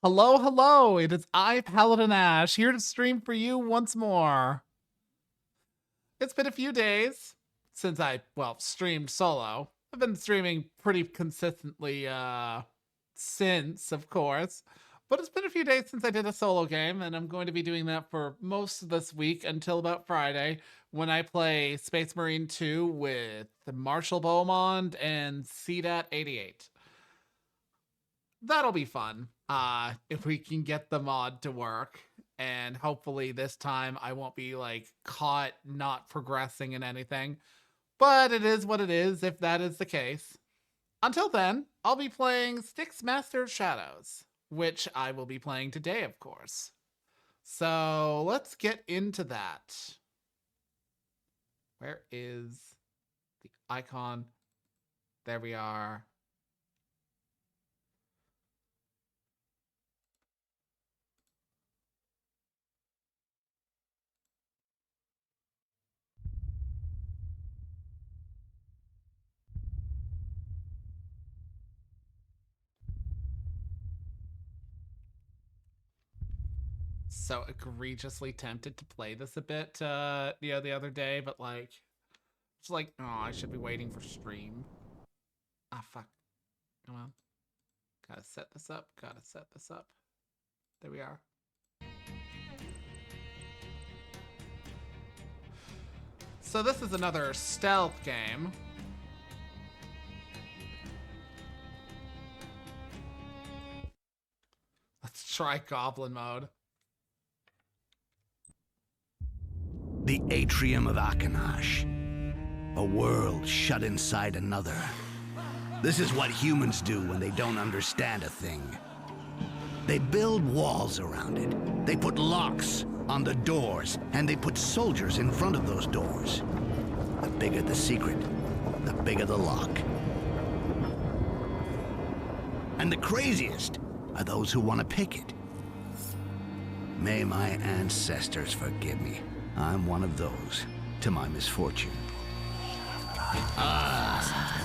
Hello, hello. It is I, Paladin Ashe, here to stream for you once more. It's been a few days since I streamed solo. I've been streaming pretty consistently since, of course. But it's been a few days since I did a solo game, and I'm going to be doing that for most of this week until about Friday when I play Space Marine 2 with Marshall Beaumont and CDAT 88. That'll be fun if we can get the mod to work, and hopefully this time I won't be like caught not progressing in anything, but it is what it is if that is the case. Until then, I'll be playing Styx Master of Shadows, which I will be playing today, of course. So let's get into that. Where is the icon? There we are. So egregiously tempted to play this a bit the other day, but like it's like, oh, I should be waiting for stream. Ah, fuck. Come on. Gotta set this up. There we are. So this is another stealth game. Let's try Goblin mode. The atrium of Ashe, a world shut inside another. This is what humans do when they don't understand a thing. They build walls around it. They put locks on the doors, and they put soldiers in front of those doors. The bigger the secret, the bigger the lock. And the craziest are those who want to pick it. May my ancestors forgive me. I'm one of those, to my misfortune.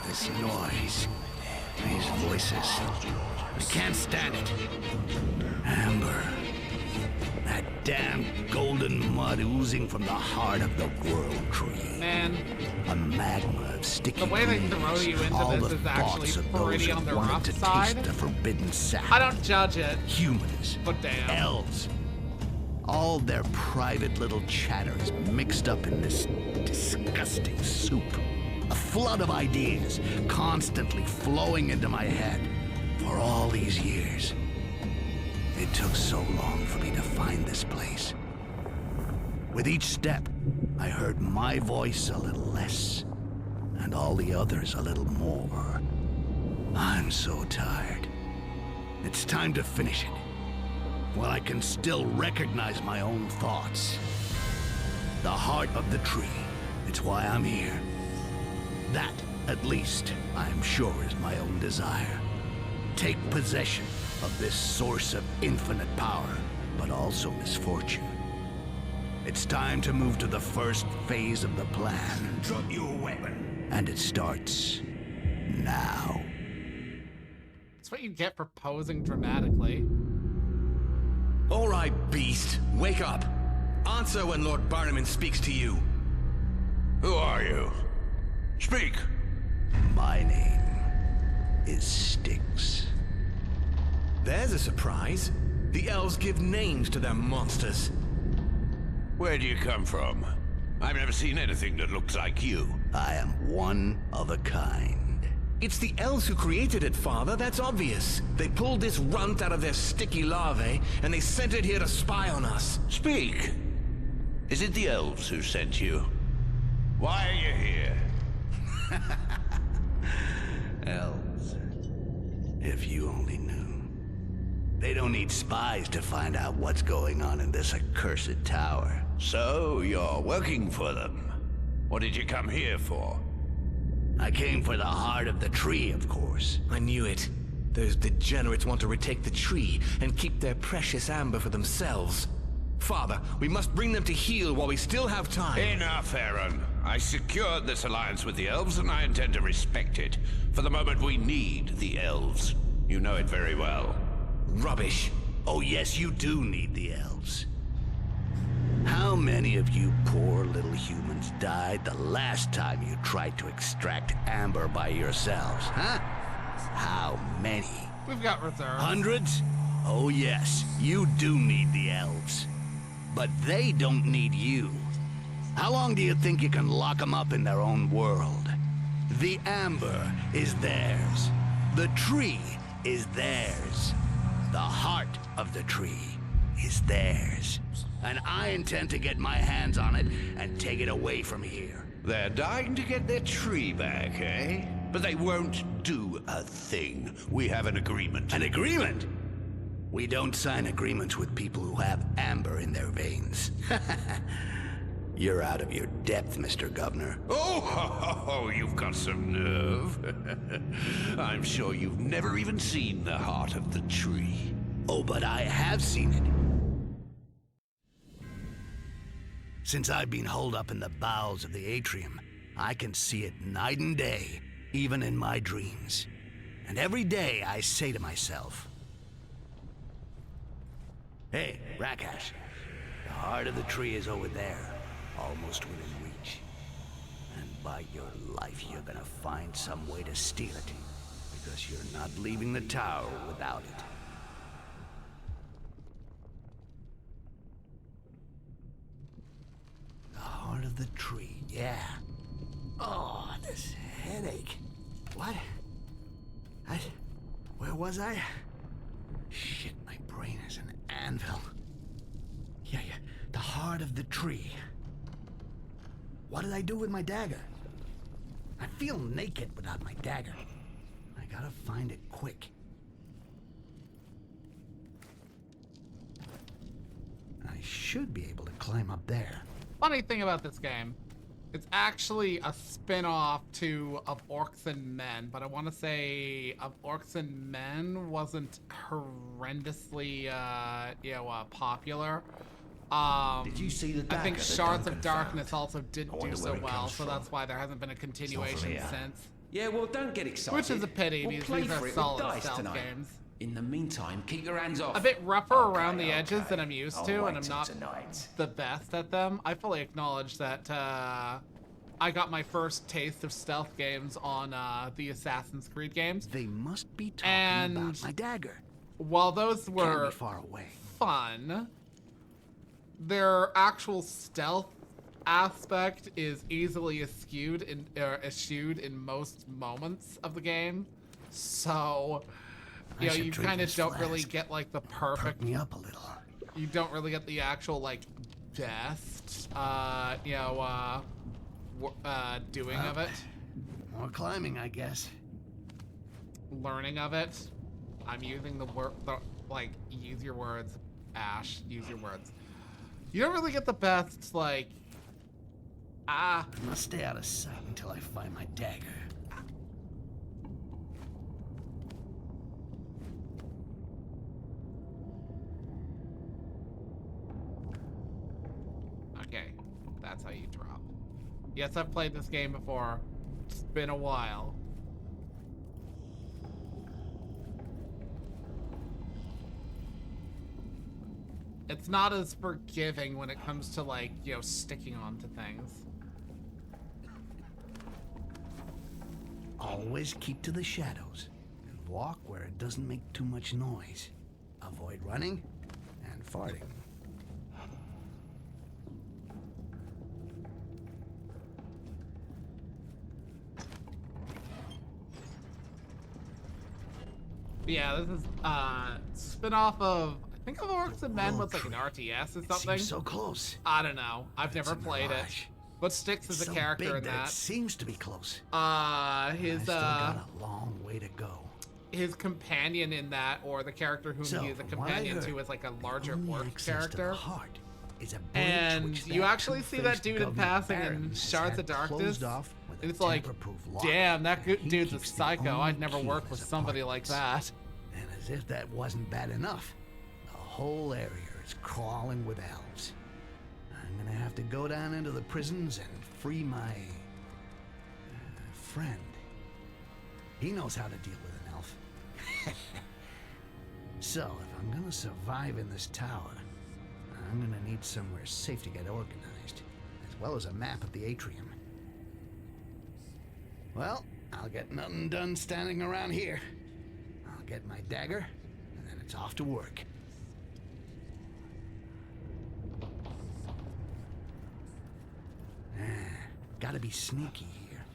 This noise. These voices. I can't stand it. Amber. That damn golden mud oozing from the heart of the world tree. Man. A magma of sticky The way they greens. throw you into All this the is actually thoughts of those pretty who on the wanted rough to side. taste the forbidden sap. I don't judge it. Humans. But damn. Elves. All their private little chatter is mixed up in this disgusting soup. A flood of ideas constantly flowing into my head for all these years. It took so long for me to find this place. With each step, I heard my voice a little less, and all the others a little more. I'm so tired. It's time to finish it. While I can still recognize my own thoughts. The heart of the tree. It's why I'm here. That, at least, I'm sure is my own desire. Take possession of this source of infinite power, but also misfortune. It's time to move to the first phase of the plan. Drop your weapon. And it starts now. That's what you get for posing dramatically. All right, beast. Wake up. Answer when Lord Barnum speaks to you. Who are you? Speak. My name is Styx. There's a surprise. The elves give names to their monsters. Where do you come from? I've never seen anything that looks like you. I am one of a kind. It's the elves who created it, Father. That's obvious. They pulled this runt out of their sticky larvae, and they sent it here to spy on us. Speak. Is it the elves who sent you? Why are you here? Elves. If you only knew. They don't need spies to find out what's going on in this accursed tower. So, you're working for them. What did you come here for? I came for the heart of the tree, of course. I knew it. Those degenerates want to retake the tree and keep their precious amber for themselves. Father, we must bring them to heel while we still have time. Enough, Aaron. I secured this alliance with the elves, and I intend to respect it. For the moment, we need the elves. You know it very well. Rubbish. Oh yes, you do need the elves. How many of you poor little humans died the last time you tried to extract amber by yourselves, huh? How many? We've got reserves. Hundreds? Oh yes, you do need the elves. But they don't need you. How long do you think you can lock them up in their own world? The amber is theirs. The tree is theirs. The heart of the tree is theirs. And I intend to get my hands on it and take it away from here. They're dying to get their tree back, eh? But they won't do a thing. We have an agreement. An agreement? We don't sign agreements with people who have amber in their veins. You're out of your depth, Mr. Governor. Oh, you've got some nerve. I'm sure you've never even seen the heart of the tree. Oh, but I have seen it. Since I've been holed up in the bowels of the atrium, I can see it night and day, even in my dreams. And every day I say to myself, hey, Rakash, the heart of the tree is over there, almost within reach. And by your life, you're gonna find some way to steal it, because you're not leaving the tower without it. The heart of the tree, yeah. Oh, this headache. What? Where was I? Shit, my brain is an anvil. Yeah, the heart of the tree. What did I do with my dagger? I feel naked without my dagger. I gotta find it quick. I should be able to climb up there. Funny thing about this game, it's actually a spin-off to Of Orcs and Men, but I want to say Of Orcs and Men wasn't horrendously, popular. Did you see the I think dagger that Shards of Duncan Darkness found? also didn't I wonder do where so it well, comes so from. that's why there hasn't been a continuation here. since. Yeah, well, don't get excited. Which is a pity, We'll because play these are for it with solid dice stealth tonight. games. In the meantime, keep your hands off. A bit rougher around the Okay, edges okay. than I'm used I'll to, wait and I'm till not tonight. the best at them. I fully acknowledge that I got my first taste of stealth games on the Assassin's Creed games. They must be talking And about my dagger. while those Can't were be far away. fun, their actual stealth aspect is easily eschewed in most moments of the game. So, I should you drink kind of this don't really flask. get like the Perk perfect. me up a little. You don't really get the actual like best, doing of it, More climbing, I guess. learning of it. I'm using use your words, Ash. Use your words. You don't really get the best I must stay out of sight until I find my dagger. Okay, that's how you drop. Yes, I've played this game before. It's been a while. It's not as forgiving when it comes to sticking onto things. Always keep to the shadows and walk where it doesn't make too much noise. Avoid running and farting. But yeah, this is spin-off of I think of Orcs and Men was like an RTS or It something. seems so close. I don't know. I've never a played mirage. it. But Styx is a So character big in It that. seems to be close. His I still got a long way to go. his companion in that, or the character whom So, he is a from what I companion heard, to, is like a larger only orc access to the character. heart is a bridge And which you that actually see that two-faced dude in government passing in baron has Shards had of Darkness. closed off with a And it's like, tamper-proof lock, damn, that and he dude's a keeps the psycho. only I'd never key work to with his somebody like apartments. that. And as if that wasn't bad enough, the whole area is crawling with elves. I'm gonna have to go down into the prisons and free my friend. He knows how to deal with an elf. So, if I'm gonna survive in this tower, I'm gonna need somewhere safe to get organized, as well as a map of the atrium. Well, I'll get nothing done standing around here. I'll get my dagger, and then it's off to work. Gotta be sneaky here.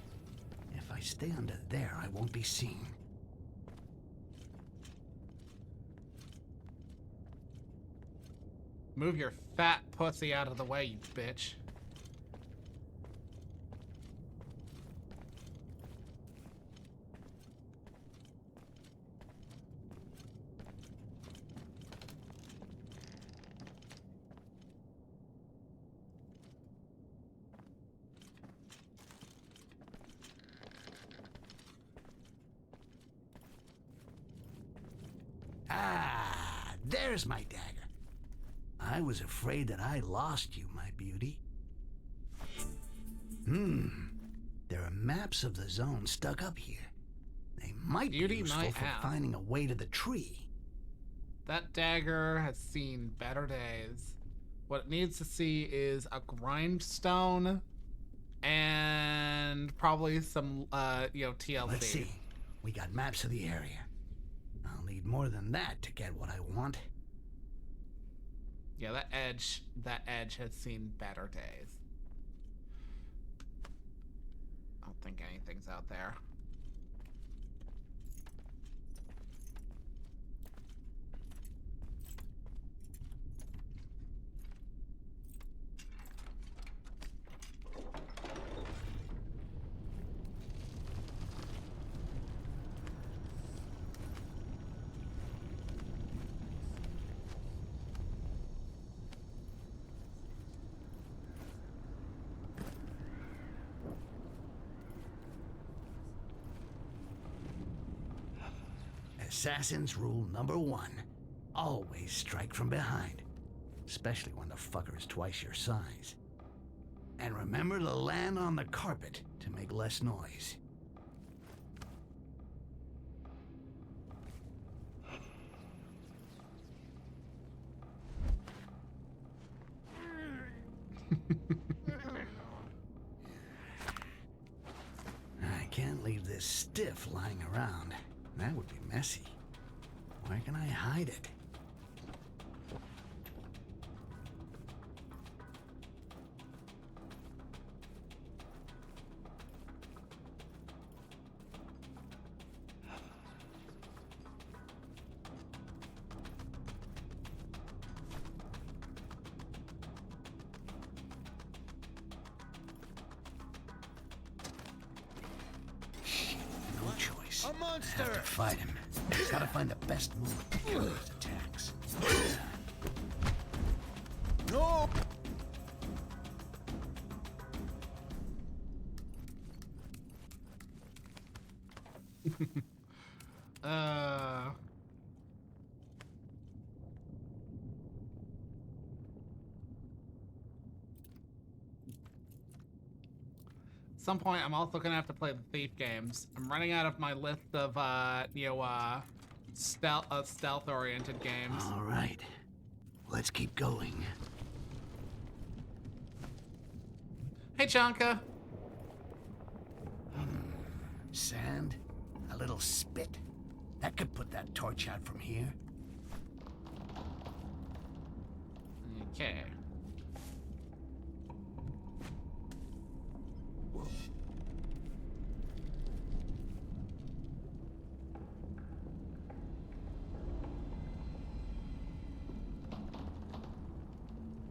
If I stay under there, I won't be seen. Move your fat pussy out of the way, you bitch. Ah, there's my dagger. I was afraid that I lost you, my beauty. There are maps of the zone stuck up here. They might be Beauty useful might for have. finding a way to the tree. That dagger has seen better days. What it needs to see is a grindstone and probably some, TLC. Let's see. We got maps of the area. I'll need more than that to get what I want. Yeah, that edge has seen better days. I don't think anything's out there. Assassin's rule number 1. Always strike from behind. Especially when the fucker is twice your size. And remember to land on the carpet to make less noise. I can't leave this stiff lying around. That would be messy. Where can I hide it? No choice. A monster! I have to fight him. Gotta find the best move to counter his attacks. No! At some point, I'm also gonna have to play the Thief games. I'm running out of my list of, stealth-oriented games. All right. Let's keep going. Hey, Chanka. Sand? A little spit? That could put that torch out from here. Okay.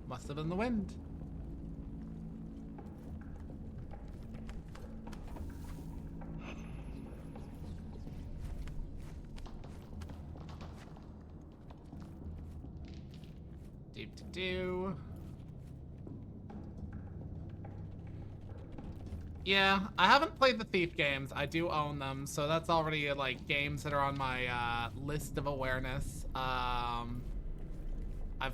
Must have been the wind. Do. Yeah, I haven't played the Thief games. I do own them, so that's already like games that are on my list of awareness. I've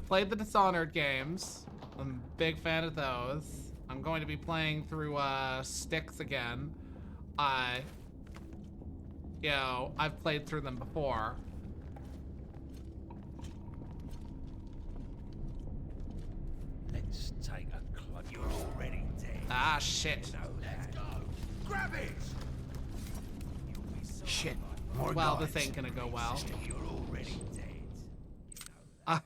played the Dishonored games. I'm a big fan of those. I'm going to be playing through Styx again. I've played through them before. Ah, shit. Grab it! Shit, more Well, guards. this ain't gonna go well. You're already dead.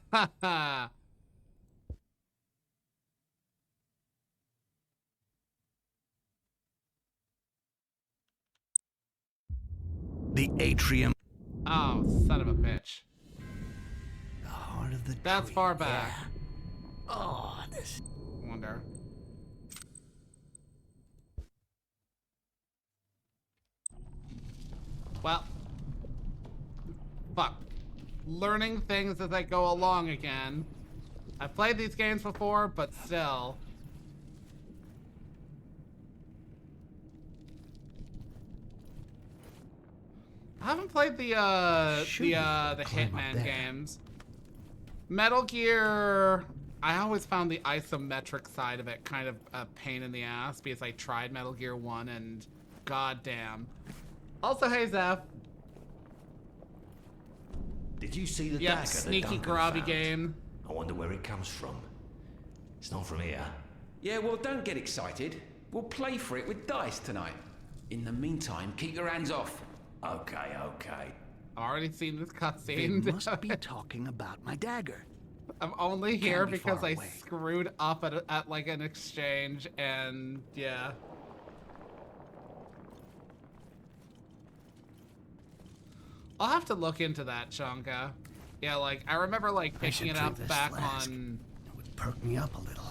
The atrium. Oh, son of a bitch. The heart of the That's tree. far back. Yeah. Oh, this. Wonder. Well. Fuck. Learning things as I go along again. I've played these games before, but still. I haven't played the Climb up Hitman there. games. Metal Gear, I always found the isometric side of it kind of a pain in the ass because I tried Metal Gear 1 and goddamn. Also, hey Zeph. Did you see the Yep, dagger that sneaky Duncan grobby found? game. I wonder where it comes from. It's not from here. Yeah, well, don't get excited. We'll play for it with dice tonight. In the meantime, keep your hands off. Okay, okay. I've already seen this They cutscene. must be talking about my dagger. I'm only here be because far I away. screwed up at like an exchange and yeah. I'll have to look into that, Chonka. Yeah, like I remember like I should picking it drink up this back flask. on. It would perk me up a little.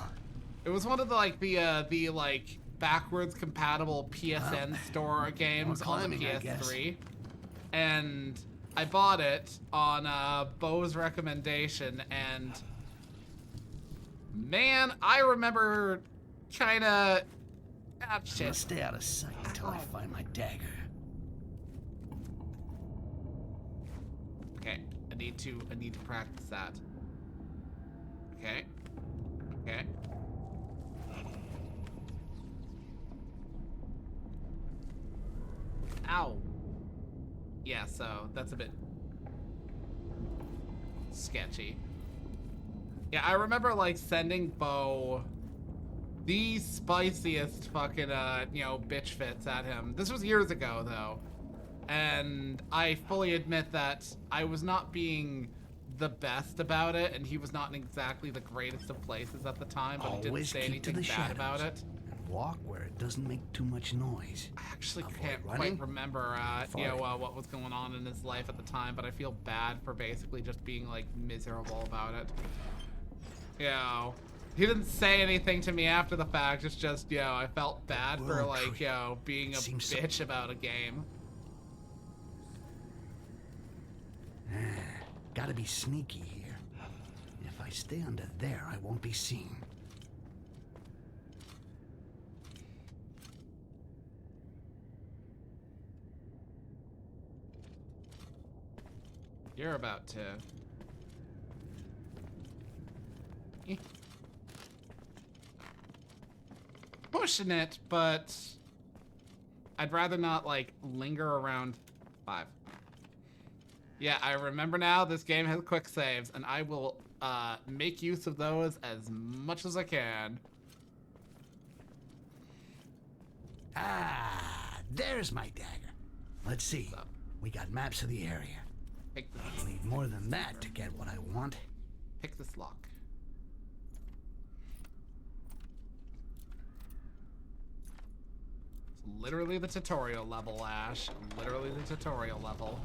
It was one of the like backwards compatible PSN store games on the climbing, I guess. PS3, and I bought it on Bo's recommendation, and man, I remember kind of I'm gonna shit. stay out of sight until I find my dagger. Okay, I need to practice that. Okay, okay. Ow. Yeah, so that's a bit sketchy. Yeah, I remember like sending Bo the spiciest fucking bitch fits at him. This was years ago though. And I fully admit that I was not being the best about it, and he was not in exactly the greatest of places at the time, but he didn't Always say keep to anything the bad shadows about it. and walk where it doesn't make too much noise. I actually Avoid can't running, quite remember, what was going on in his life at the time, but I feel bad for basically just being, like, miserable about it. He didn't say anything to me after the fact, it's just, I felt bad for, World like, Tree. being a Seems so- bitch about a game. Gotta be sneaky here. If I stay under there, I won't be seen. You're about to... Eh. Pushing it, but I'd rather not, like, linger around 5. Yeah, I remember now this game has quick saves, and I will make use of those as much as I can. Ah, there's my dagger. Let's see. So, We got maps of the area. pick this, I'll need more than that to get what I want. pick this lock. It's literally the tutorial level, Ash. Literally the tutorial level.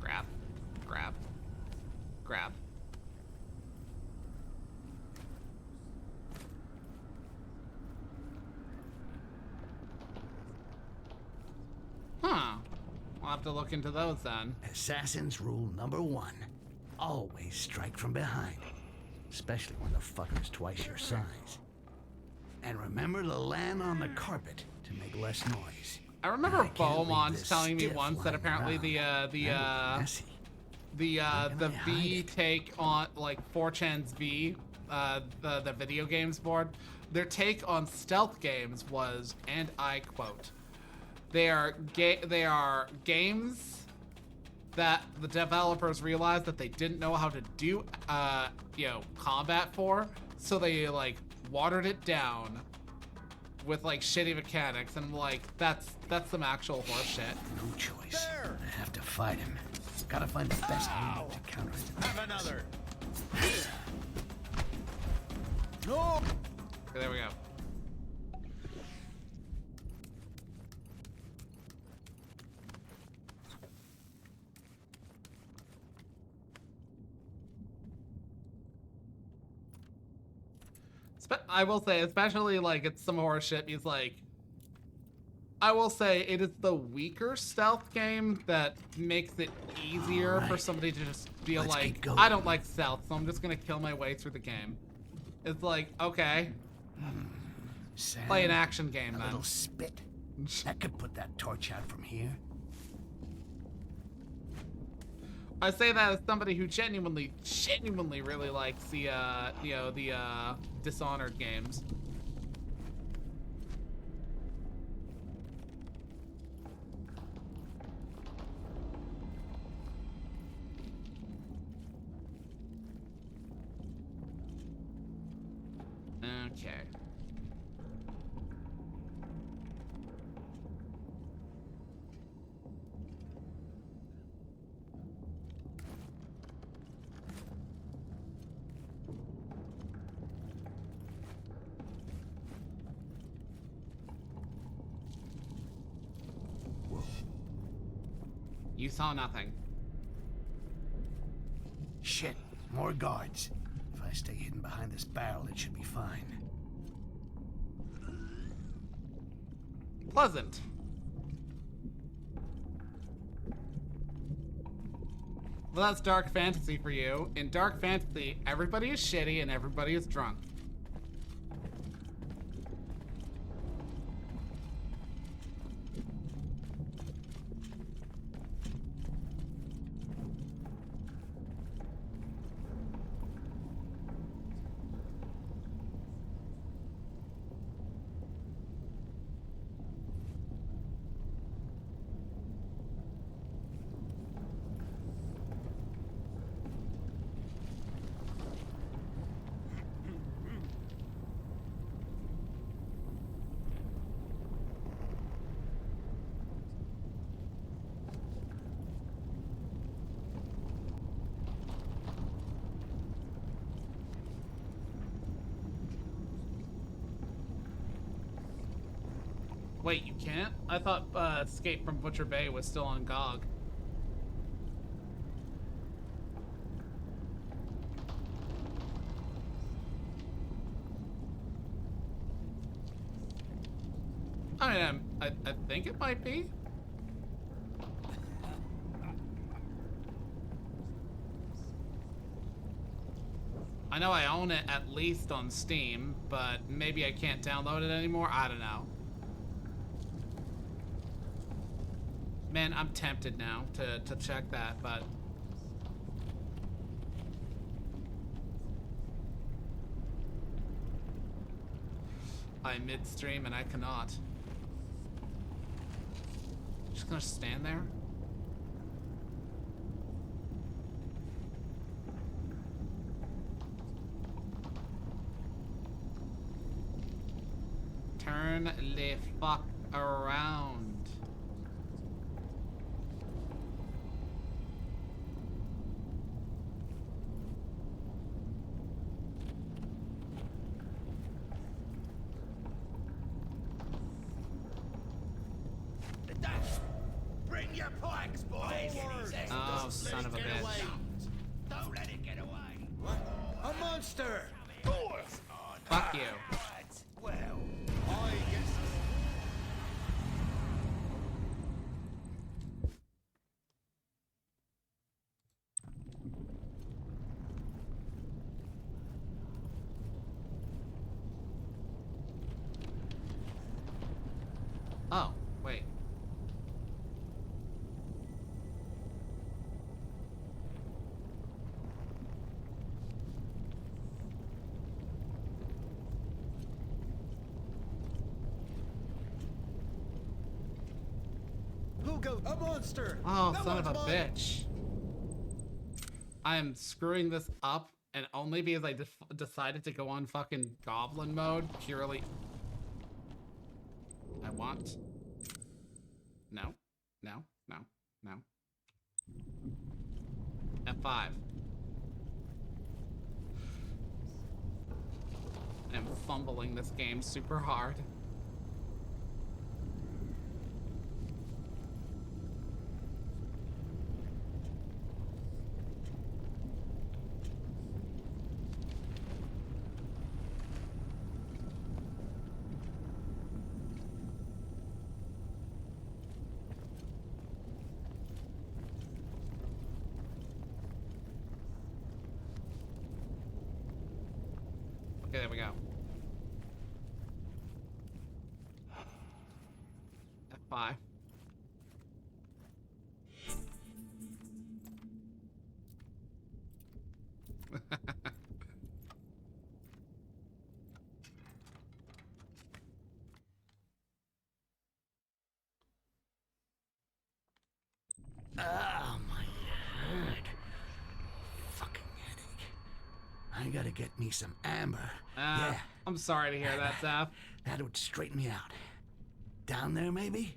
Grab. Grab. Grab. Huh. I'll have to look into those then. Assassin's rule number 1. Always strike from behind. Especially when the fucker's twice your size. And remember to land on the carpet to make less noise. I remember I can't leave Beaumont this telling me stiff once that lying apparently around. the That would be messy. the I hide V it? take on like 4chan's V, the video games board, their take on stealth games was, and I quote, they are games that the developers realized that they didn't know how to do, you know, combat for, so they like watered it down with like shitty mechanics, and like that's some actual horse shit. No choice. I have to fight him. Gotta find the best move to counter it. Have another. No! Okay, there we go. I will say, especially like it's some horse shit, he's like, I will say it is the weaker stealth game that makes it easier for somebody to just feel Let's like, keep going. I don't like stealth, so I'm just gonna kill my way through the game. It's like, okay, Sam, play an action game a then. little spit. That could put that torch out from here. I say that as somebody who genuinely really likes the, you know, the, Dishonored games. Okay. You saw nothing. Shit, more guards. If I stay hidden behind this barrel, it should be fine. Pleasant. Well, that's dark fantasy for you. In dark fantasy, everybody is shitty and everybody is drunk. Wait, you can't? I thought Escape from Butcher Bay was still on GOG. I mean, I think it might be. I know I own it at least on Steam, but maybe I can't download it anymore. I don't know. Man, I'm tempted now to check that, but I'm midstream and I cannot. Just gonna stand there? Turn the fuck around. Bring your pikes, boys! Oh, son of a bitch. Don't let it get away! A monster! Fuck you. Well, I guess... Oh, wait. Hugo, a monster! Oh, No son of a one's mine. bitch. I am screwing this up, and only because I decided to go on fucking Goblin mode purely. I want. No, no, no, no. F5. I'm fumbling this game super hard. Okay, there we go. F5. Ah, my head. Fucking headache. I gotta get me some amber. Yeah, I'm sorry to hear that, Zeph. that would straighten me out. Down there, maybe?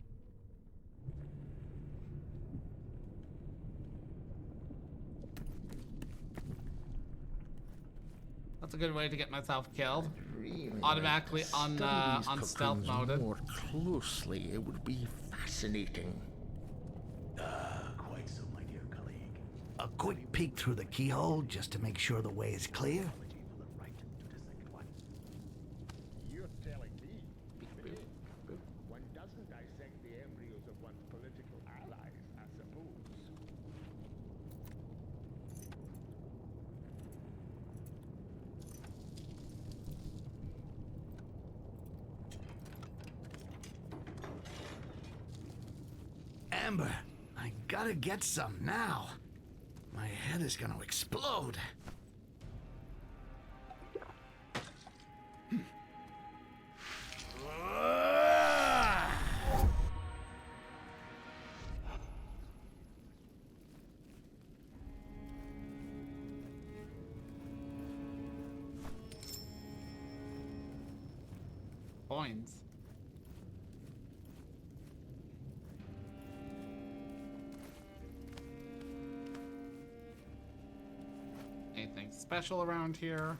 That's a good way to get myself killed. Automatically on stealth mode. More closely, it would be fascinating. Quite so, my dear colleague. A quick peek through the keyhole just to make sure the way is clear. You're telling me one doesn't dissect the embryos of one's political allies, I suppose. Amber, I gotta get some now. My head is gonna explode. Coins. Anything special around here?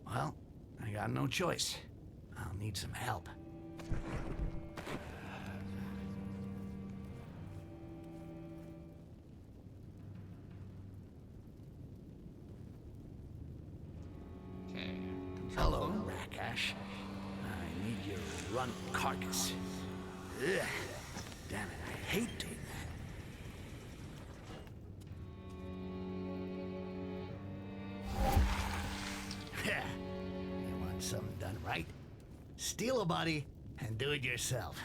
Well, I got no choice. I'll need some help. Okay. Hello, Ashe. I need your runt carcass. Ugh. Damn it, I hate doing that. You want something done right? Steal a body and do it yourself.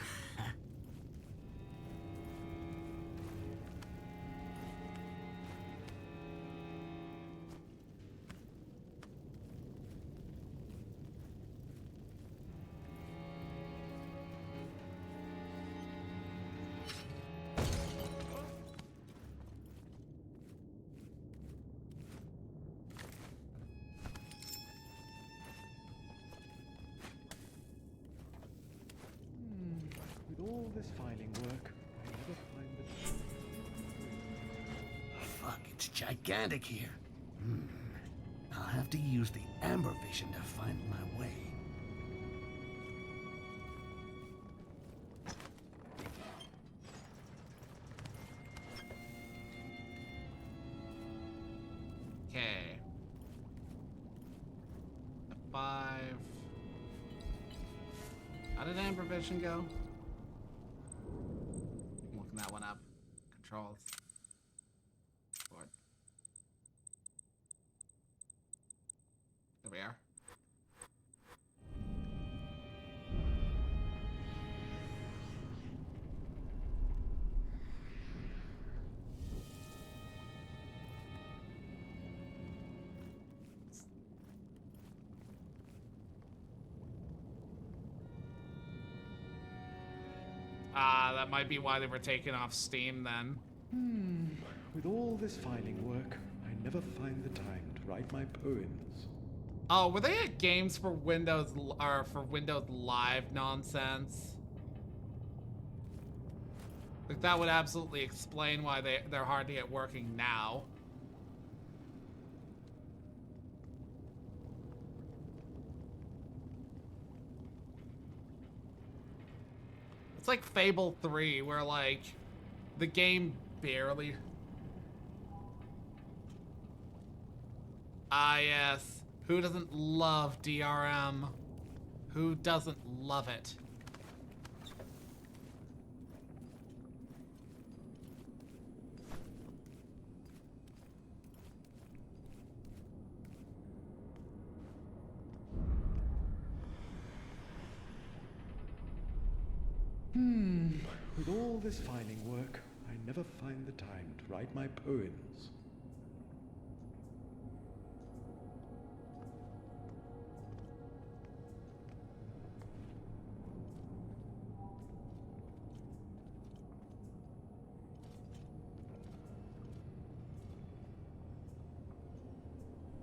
With all this filing work, I never find the... Fuck, it's gigantic here. I'll have to use the amber vision to find my way. Okay. F5. How did Amber Vision go? I'm looking that one up. Controls. Board. There we are. That might be why they were taken off Steam then. With all this filing work, I never find the time to write my poems. Oh, were they at games for Windows or for Windows Live nonsense? Like that would absolutely explain why they're hard to get working now. It's like Fable 3, where like the game barely. Ah, yes. Who doesn't love DRM? Who doesn't love it? With all this filing work, I never find the time to write my poems.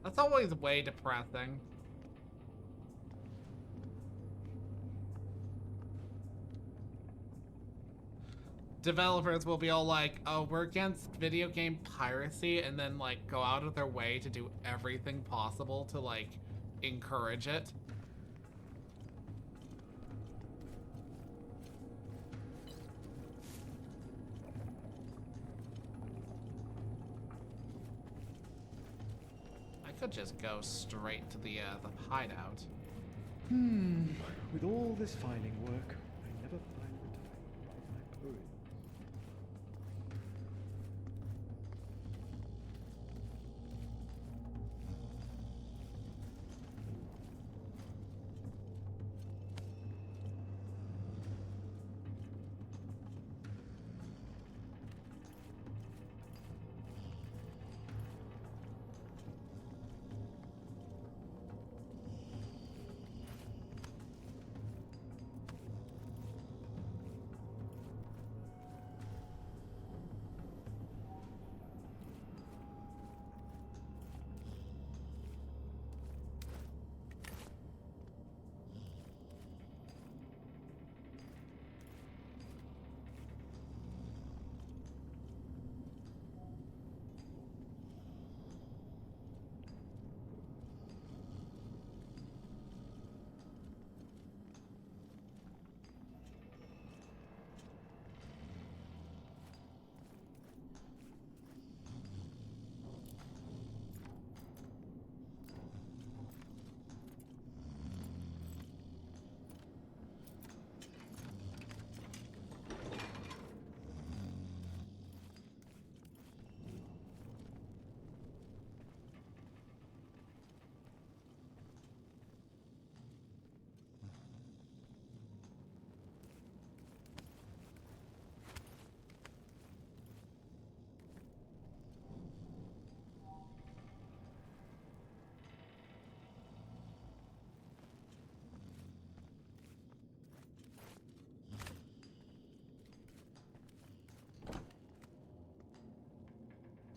That's always way depressing. Developers will be all like, oh, we're against video game piracy, and then like go out of their way to do everything possible to like encourage it. I could just go straight to the hideout. With all this filing work, I never find the time to write my poems.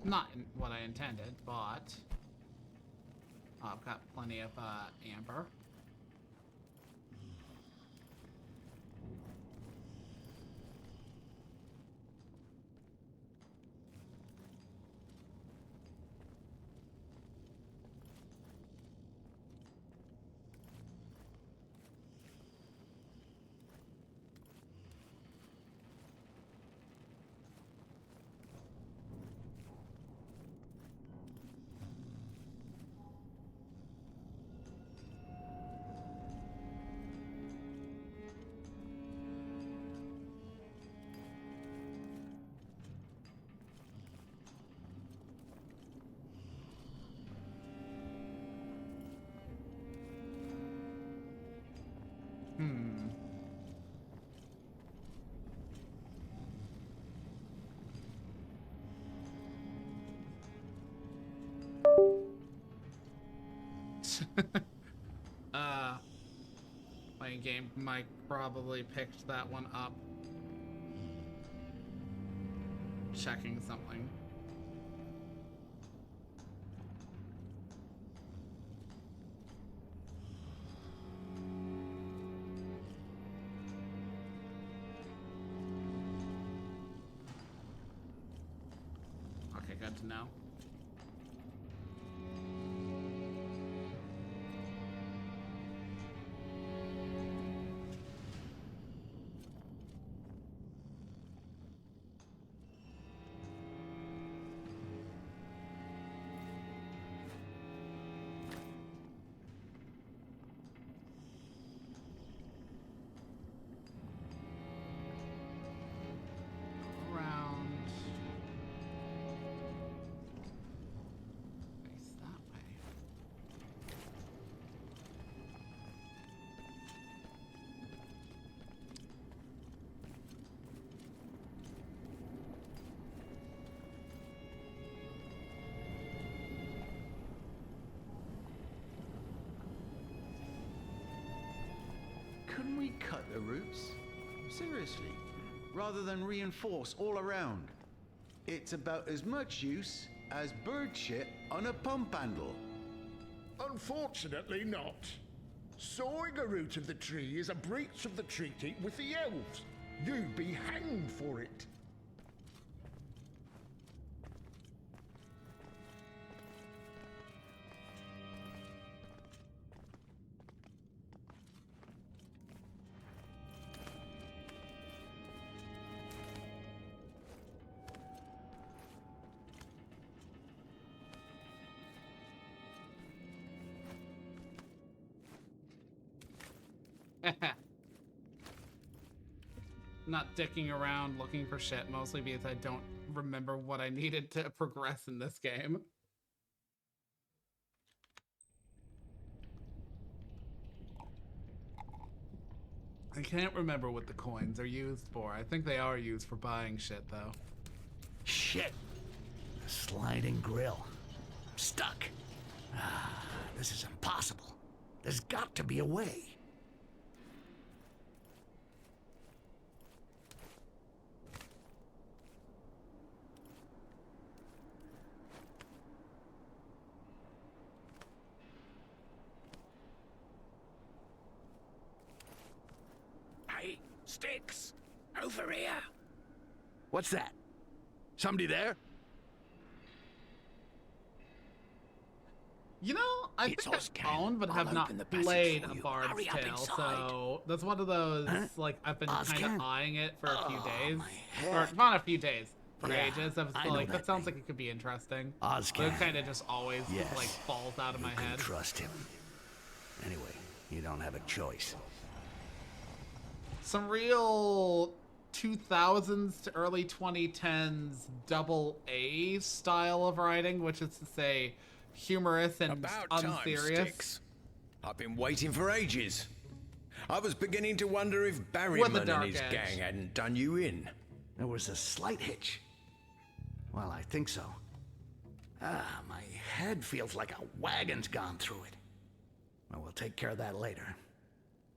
Not what I intended, but I've got plenty of amber. My game might probably picked that one up. checking something. Okay, good to know. Around. Face that way. Couldn't we cut the roots? Seriously, rather than reinforce all around. It's about as much use as bird shit on a pump handle. Unfortunately not. Sawing a root of the tree is a breach of the treaty with the elves. You'd be hanged for it. Not dicking around looking for shit, mostly because I don't remember what I needed to progress in this game. I can't remember what the coins are used for. I think they are used for buying shit, though. Shit. A sliding grill. I'm stuck. Ah, this is impossible. There's got to be a way. Hey, Sticks! Over here! What's that? Somebody there? You know, I It's think Ozcan. I own, but I'll have not open the passage played for a you. Bard's Hurry up Tale, inside. so that's one of those, like, I've been kind Ozcan? of eyeing it for a few days. my Or, head. not a few days, for Yeah, ages. I was I know like, that that sounds thing. like it could be interesting. Ozcan. But it kind of just always, Yes. like, falls out of my You can head. trust him. Anyway, you don't have a choice. Some real 2000s to early 2010s double A style of writing, which is to say humorous and About time, unserious. Sticks. I've been waiting for ages. I was beginning to wonder if With the Barryman and Dark his Edge. gang hadn't done you in. There was a slight hitch. Well, I think so. Ah, my head feels like a wagon's gone through it. Well, we'll take care of that later.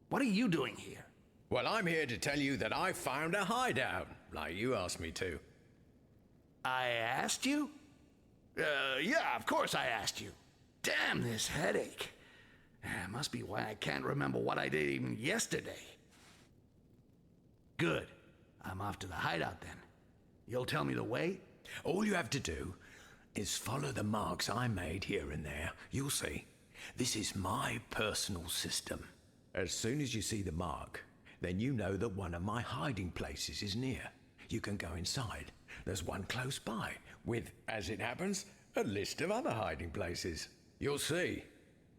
What are you doing here? Well, I'm here to tell you that I found a hideout, like you asked me to. I asked you? Yeah, of course I asked you. Damn this headache. Must be why I can't remember what I did even yesterday. Good. I'm off to the hideout then. You'll tell me the way? All you have to do is follow the marks I made here and there. You'll see. This is my personal system. As soon as you see the mark, then you know that one of my hiding places is near. You can go inside. There's one close by, with, as it happens, a list of other hiding places. You'll see.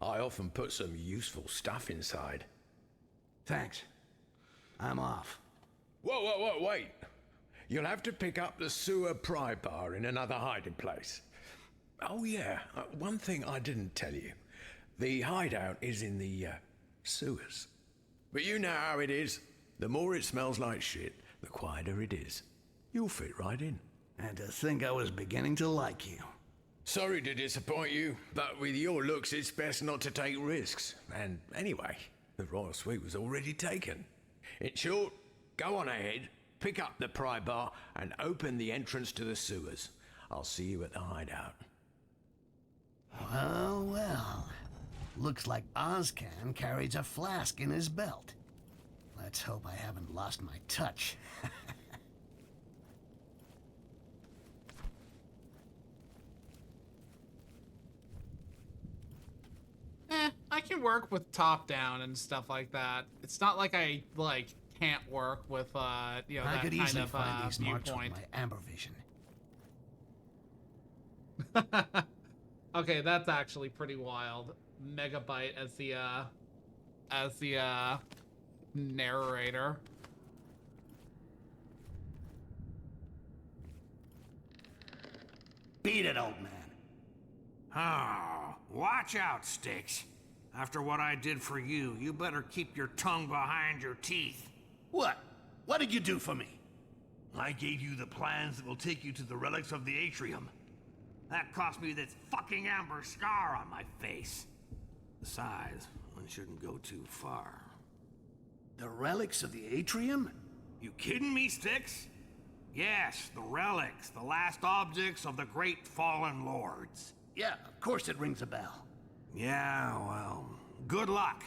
I often put some useful stuff inside. Thanks. I'm off. Whoa, wait. You'll have to pick up the sewer pry bar in another hiding place. Oh yeah, one thing I didn't tell you. The hideout is in the sewers. But you know how it is. The more it smells like shit, the quieter it is. You'll fit right in. And to think I was beginning to like you. Sorry to disappoint you, but with your looks, it's best not to take risks. And anyway, the royal suite was already taken. In short, go on ahead, Pick up the pry bar and open the entrance to the sewers. I'll see you at the hideout. Well, well. Looks like Ozcan carries a flask in his belt. Let's hope I haven't lost my touch. I can work with top down and stuff like that. It's not like I can't work with you know, I that could kind easily of find these marks with viewpoint. my amber vision. Okay, that's actually pretty wild. Megabyte as the narrator. Beat it, old man. Oh, watch out, Sticks. After what I did for you, you better keep your tongue behind your teeth. What? What did you do for me? I gave you the plans that will take you to the relics of the atrium. That cost me this fucking amber scar on my face. Besides, one shouldn't go too far. The relics of the atrium? You kidding me, Sticks? Yes, the relics, the last objects of the great fallen lords. Yeah, of course it rings a bell. Yeah, well, good luck.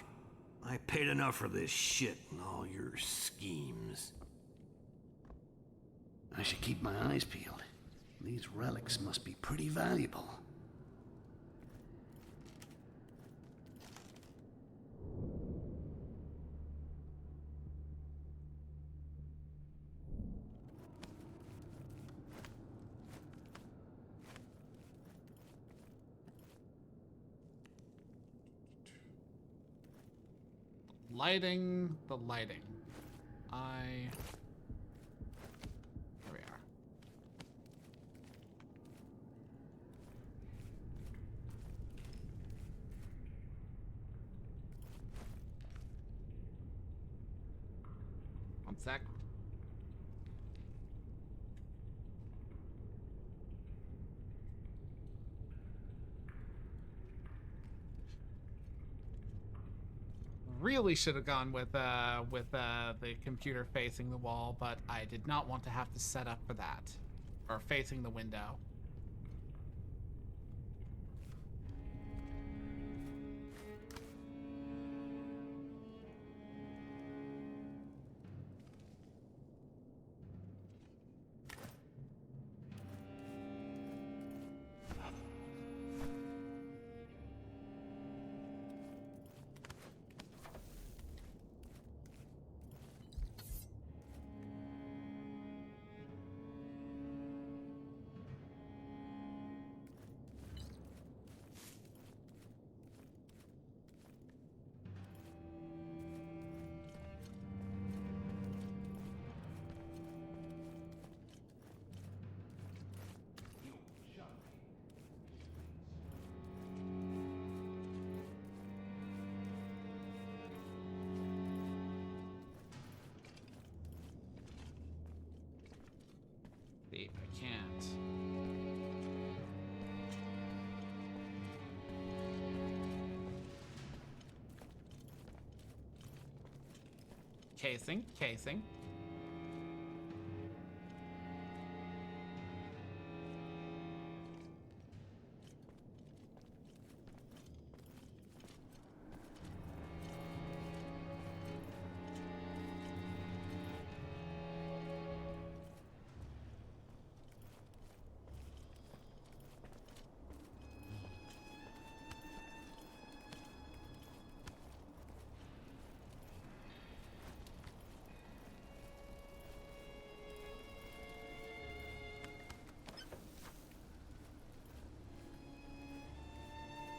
I paid enough for this shit and all your schemes. I should keep my eyes peeled. These relics must be pretty valuable. Lighting, the lighting. There we are. One sec. Really should have gone with the computer facing the wall, but I did not want to have to set up for that, or facing the window. See, I can't. Casing.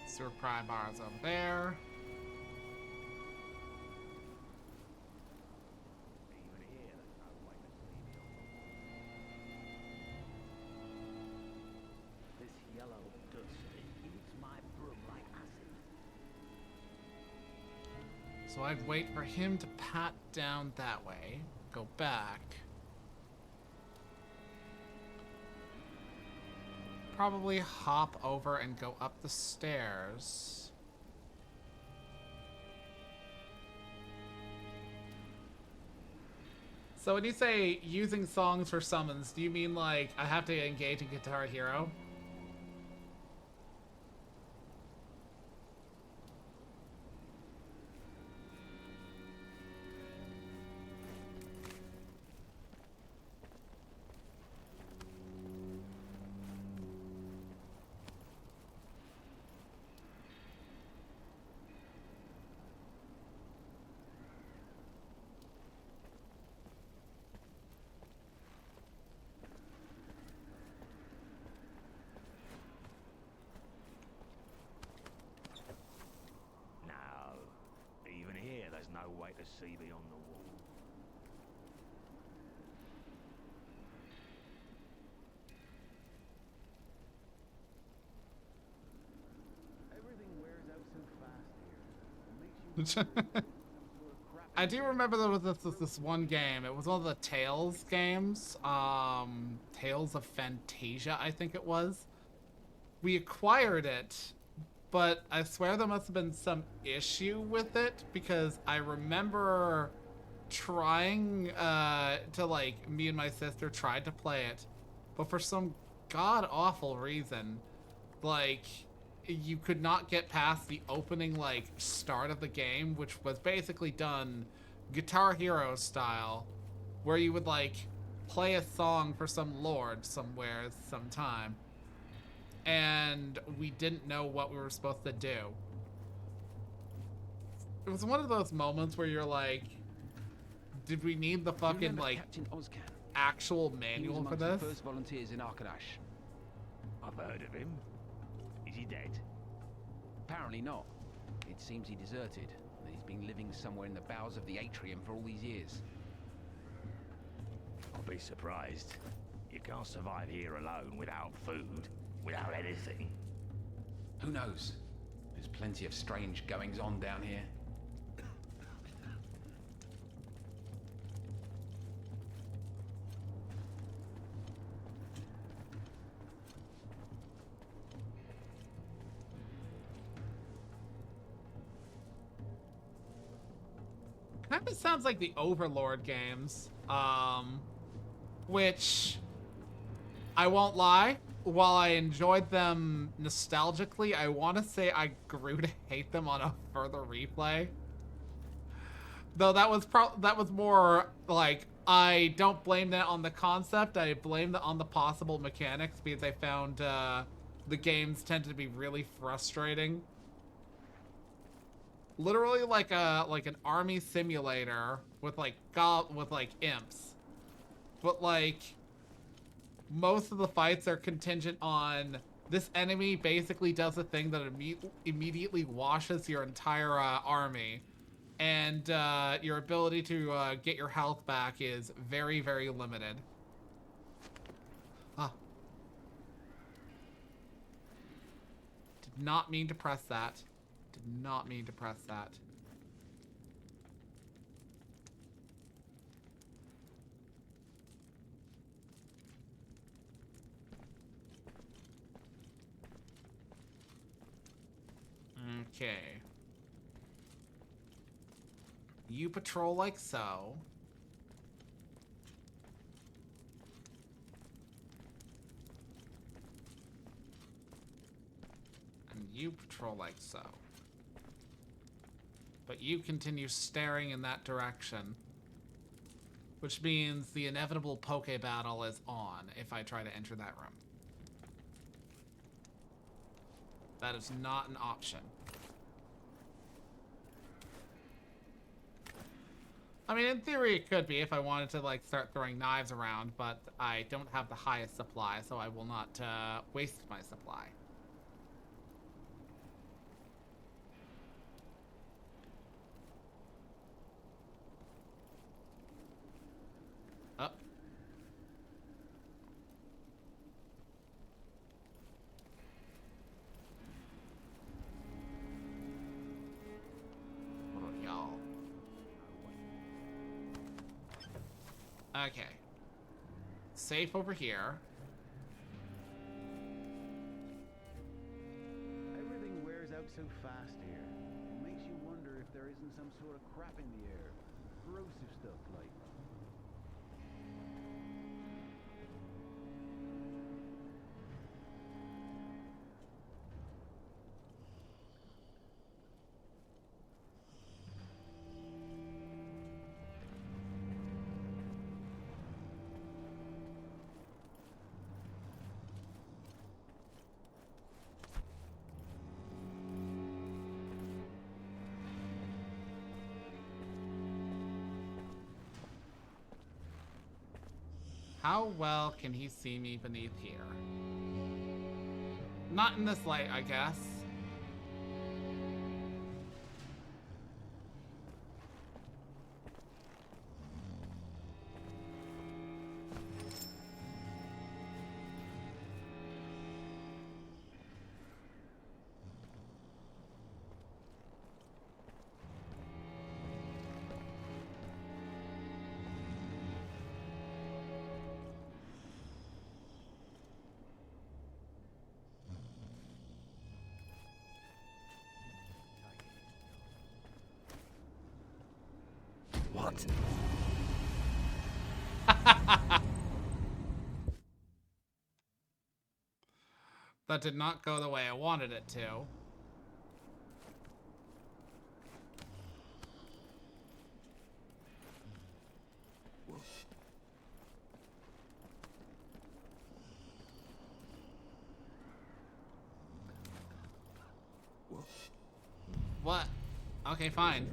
Sewer pry bars over there. This yellow dust, it eats my broom like acid. So I'd wait for him to pat down that way, go back. Probably hop over and go up the stairs. So when you say using songs for summons, do you mean like I have to engage in Guitar Hero? No. Even here, there's no way to see beyond the wall. Everything wears out so fast here. It makes you I do remember there was this one game. It was one of the Tales games. Tales of Fantasia, I think it was. We acquired it, but I swear there must have been some issue with it because I remember trying to, like, me and my sister tried to play it, but for some god-awful reason, like, you could not get past the opening, like, start of the game, which was basically done Guitar Hero style, where you would, like, play a song for some lord somewhere sometime, and we didn't know what we were supposed to do. It was one of those moments where you're like, did we need the fucking, like, Captain Ozcan? actual He was manual for amongst the this? first volunteers in Ashe. I've heard of him. Is he dead? Apparently not. It seems he deserted, and he's been living somewhere in the bowels of the atrium for all these years. I'll be surprised. You can't survive here alone without food, without anything. Who knows? There's plenty of strange goings on down here. Kind of sounds like the Overlord games, which I won't lie, while I enjoyed them nostalgically, I want to say I grew to hate them on a further replay. Though that was more like, I don't blame that on the concept, I blame that on the possible mechanics, because I found the games tended to be really frustrating. Literally like an army simulator with like imps. But like most of the fights are contingent on this enemy basically does a thing that immediately washes your entire army, and your ability to get your health back is very, very limited. Ah. Did not mean to press that. Did not mean to press that. Okay. You patrol like so. And you patrol like so. But you continue staring in that direction. Which means the inevitable Poke battle is on if I try to enter that room. That is not an option. I mean, in theory it could be if I wanted to like start throwing knives around, but I don't have the highest supply, so I will not waste my supply. Up. Oh, y'all. Okay. Safe over here. Everything wears out so fast here. It makes you wonder if there isn't some sort of crap in the air. Corrosive stuff, like. How well can he see me beneath here? Not in this light, I guess. What? That did not go the way I wanted it to. What? Okay, fine.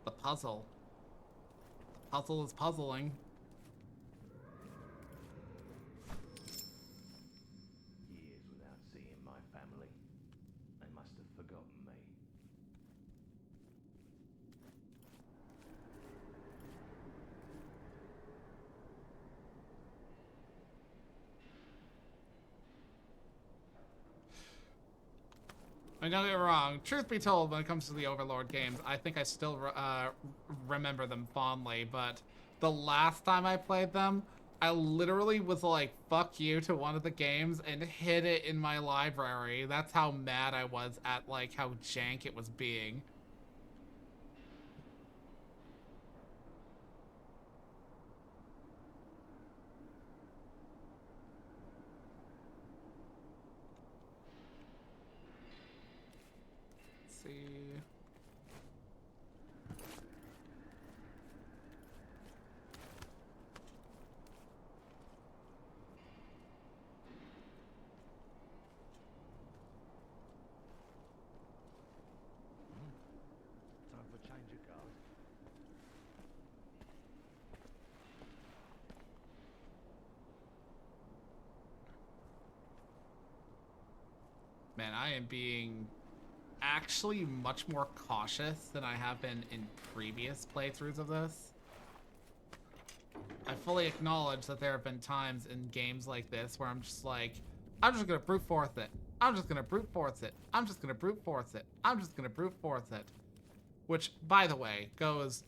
The puzzle. The puzzle is puzzling. Years without seeing my family. They must have forgotten me. I don't get me wrong. Truth be told, when it comes to the Overlord games, I think I still remember them fondly, but the last time I played them, I literally was like, fuck you to one of the games and hid it in my library. That's how mad I was at, like, how jank it was being. See. Time for a change of guard. Man, I am being actually much more cautious than I have been in previous playthroughs of this. I fully acknowledge that there have been times in games like this where I'm just like, I'm just gonna brute force it. I'm just gonna brute force it. I'm just gonna brute force it. I'm just gonna brute force it. Which, by the way, goes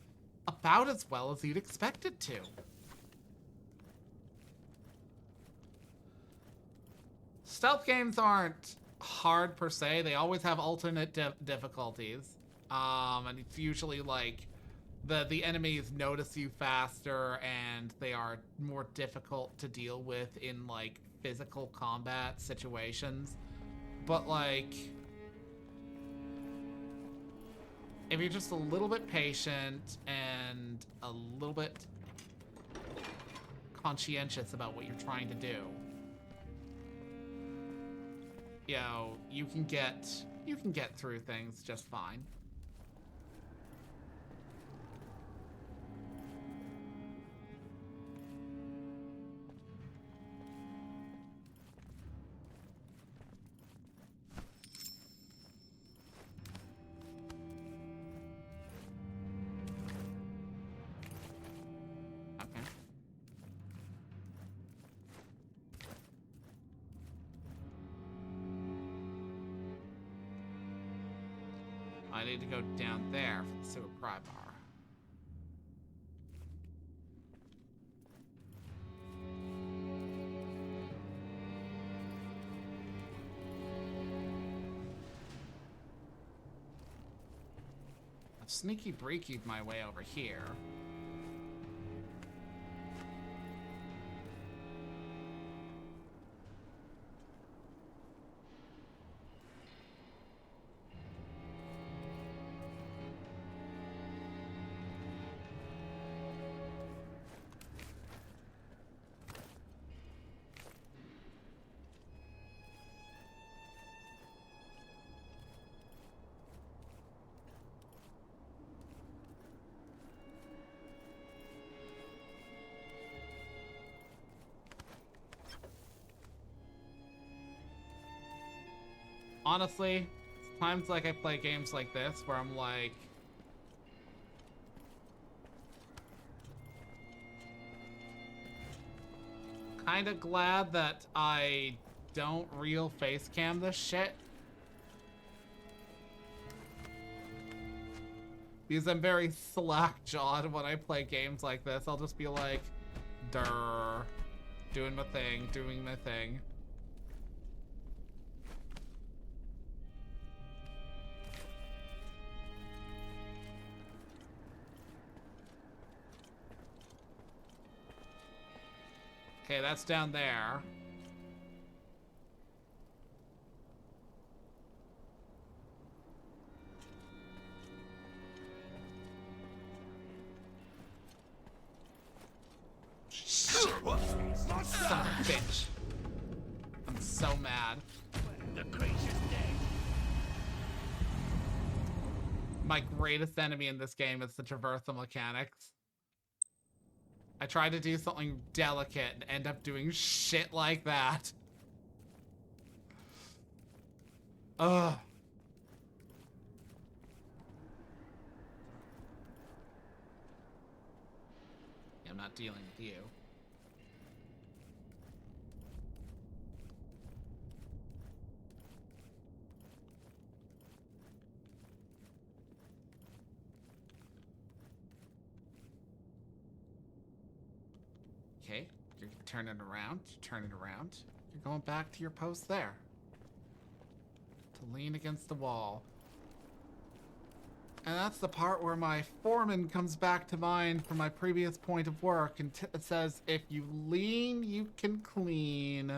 about as well as you'd expect it to. Stealth games aren't hard per se. They always have alternate difficulties. And it's usually like the enemies notice you faster and they are more difficult to deal with in like physical combat situations. But like, if you're just a little bit patient and a little bit conscientious about what you're trying to do, you know, you can get through things just fine. Okay. I need to go down there for the sewer pry bar. I've sneaky breakied my way over here. Honestly, times like I play games like this where I'm like, kind of glad that I don't real face cam this shit. Because I'm very slack-jawed when I play games like this. I'll just be like, durr, doing my thing, doing my thing. Okay, that's down there. Son of a bitch. I'm so mad. The creature's dead. My greatest enemy in this game is the traversal mechanics. I try to do something delicate and end up doing shit like that. Ugh. I'm not dealing with you. Okay, you're turning around, turning around. You're going back to your post there. To lean against the wall. And that's the part where my foreman comes back to mind from my previous point of work and it says, if you lean, you can clean.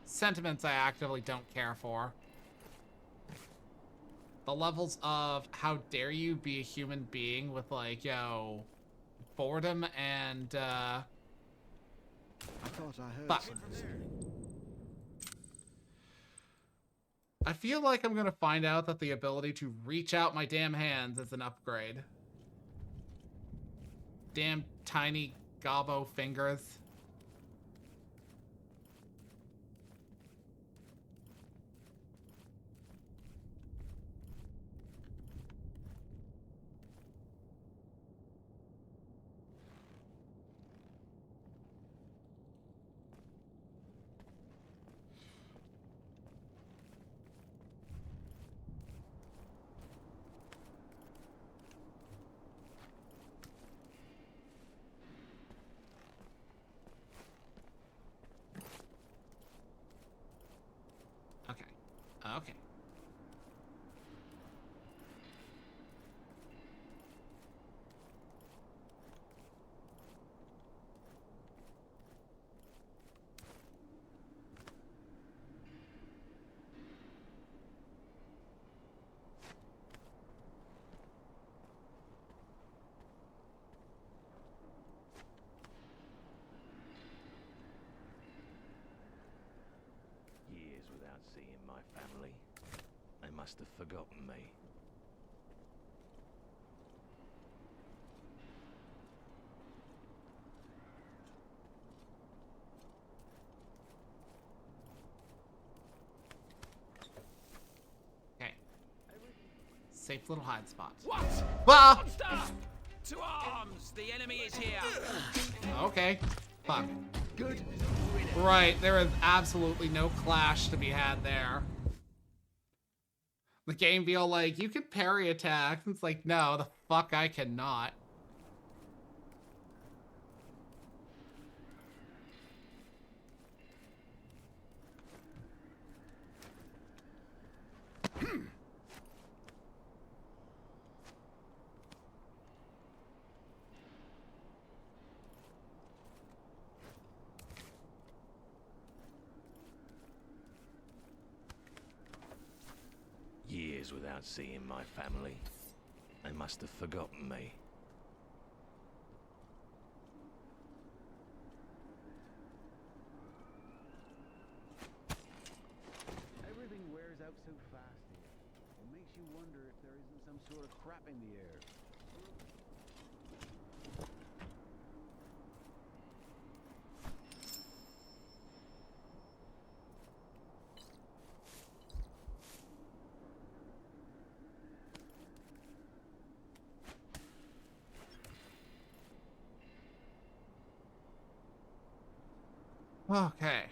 Sentiments I actively don't care for. The levels of how dare you be a human being with like, yo, boredom and I thought I heard fuck. I feel like I'm gonna find out that the ability to reach out my damn hands is an upgrade. Damn tiny gobbo fingers. Okay. Years without seeing my family. They must have forgotten me. Okay. Safe little hide spot. What? Ah! Monster! To arms! The enemy is here! Okay. Fuck. Good. Right, there is absolutely no clash to be had there. The game be all like, you can parry attacks. It's like, no, the fuck I cannot. Years without seeing my family. They must have forgotten me. Everything wears out so fast here. It makes you wonder if there isn't some sort of crap in the air. Okay.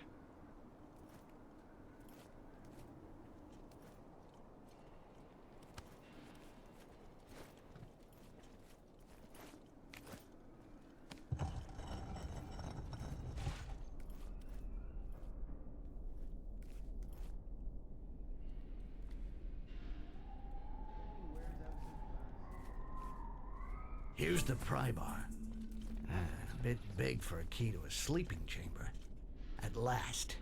Here's the pry bar. A bit big for a key to a sleeping chamber. At last.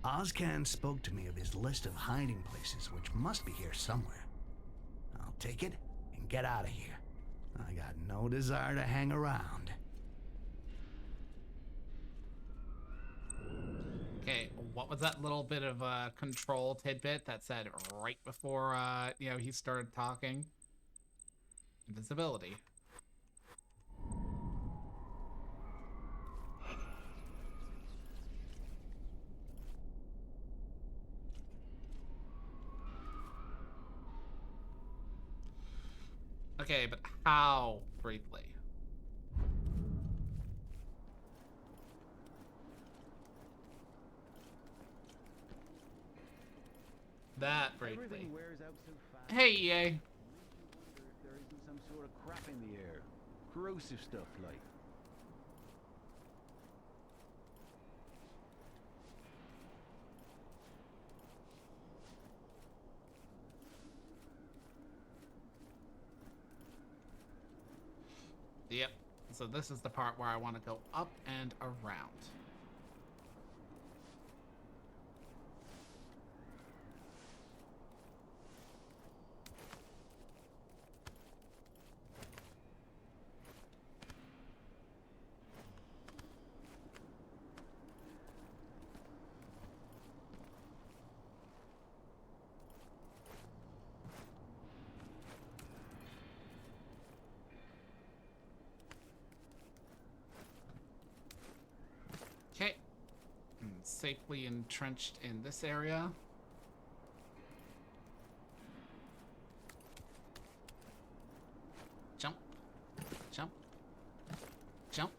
Ozcan spoke to me of his list of hiding places, which must be here somewhere. I'll take it and get out of here. I got no desire to hang around. Okay, what was that little bit of control tidbit that said right before, he started talking? Invisibility. Okay, but how briefly? That briefly. Everything wears out so fast. Hey, EA. Makes you wonder if there isn't some sort of crap in the air. Corrosive stuff like. Yep. So this is the part where I want to go up and around. Okay. Safely entrenched in this area. Jump. Jump. Jump.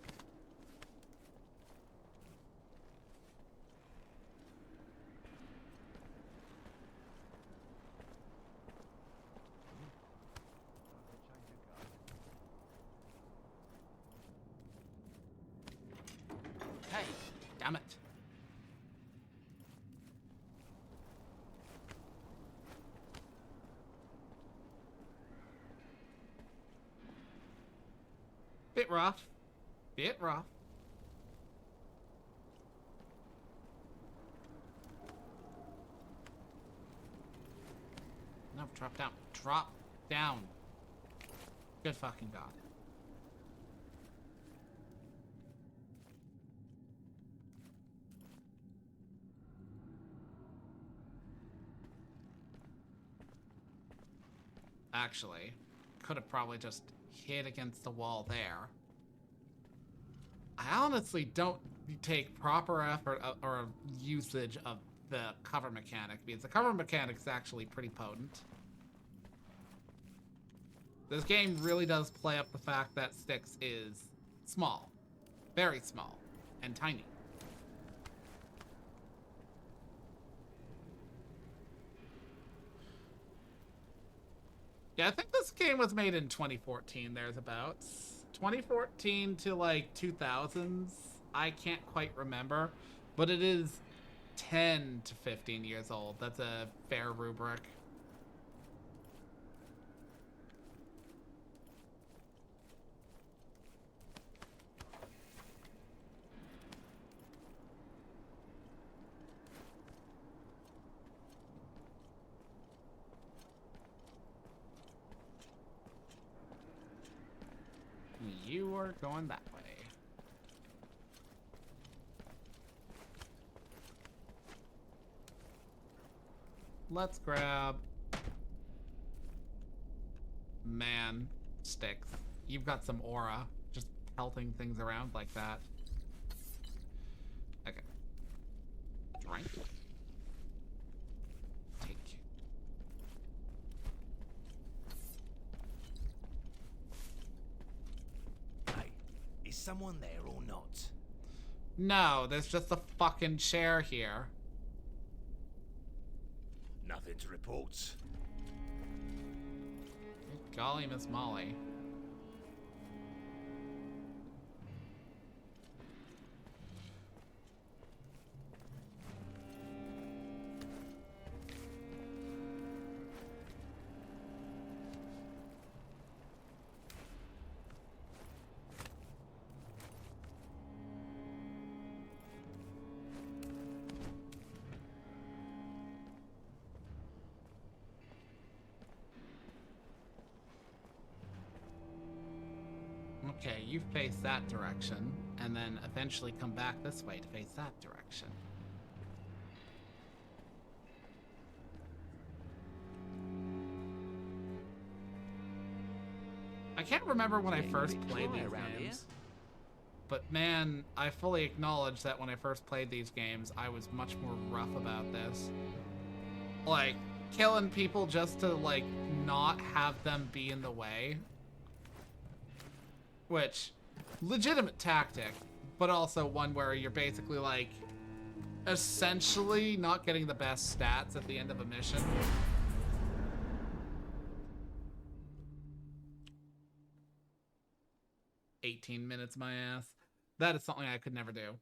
Hey, damn it. Bit rough. Bit rough. No, drop down. Drop down. Good fucking God. Actually, could have probably just hit against the wall there. I honestly don't take proper effort or usage of the cover mechanic, because the cover mechanic is actually pretty potent. This game really does play up the fact that Styx is small. Very small. And tiny. Yeah, I think this game was made in 2014, thereabouts. 2014 to like 2000s. I can't quite remember. But it is 10 to 15 years old. That's a fair rubric. You are going that way. Let's grab man sticks. You've got some aura, just pelting things around like that. Okay. Drink. Take. Hey, is someone there or not? No, there's just a fucking chair here. Nothing to report. Good golly, Miss Molly. Okay, you face that direction, and then eventually come back this way to face that direction. I can't remember when I first played these games, but man, I fully acknowledge that when I first played these games, I was much more rough about this. Like, killing people just to, like, not have them be in the way. Which, legitimate tactic, but also one where you're basically like, essentially not getting the best stats at the end of a mission. "18 minutes, my ass." That is something I could never do.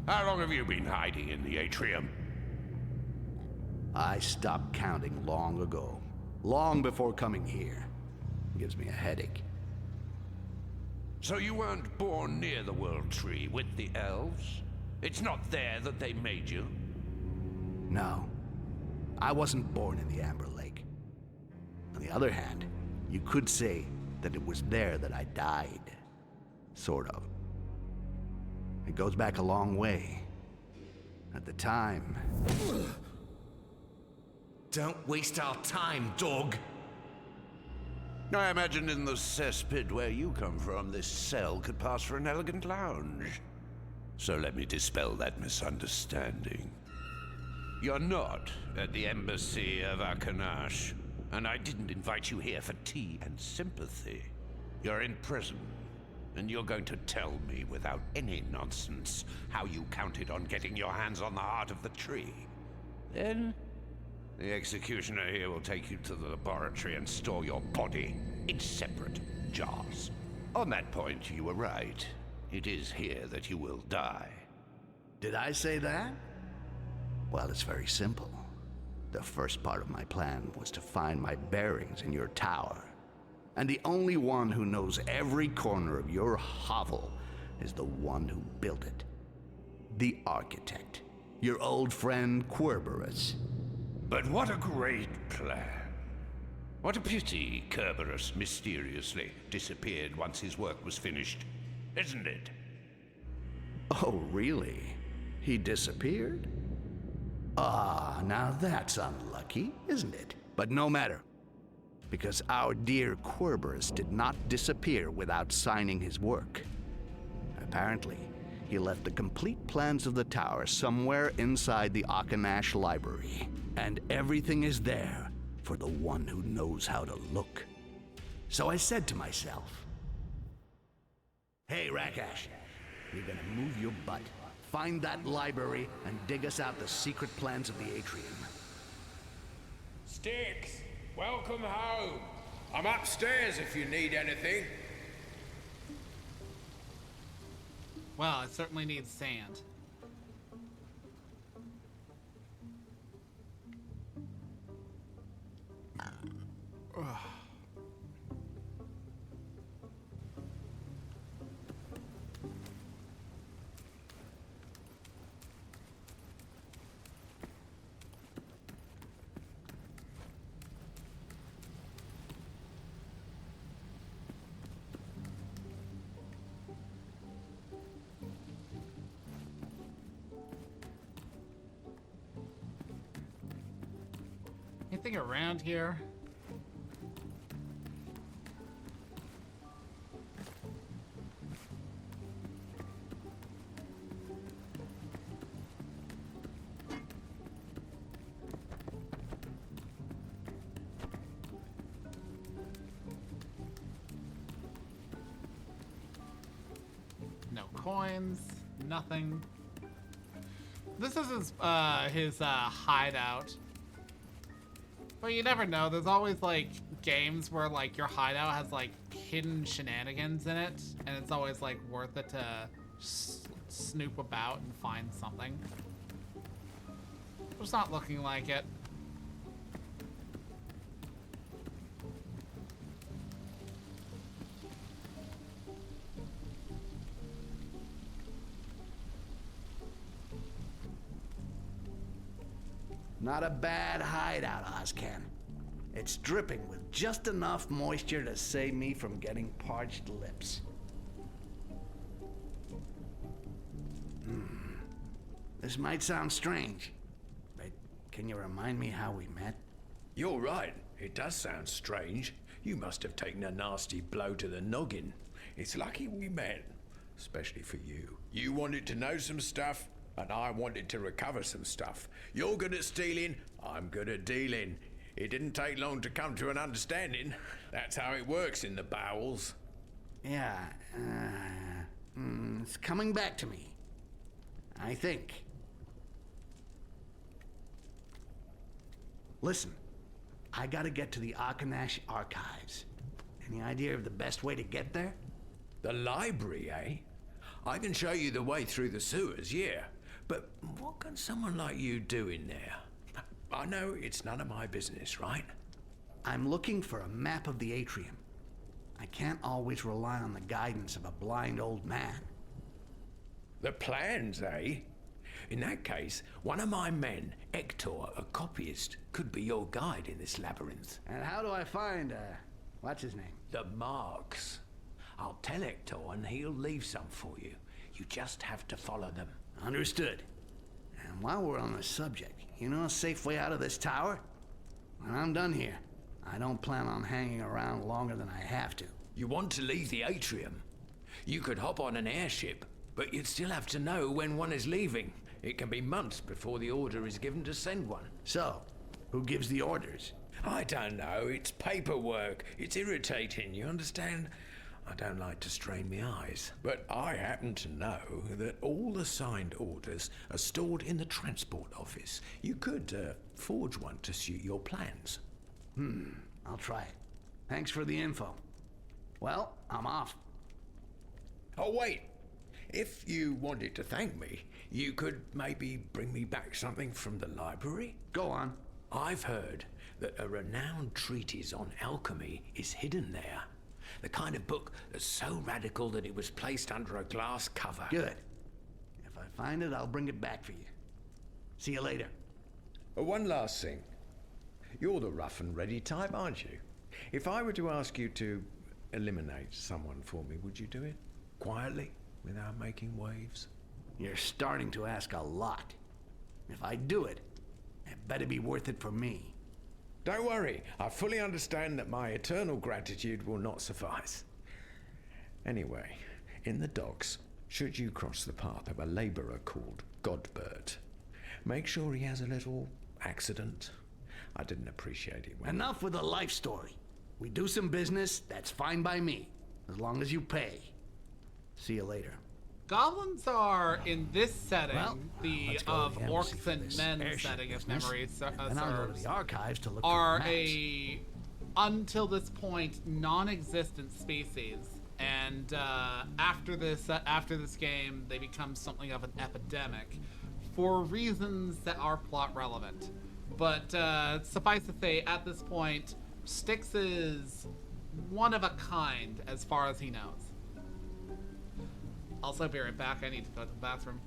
How long have you been hiding in the atrium? I stopped counting long ago. Long before coming here. Gives me a headache. So you weren't born near the World Tree with the elves? It's not there that they made you? No. I wasn't born in the Amber Lake. On the other hand, you could say that it was there that I died. Sort of. It goes back a long way. At the time... Don't waste our time, dog. I imagine in the cesspit where you come from, this cell could pass for an elegant lounge. So let me dispel that misunderstanding. You're not at the embassy of Ashe, and I didn't invite you here for tea and sympathy. You're in prison, and you're going to tell me without any nonsense how you counted on getting your hands on the heart of the tree. Then, the executioner here will take you to the laboratory and store your body in separate jars. On that point, you were right. It is here that you will die. Did I say that? Well, it's very simple. The first part of my plan was to find my bearings in your tower. And the only one who knows every corner of your hovel is the one who built it. The architect. Your old friend Kerberos. But what a great plan. What a pity Kerberos mysteriously disappeared once his work was finished, isn't it? Oh, really? He disappeared? Ah, now that's unlucky, isn't it? But no matter. Because our dear Kerberos did not disappear without signing his work. Apparently, he left the complete plans of the tower somewhere inside the Ashe library. And everything is there for the one who knows how to look. So I said to myself, hey, Rakash, you're gonna move your butt, find that library, and dig us out the secret plans of the atrium. Sticks, welcome home. I'm upstairs if you need anything. Well, it certainly needs sand. Ugh. Anything around here? coins, nothing. This is his hideout. But you never know. There's always like games where like your hideout has like hidden shenanigans in it, and it's always like worth it to snoop about and find something. It's not looking like it. Not a bad hideout, Ozcan. It's dripping with just enough moisture to save me from getting parched lips. This might sound strange, but can you remind me how we met? You're right. It does sound strange. You must have taken a nasty blow to the noggin. It's lucky we met, especially for you. You wanted to know some stuff, and I wanted to recover some stuff. You're good at stealing, I'm good at dealing. It didn't take long to come to an understanding. That's how it works in the bowels. Yeah, it's coming back to me. I think. Listen, I gotta get to the Ashe archives. Any idea of the best way to get there? The library, eh? I can show you the way through the sewers, yeah. But what can someone like you do in there? I know it's none of my business, right? I'm looking for a map of the atrium. I can't always rely on the guidance of a blind old man. The plans, eh? In that case, one of my men, Hector, a copyist, could be your guide in this labyrinth. And how do I find, what's his name? The marks. I'll tell Hector and he'll leave some for you. You just have to follow them. Understood. And while we're on the subject, you know a safe way out of this tower? When I'm done here, I don't plan on hanging around longer than I have to. You want to leave the atrium? You could hop on an airship, but you'd still have to know when one is leaving. It can be months before the order is given to send one. So, who gives the orders? I don't know. It's paperwork. It's irritating, you understand? I don't like to strain my eyes, but I happen to know that all the signed orders are stored in the transport office. You could forge one to suit your plans. I'll try it. Thanks for the info. Well, I'm off. Oh, wait. If you wanted to thank me, you could maybe bring me back something from the library? Go on. I've heard that a renowned treatise on alchemy is hidden there. The kind of book that's so radical that it was placed under a glass cover. Good. If I find it, I'll bring it back for you. See you later. One last thing. You're the rough and ready type, aren't you? If I were to ask you to eliminate someone for me, would you do it? Quietly, without making waves? You're starting to ask a lot. If I do it, it better be worth it for me. Don't worry, I fully understand that my eternal gratitude will not suffice. Anyway, in the docks, should you cross the path of a labourer called Godbert, make sure he has a little accident. I didn't appreciate it when... Enough with the life story. We do some business, that's fine by me, as long as you pay. See you later. Goblins are, in this setting, Well, the let's go of to the embassy orcs for and this men airship setting, if business, memory and I'll go to serves, the archives to look are for the maps. a, until this point, non-existent species. And after this game, they become something of an epidemic for reasons that are plot relevant. But suffice to say, at this point, Styx is one of a kind as far as he knows. Also, be right back. I need to go to the bathroom.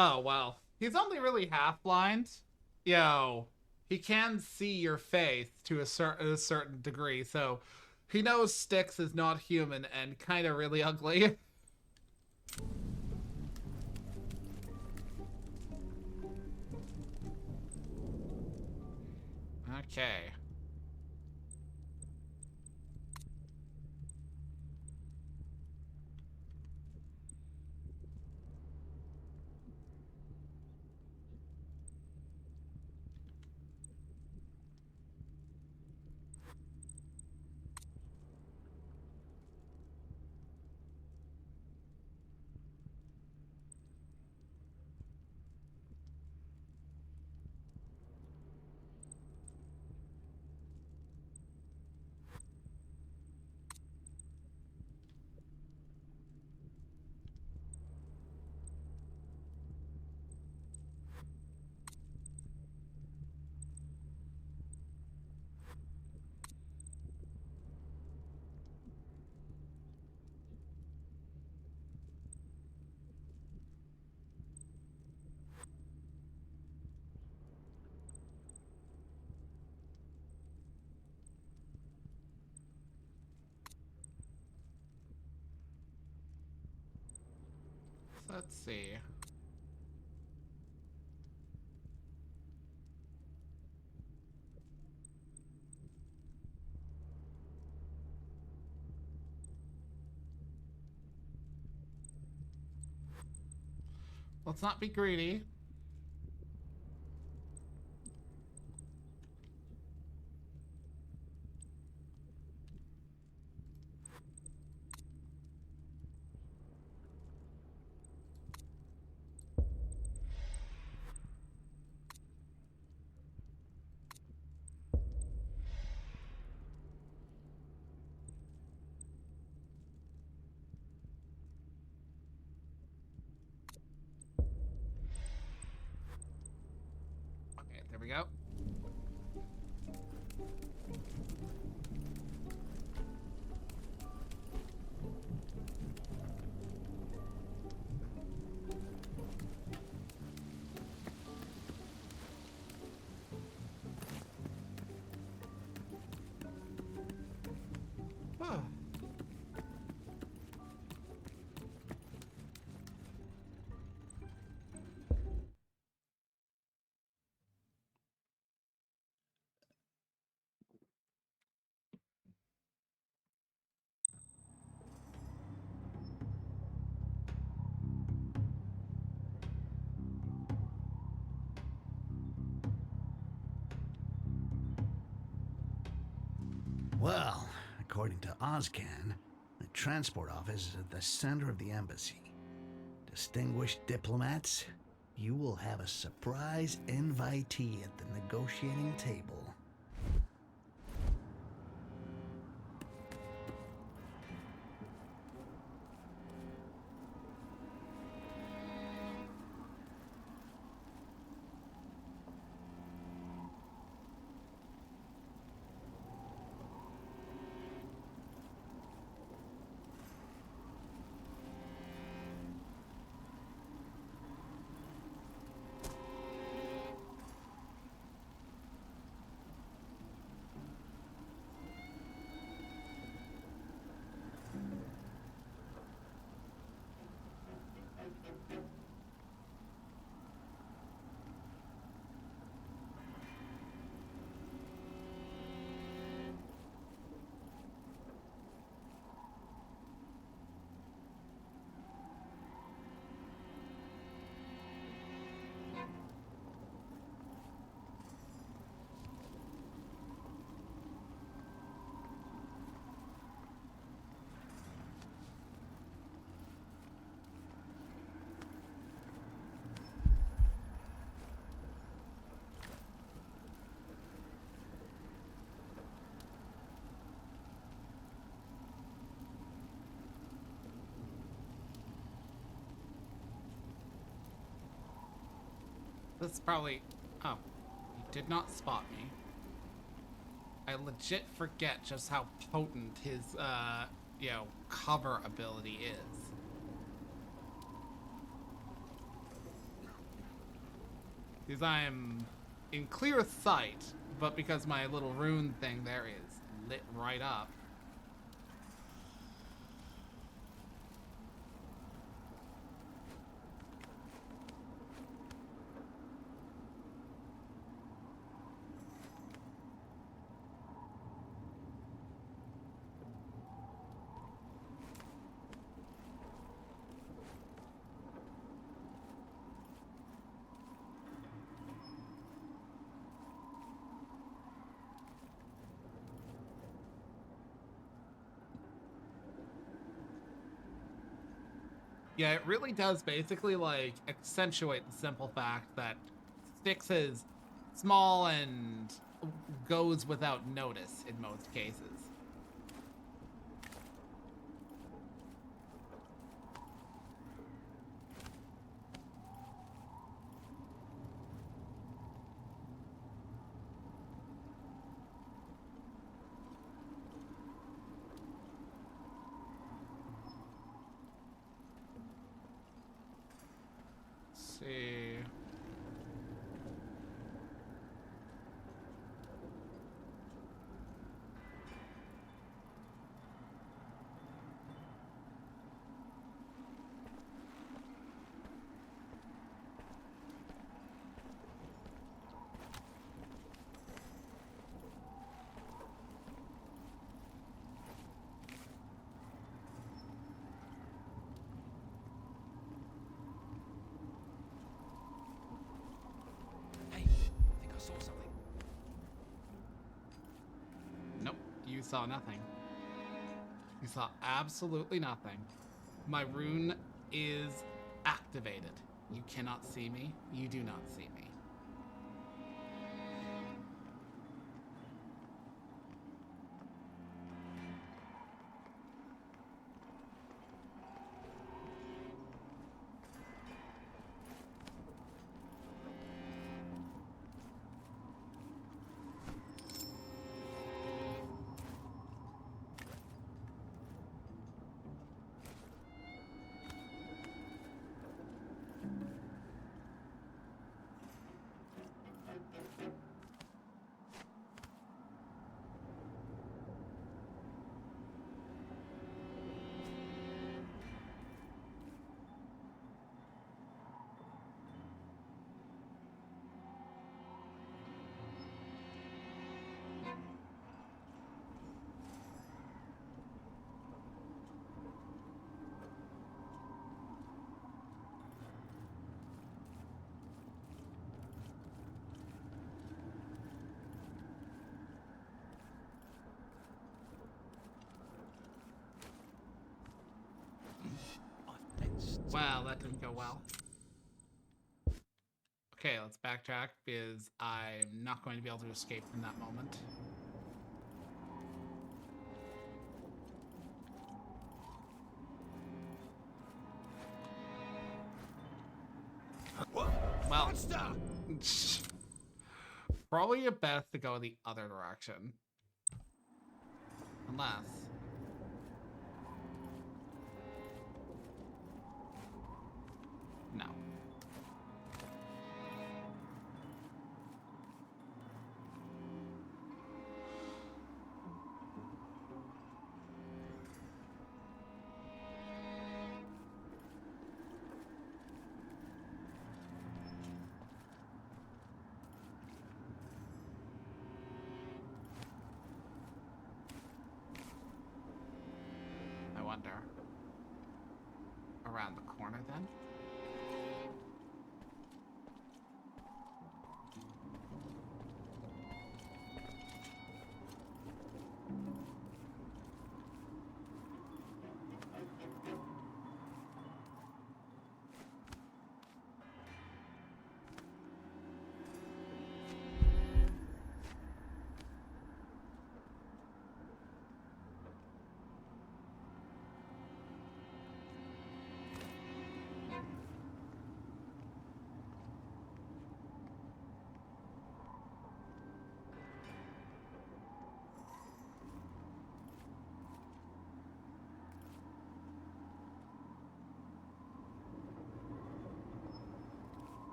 Oh, well. He's only really half blind. Yo, he can see your face to a certain degree, so he knows Styx is not human and kind of really ugly. Okay. Let's see. Let's not be greedy. Okay, there we go. Oh. Well, according to Ozcan, the transport office is at the center of the embassy. Distinguished diplomats, you will have a surprise invitee at the negotiating table. This is probably... Oh. He did not spot me. I legit forget just how potent his, you know, cover ability is. Because I'm in clear sight, but because my little rune thing there is lit right up. Yeah, it really does basically, like, accentuate the simple fact that Styx is small and goes without notice in most cases. See. Nope, you saw nothing. You saw absolutely nothing. My rune is activated. You cannot see me. You do not see me. Wow, that didn't go well. Okay, let's backtrack because I'm not going to be able to escape from that moment. Well, probably best to go the other direction. Unless... No. I wonder. Around the corner then?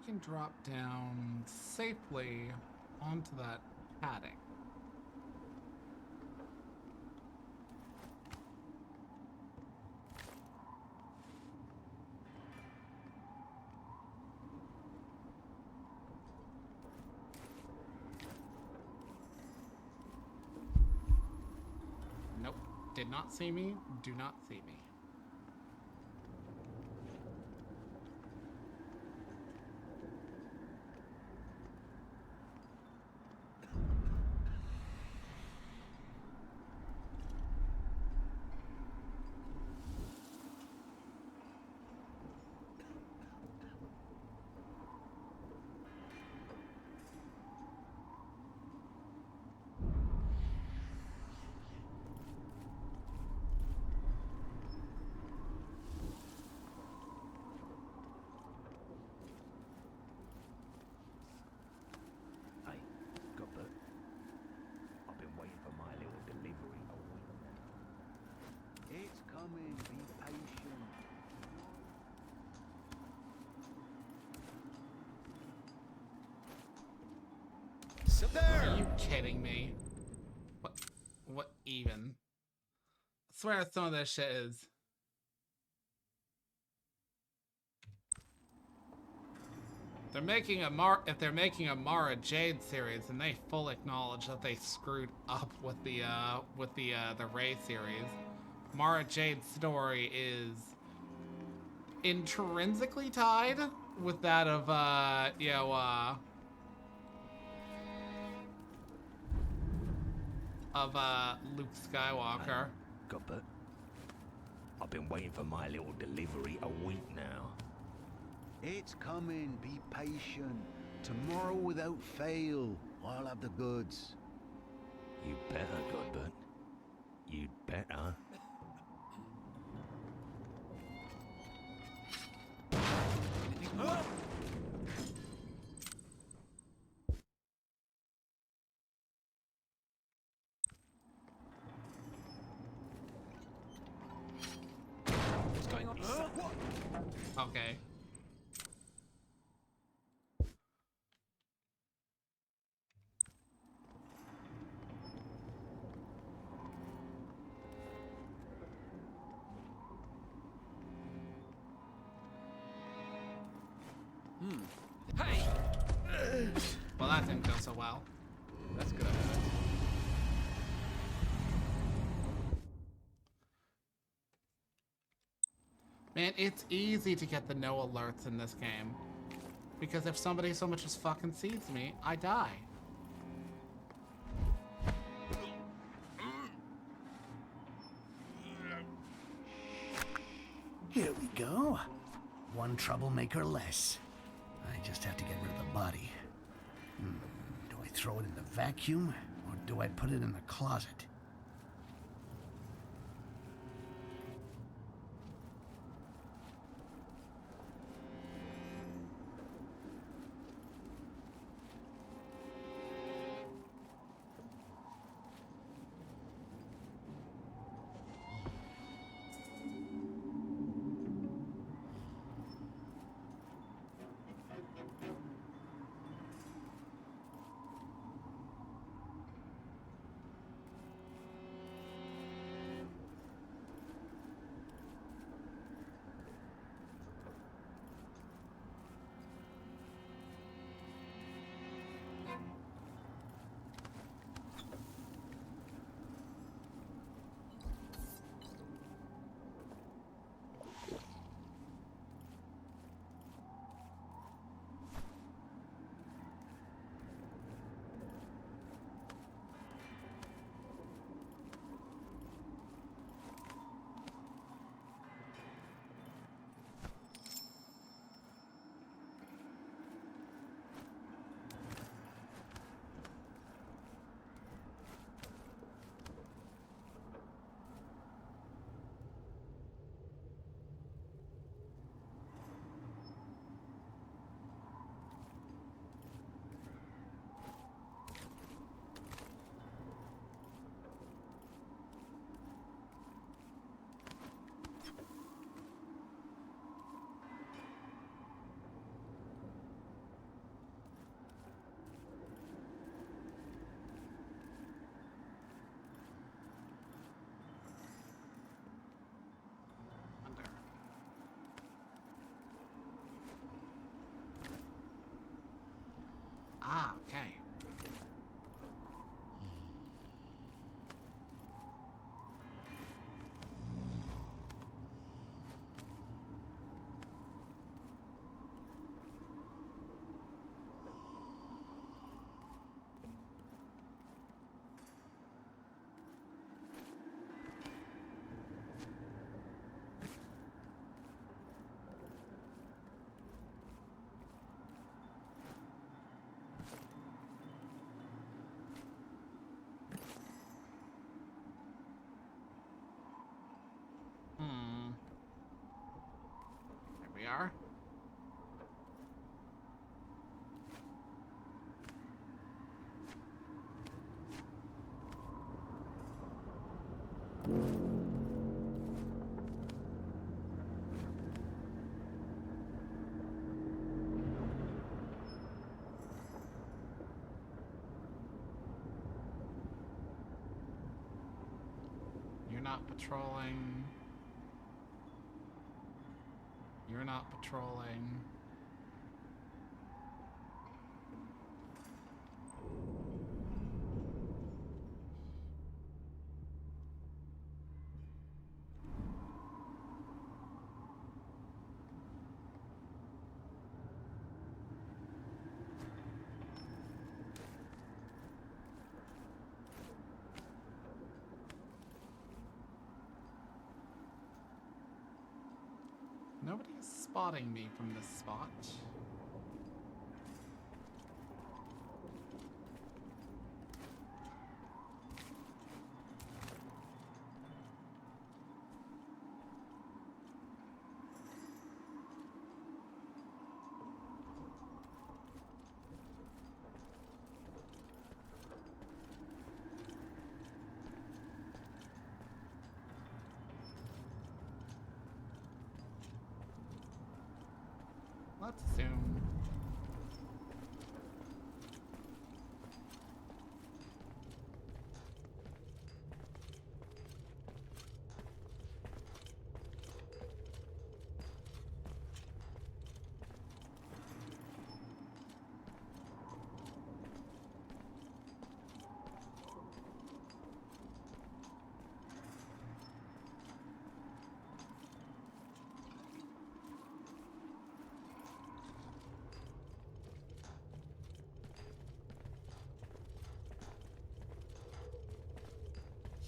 can drop down safely onto that padding. Nope. Did not see me. Do not see me. Hey, Goblin. I've been waiting for my little delivery a week now. It's coming, be patient. So there! Are you kidding me? What even? I swear some of this shit is. They're making a if they're making a Mara Jade series, and they full acknowledge that they screwed up with the Ray series. Mara Jade's story is intrinsically tied with that of Luke Skywalker. Goblin. I've been waiting for my little delivery a week now. It's coming, be patient. Tomorrow without fail, I'll have the goods. You better, Goblin. You'd better. What's going on? Okay. Hey! Well, that didn't go so well. That's good. Man, it's easy to get the no alerts in this game. Because if somebody so much as fucking sees me, I die. Here we go. One troublemaker less. I just have to get rid of the body. Do I throw it in the vacuum, or do I put it in the closet? Ah, okay. There we are. You're not patrolling. You're not patrolling. Nobody's spotting me from this spot. Let's assume.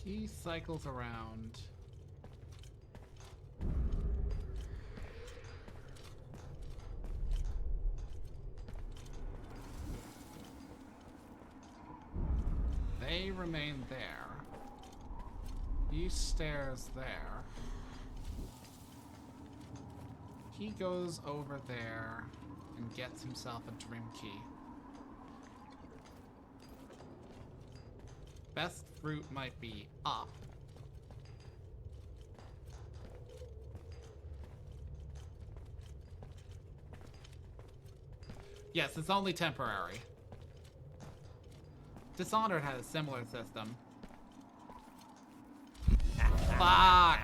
He cycles around. They remain there. He stares there. He goes over there and gets himself a dream key. Best route might be up. Yes, it's only temporary. Dishonored had a similar system. Fuck!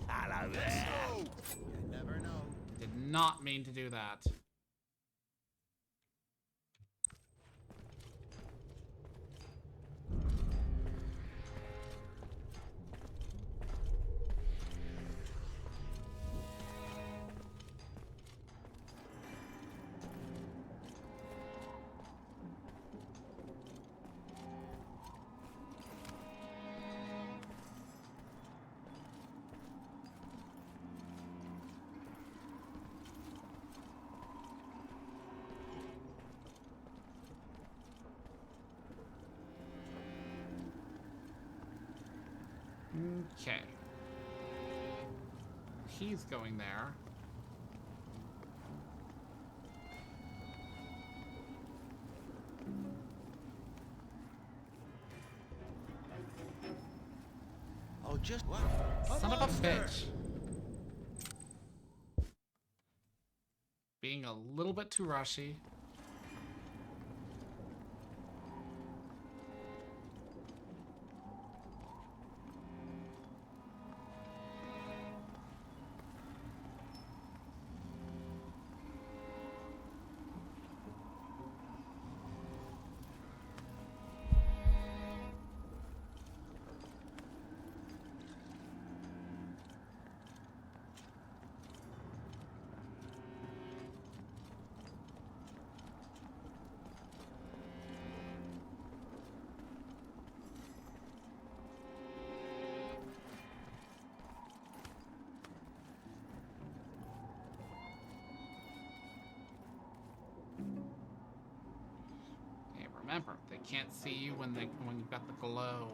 Hello there. You never know. Did not mean to do that. Okay. He's going there. Oh, just what? Son of a bitch. Being a little bit too rushy. Remember, they can't see you when you've got the glow.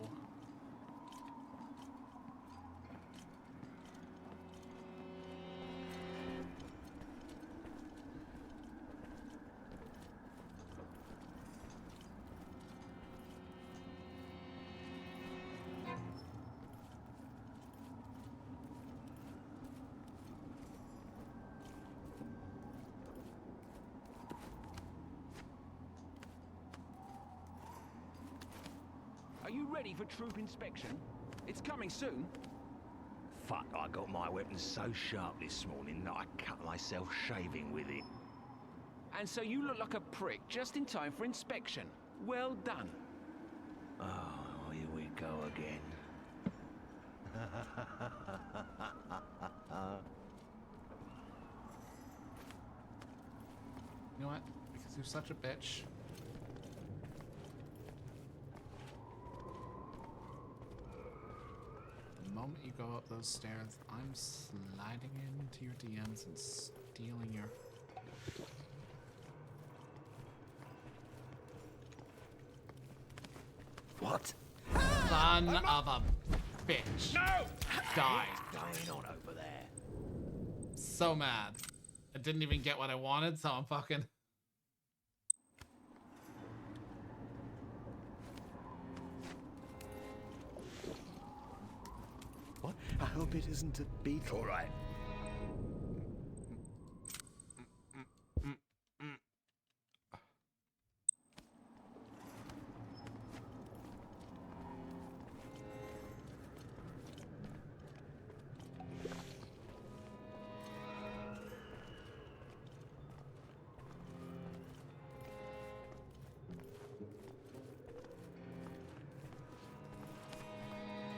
Are you ready for troop inspection? It's coming soon. Fuck, I got my weapon so sharp this morning that I cut myself shaving with it. And so you look like a prick just in time for inspection. Well done. Oh, here we go again. You know what? Because you're such a bitch. The moment you go up those stairs, I'm sliding into your DMs and stealing your... What? Son of a bitch. No! Die. What's going on over there? So mad. I didn't even get what I wanted, so I'm fucking... What? I hope it isn't a beetle. All right.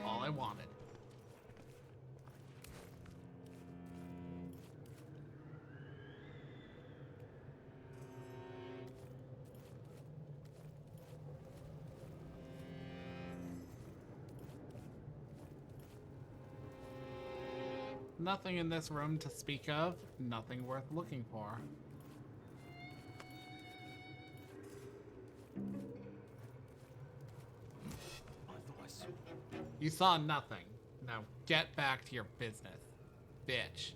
All I wanted. Nothing in this room to speak of, nothing worth looking for. You saw nothing. Now get back to your business, bitch.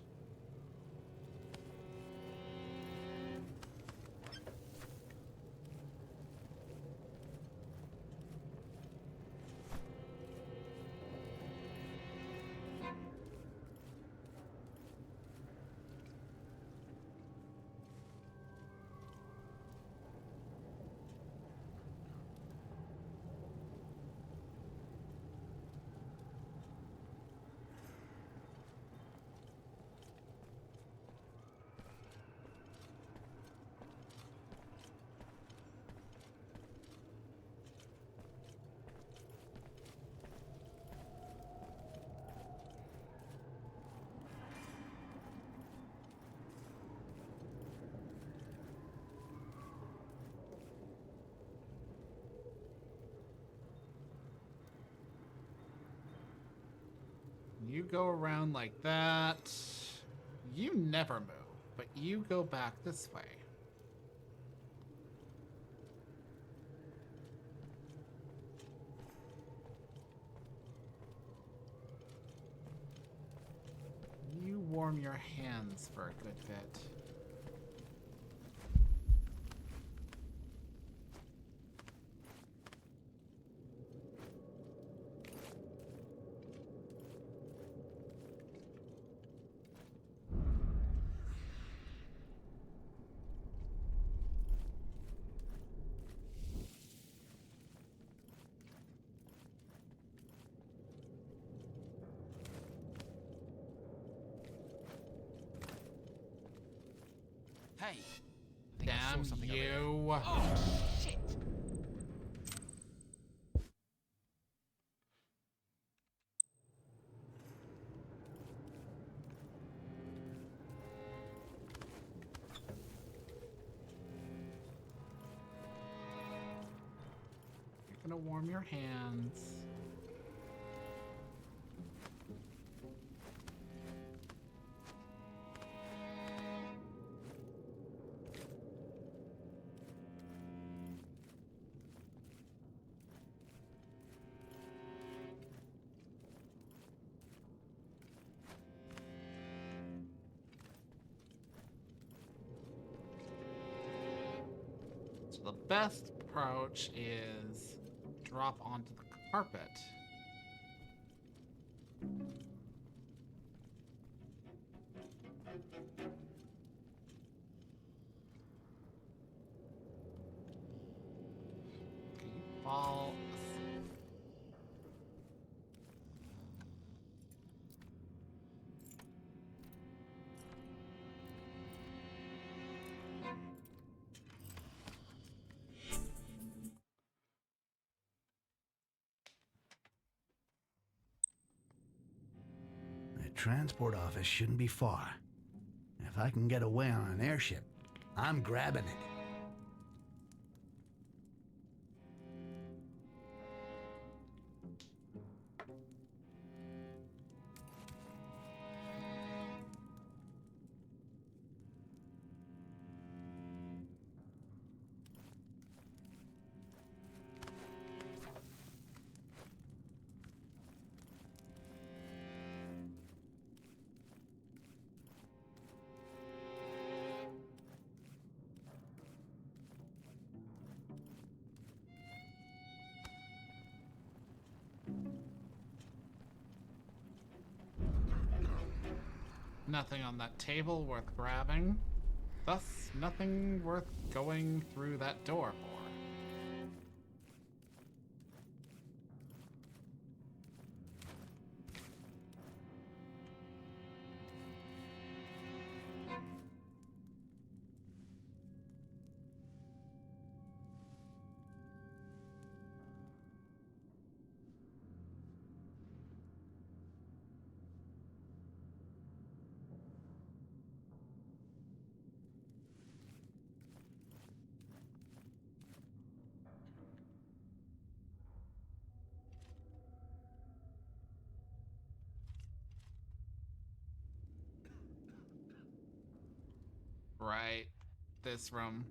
You go around like that. You never move, but you go back this way. You warm your hands for a good bit. Hey, I think I saw Damn something over there. you. Oh, shit! You're gonna warm your hands. So the best approach is drop onto the carpet. Okay, you fall asleep. The transport office shouldn't be far. If I can get away on an airship, I'm grabbing it. Nothing on that table worth grabbing. Thus, nothing worth going through that door for. Right. This room.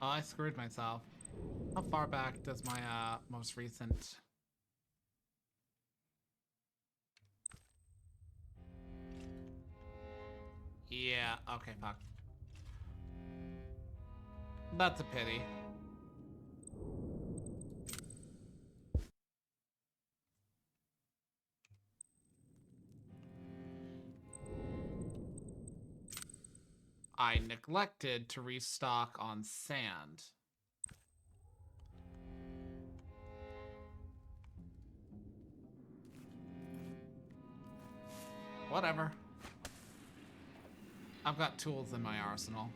Oh, I screwed myself. How far back does my most recent... Yeah, okay, fuck. That's a pity. I neglected to restock on sand. Whatever. I've got tools in my arsenal.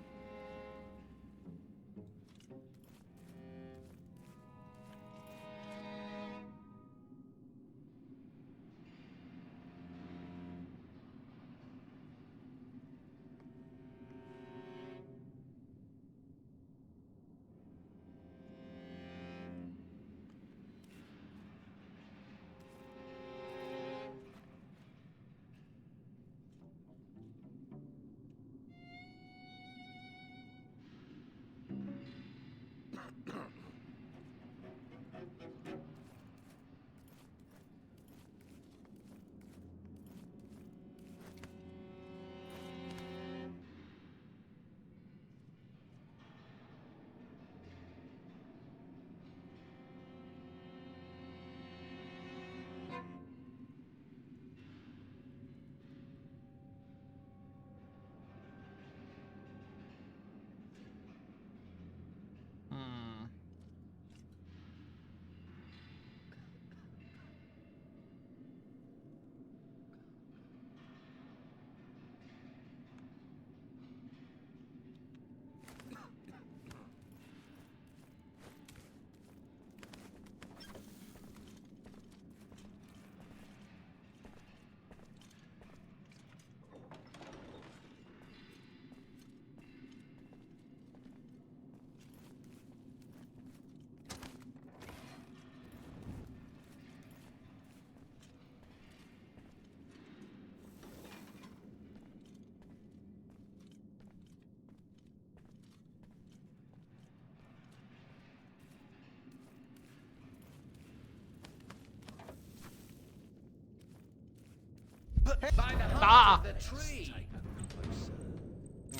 Ah! The tree.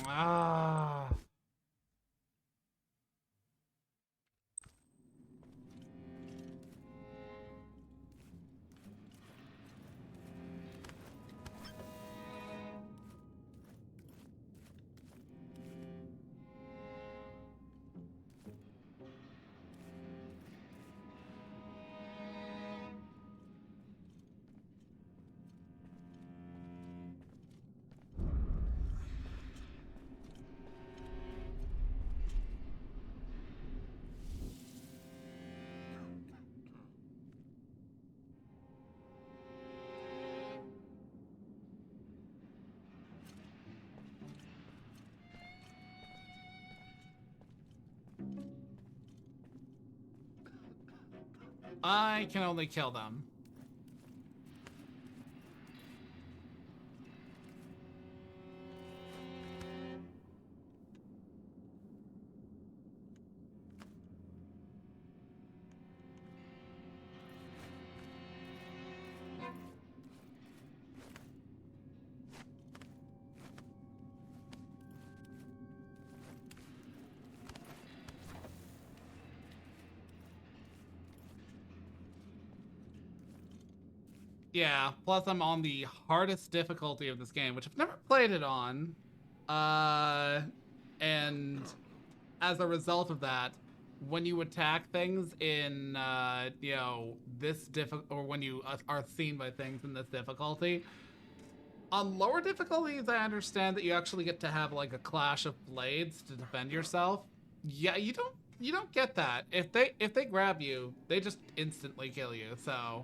Ah. I can only kill them. Yeah, plus I'm on the hardest difficulty of this game, which I've never played it on. And as a result of that, when you attack things in, you know, this or when you are seen by things in this difficulty, on lower difficulties, I understand that you actually get to have like a clash of blades to defend yourself. Yeah, you don't get that. If they grab you, they just instantly kill you. So.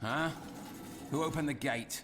Huh? Who opened the gate?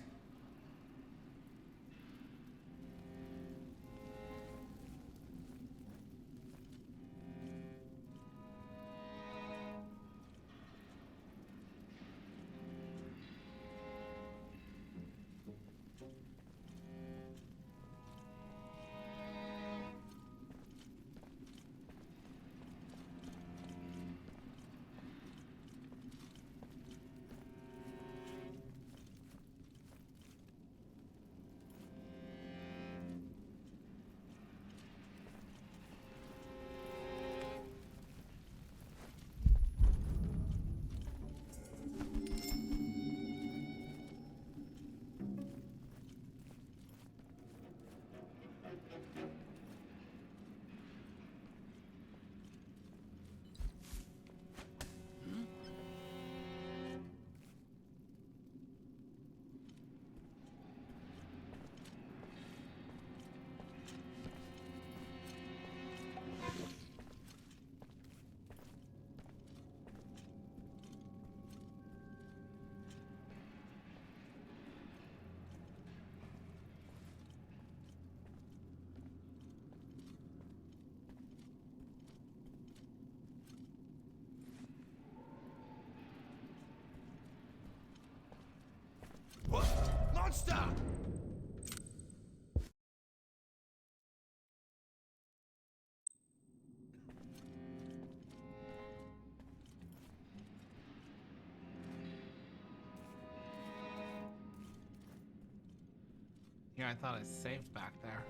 monster! Yeah, I thought I saved back there.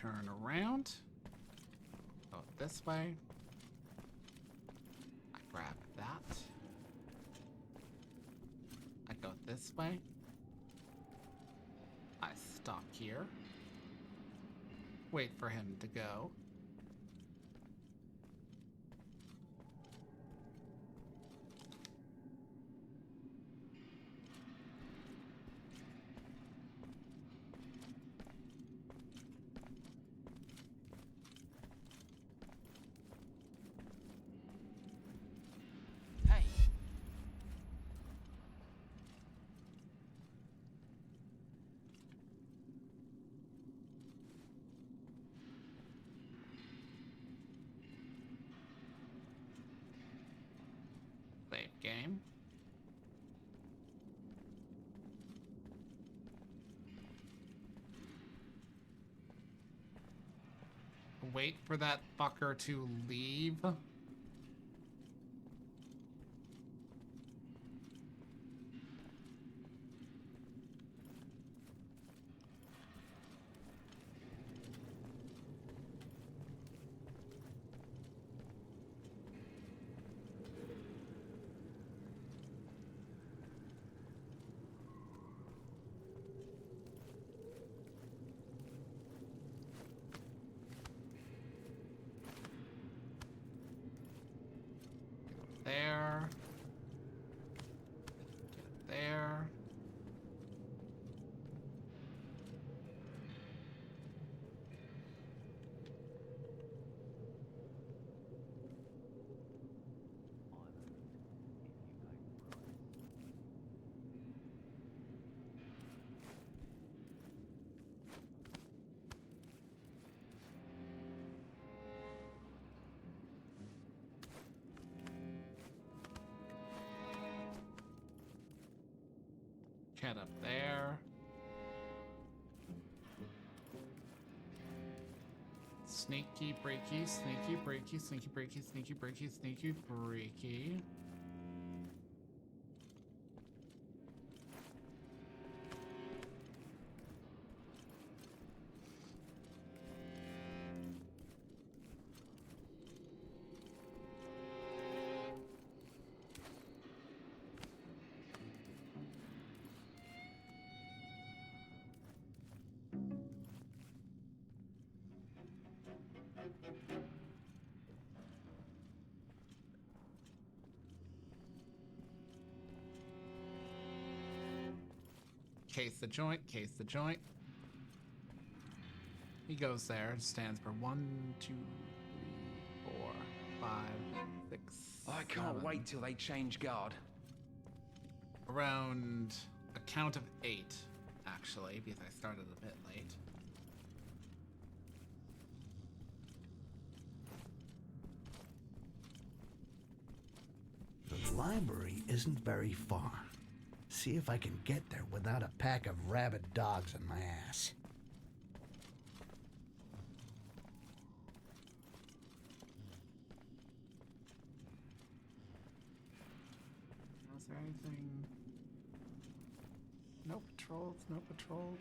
Turn around. Go this way. I grab that. I go this way. I stop here. Wait for him to go. Hey, Save game. Wait for that fucker to leave. There. Get there. Get up there. Sneaky breaky, sneaky breaky, sneaky breaky, sneaky breaky, sneaky breaky. Case the joint, case the joint. He goes there, stands for 1, 2, 3, 4, 5, 6. I can't wait till they change guard. Around a count of 8, actually, because I started a bit late. The library isn't very far. See if I can get there without a pack of rabid dogs on my ass. Is there anything? No patrols, no patrols.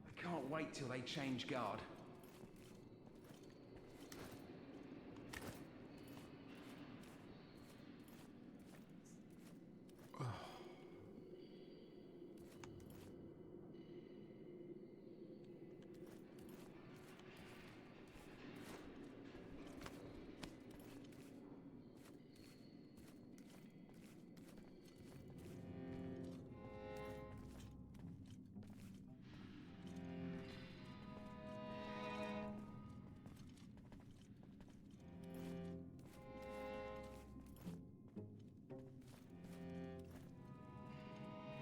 I can't wait till they change guard.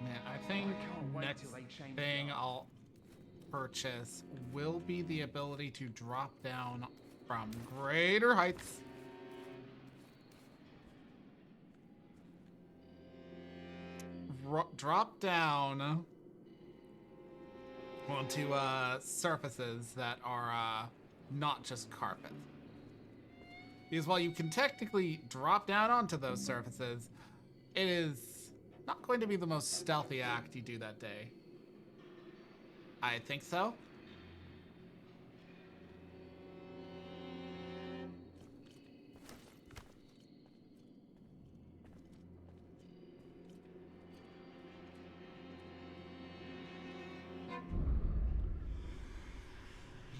Man, I think next thing I'll purchase will be the ability to drop down from greater heights. Drop down onto surfaces that are not just carpet. Because while you can technically drop down onto those surfaces, it is not going to be the most stealthy act you do that day. I think so.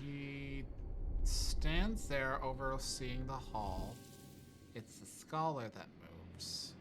He stands there overseeing the hall. It's the scholar that moves.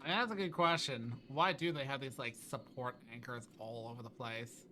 That's a good question. Why do they have these like support anchors all over the place?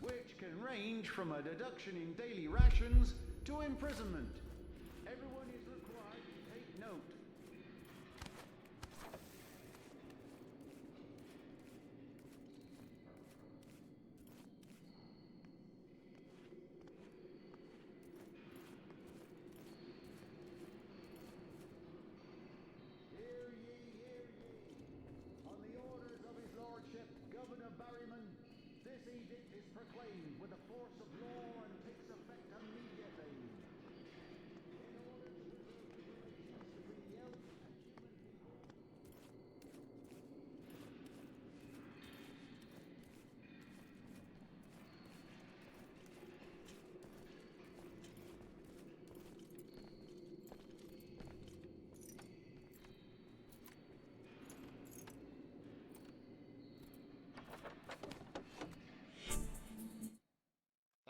Which can range from a deduction in daily rations to imprisonment. Everyone is required to take note. Hear ye, hear ye. On the orders of his lordship, Governor Barryman, this edict is proclaimed with the force of law and takes effect immediately. In order to preserve the relations between the elves and human people.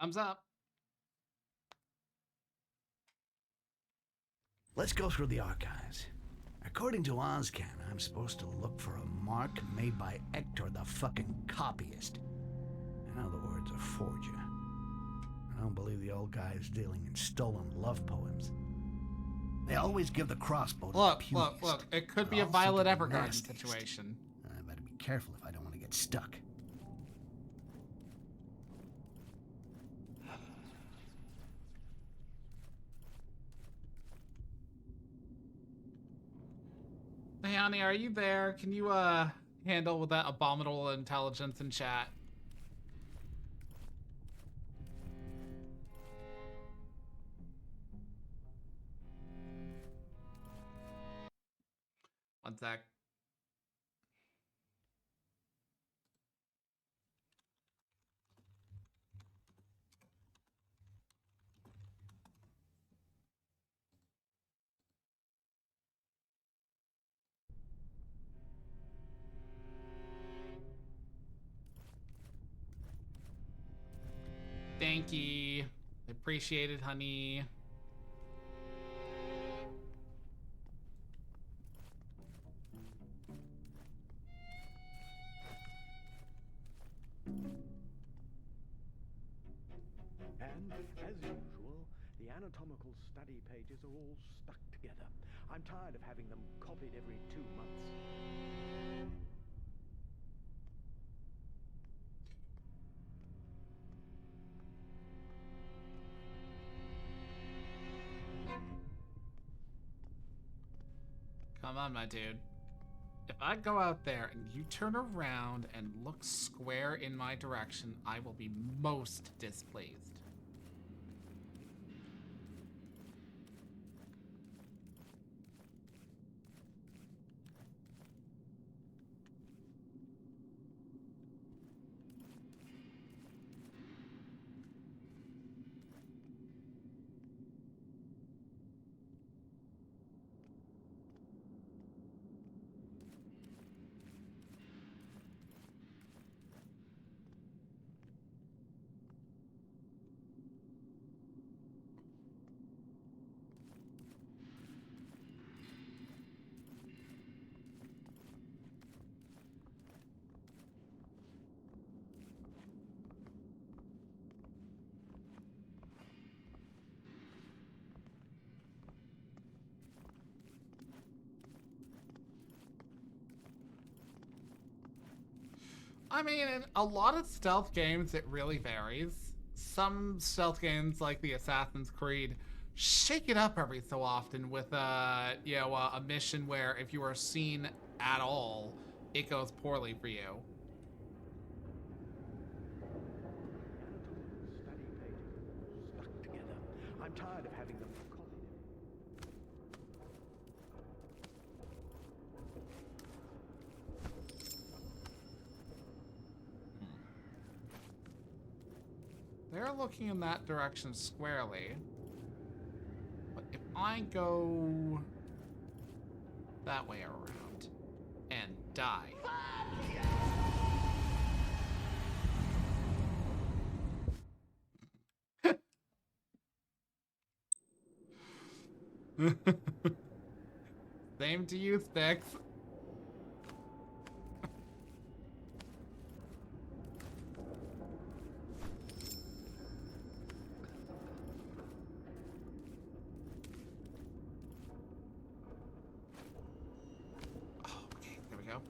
Thumbs up. Let's go through the archives. According to Ozcan, I'm supposed to look for a mark made by Ector the fucking copyist. In other words, Edward's a forger. I don't believe the old guy is dealing in stolen love poems. They always give the crossbow to the puniest. Look. It could be They're a also Violet the Evergarden nastiest. situation. I better be careful if I don't want to get stuck. Hey, honey, are you there? Can you, handle with that abominable intelligence in chat? One sec. Thank you. Appreciate it, honey. And, as usual, the anatomical study pages are all stuck together. I'm tired of having them copied every 2 months. Come on, my dude. If I go out there and you turn around and look square in my direction, I will be most displeased. I mean, in a lot of stealth games, it really varies. Some stealth games, like the Assassin's Creed, shake it up every so often with a mission where if you are seen at all, it goes poorly for you. Study pages are all stuck together. I'm tired of having them copied. They're looking in that direction squarely. But if I go that way around and die. Same to you, Spix. Okay, there we go.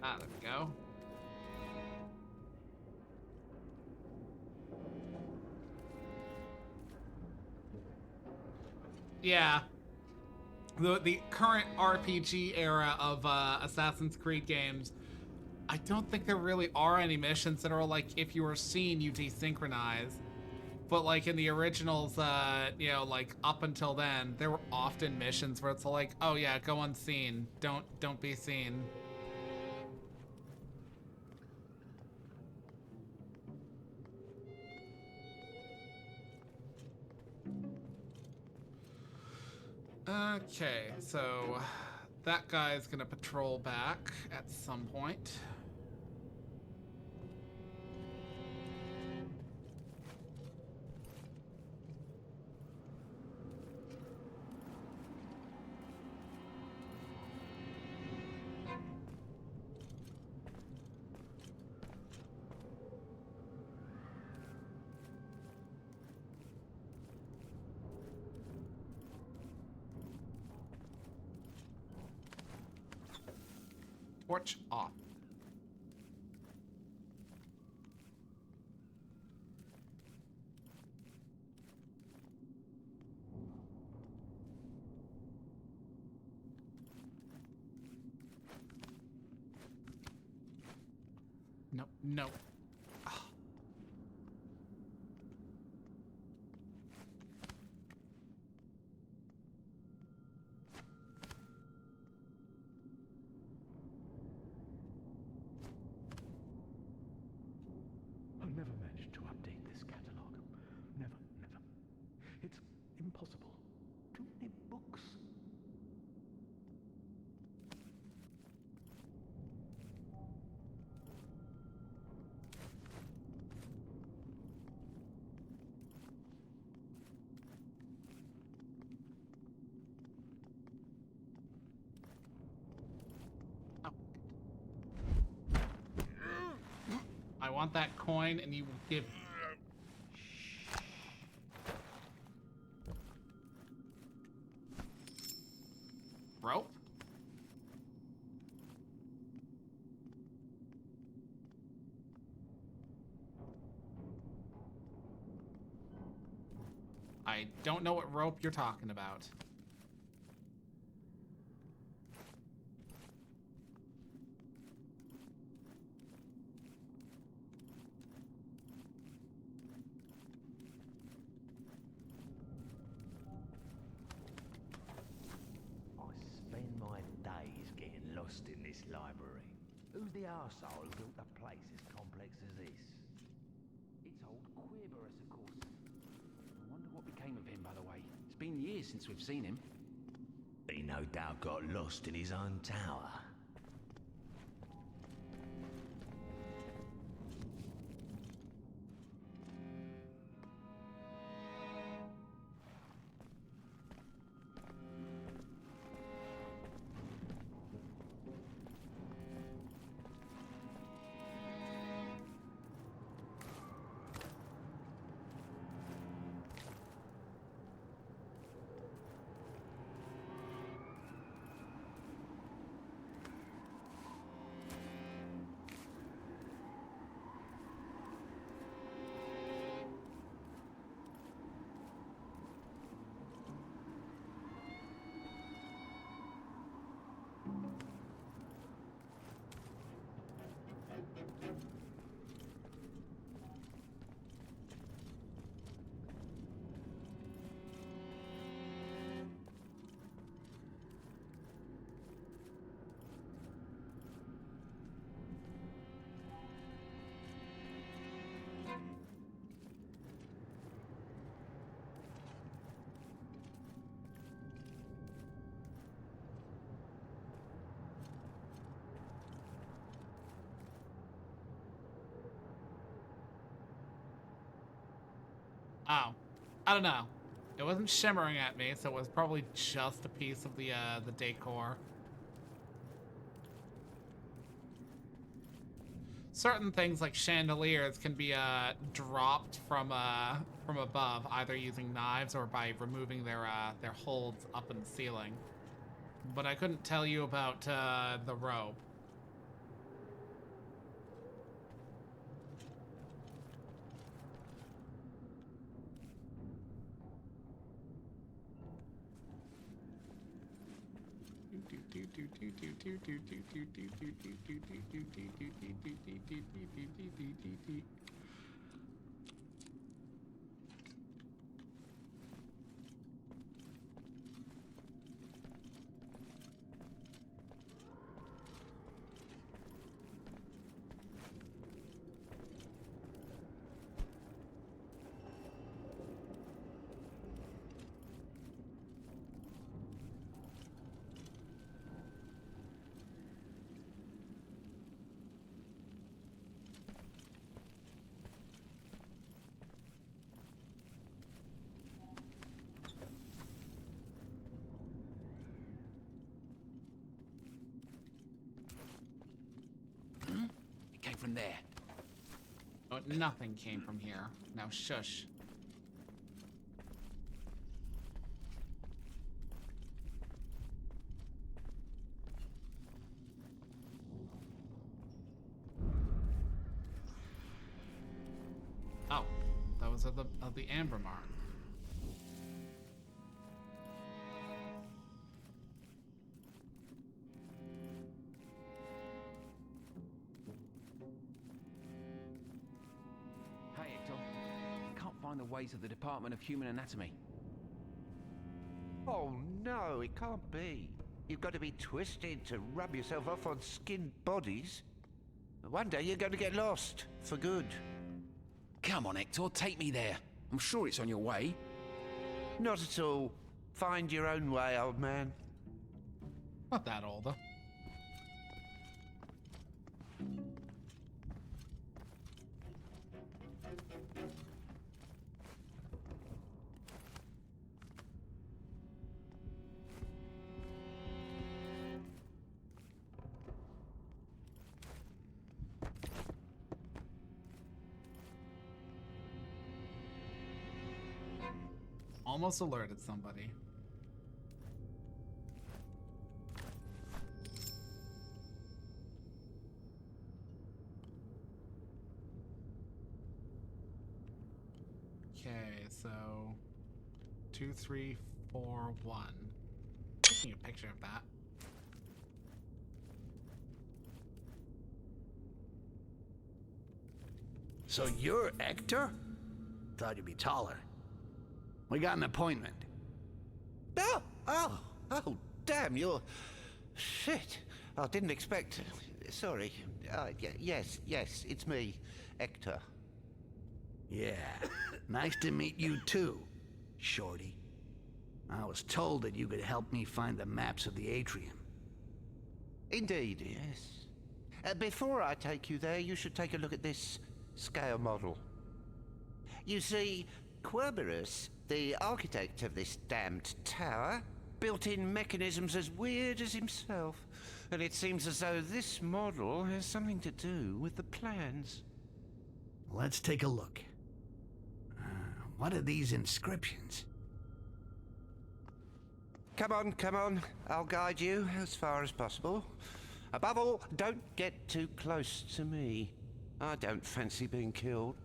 Ah, there we go. Yeah. The current RPG era of Assassin's Creed games, I don't think there really are any missions that are like, if you were seen, you desynchronize. But like in the originals, like up until then, there were often missions where it's like, oh yeah, go unseen. Don't be seen. Okay, so that guy's gonna patrol back at some point. Torch off. No, no. Ah. I'll never manage to update this catalog. Never, never. It's impossible. Too many books. I want that coin, and you will give. Rope? I don't know what rope you're talking about. Spend my days getting lost in this library. Who's the arsehole who built a place as complex as this? It's old Queerberus, of course. I wonder what became of him, by the way. It's been years since we've seen him. He no doubt got lost in his own tower. Oh, I don't know. It wasn't shimmering at me, so it was probably just a piece of the decor. Certain things like chandeliers can be dropped from above, either using knives or by removing their holds up in the ceiling. But I couldn't tell you about the rope. from there. Oh, nothing came from here. Now shush. Oh, that was of the amber mark. Hey, Hector. Can't find the ways of the Department of Human Anatomy. Oh no, it can't be. You've got to be twisted to rub yourself off on skinned bodies. One day you're going to get lost for good. Come on, Hector, take me there. I'm sure it's on your way. Not at all. Find your own way, old man. Not that old, though. Almost alerted somebody. Okay, so 2, 3, 4, 1. Taking a picture of that. So you're Hector? Thought you'd be taller. We got an appointment. Oh, damn, you're... Shit, I didn't expect... Sorry. Yes, it's me, Hector. Yeah, nice to meet you too, Shorty. I was told that you could help me find the maps of the atrium. Indeed, yes. Before I take you there, you should take a look at this scale model. You see, Querberus, the architect of this damned tower, built in mechanisms as weird as himself, and it seems as though this model has something to do with the plans. Let's take a look. What are these inscriptions? Come on, I'll guide you as far as possible. Above all, don't get too close to me. I don't fancy being killed.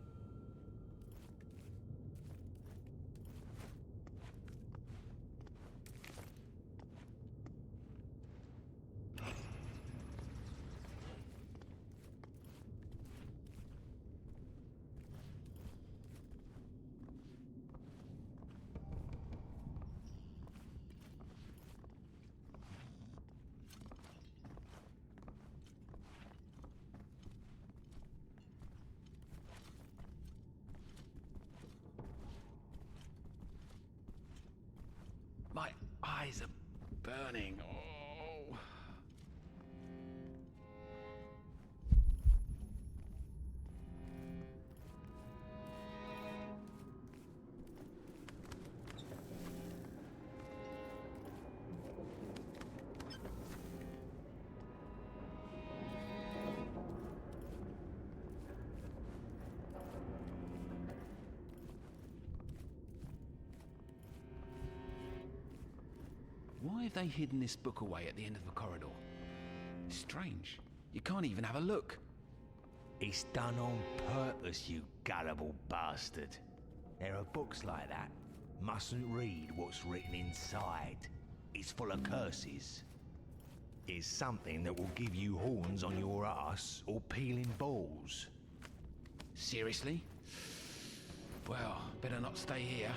My eyes are burning. Oh. Why have they hidden this book away at the end of the corridor? Strange. You can't even have a look. It's done on purpose, you gullible bastard. There are books like that. Mustn't read what's written inside. It's full of curses. It's something that will give you horns on your ass or peeling balls. Seriously? Well, better not stay here.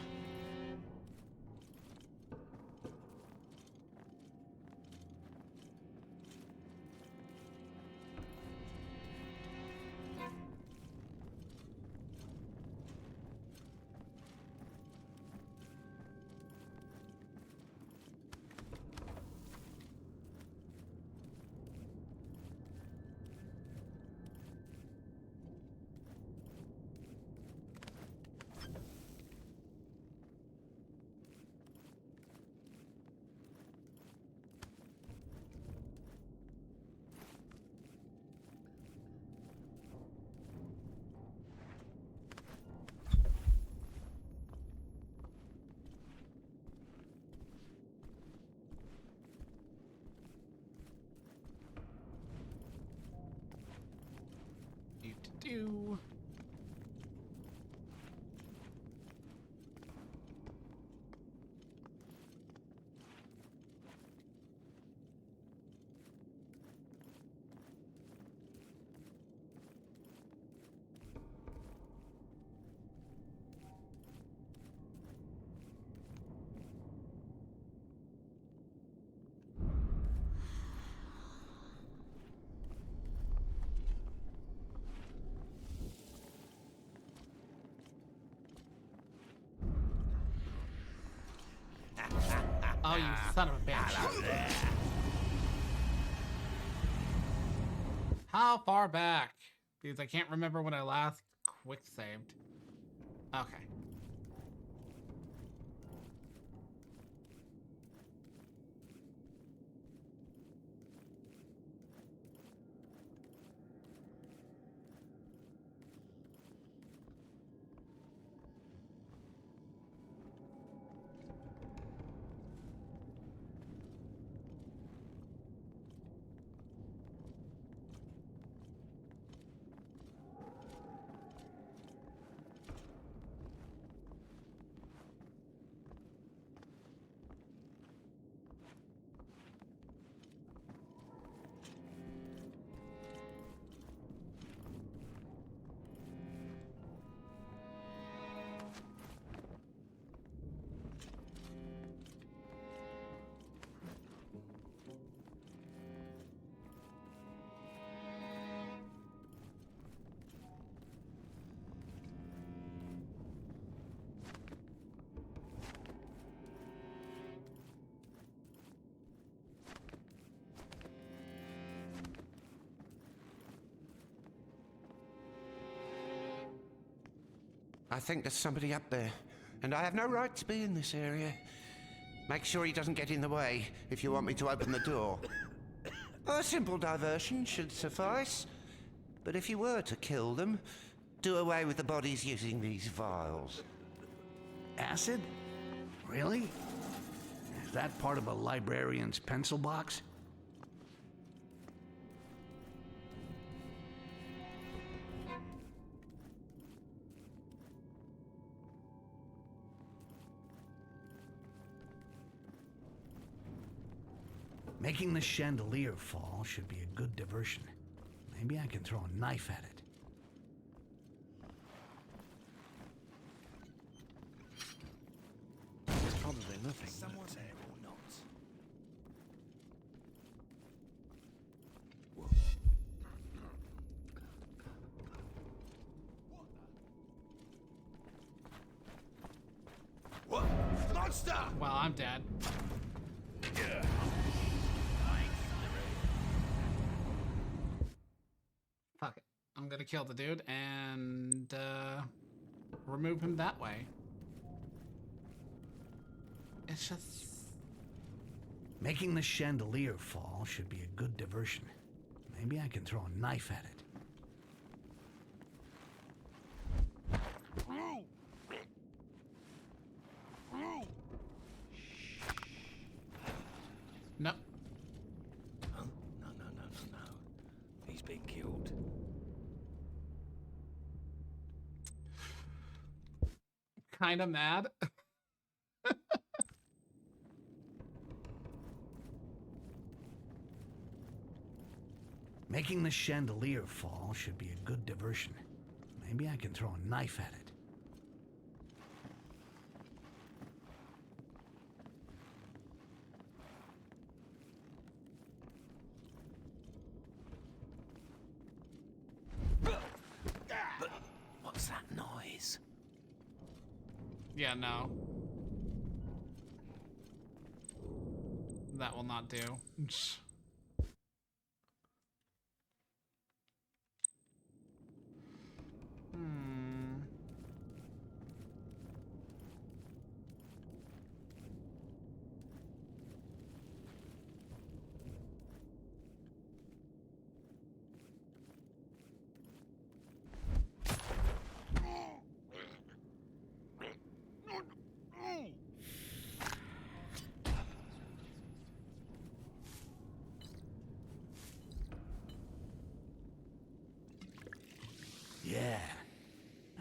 Oh, you son of a bitch. How far back? Because I can't remember when I last quick saved. Okay. I think there's somebody up there, and I have no right to be in this area. Make sure he doesn't get in the way if you want me to open the door. A simple diversion should suffice. But if you were to kill them, do away with the bodies using these vials. Acid? Really? Is that part of a librarian's pencil box? Making the chandelier fall should be a good diversion. Maybe I can throw a knife at it. There's probably nothing. Someone's there or not. What? Monster! Well, I'm dead. Fuck it. I'm gonna kill the dude and remove him that way. It's just... Making the chandelier fall should be a good diversion. Maybe I can throw a knife at it. No. Huh? No. He's been killed. Kinda mad. Making the chandelier fall should be a good diversion. Maybe I can throw a knife at it. What's that noise? Yeah, no. That will not do. Yeah,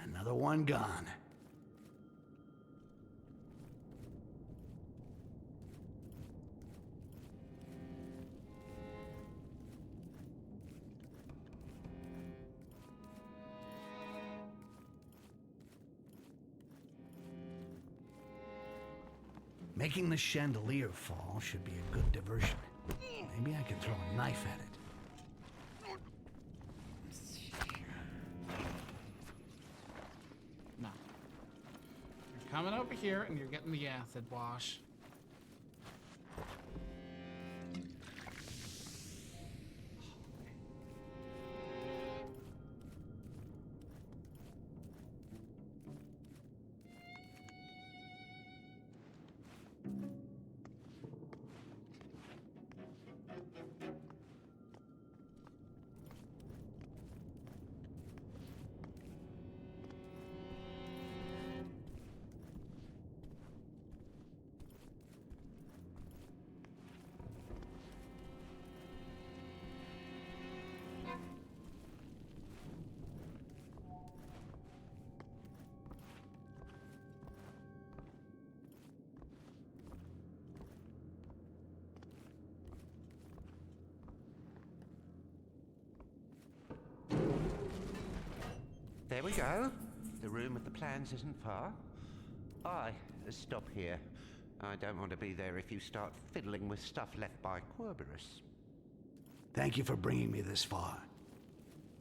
another one gone. Making the chandelier fall should be a good diversion. Maybe I can throw a knife at it. Coming over here and you're getting the acid wash. There we go. The room with the plans isn't far. Aye, stop here. I don't want to be there if you start fiddling with stuff left by Querberus. Thank you for bringing me this far.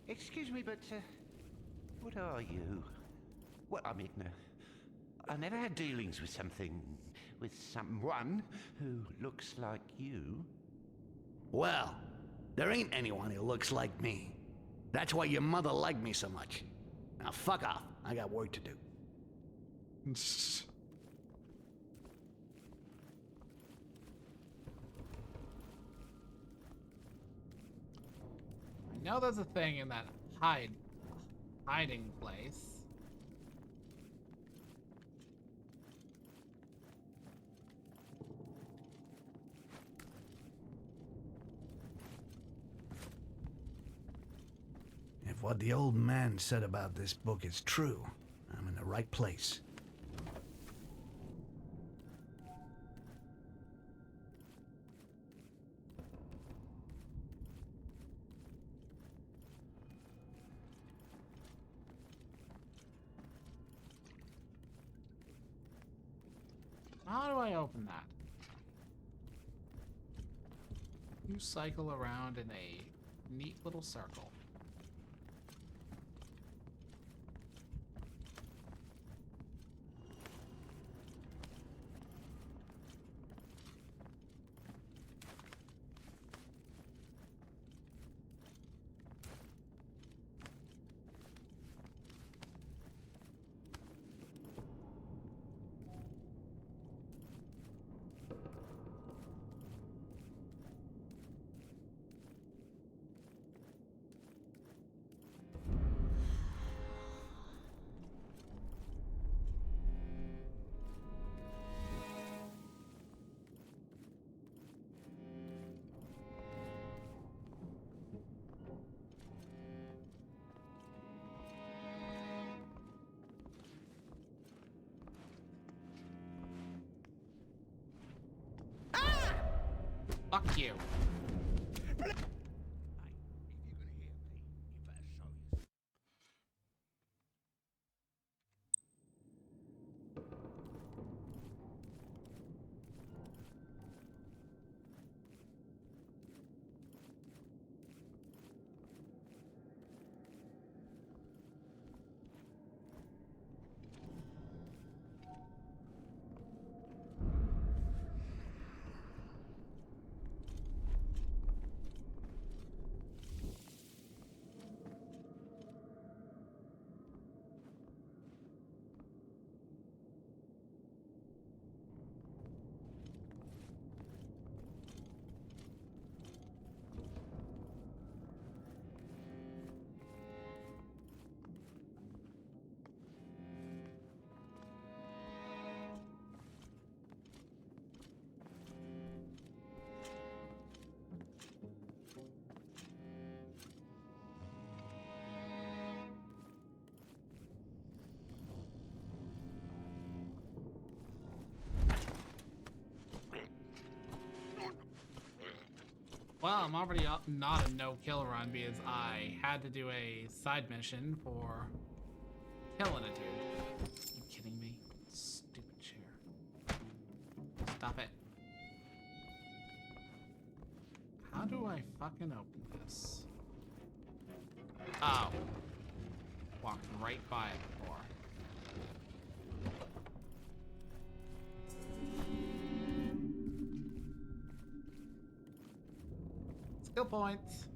Excuse me, but what are you? Well, I mean, I never had dealings with someone who looks like you. Well, there ain't anyone who looks like me. That's why your mother liked me so much. Now fuck off. I got work to do. I know there's a thing in that hiding place. If what the old man said about this book is true, I'm in the right place. How do I open that? You cycle around in a neat little circle. Fuck you. Well, I'm already not a no-kill run because I had to do a side mission for killing a dude. Are you kidding me? Stupid chair. Stop it. How do I fucking open this? Oh. Walked right by it before. Skill points.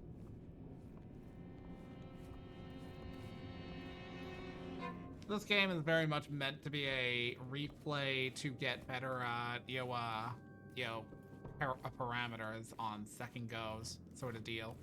This game is very much meant to be a replay to get better at, parameters on second goes sort of deal.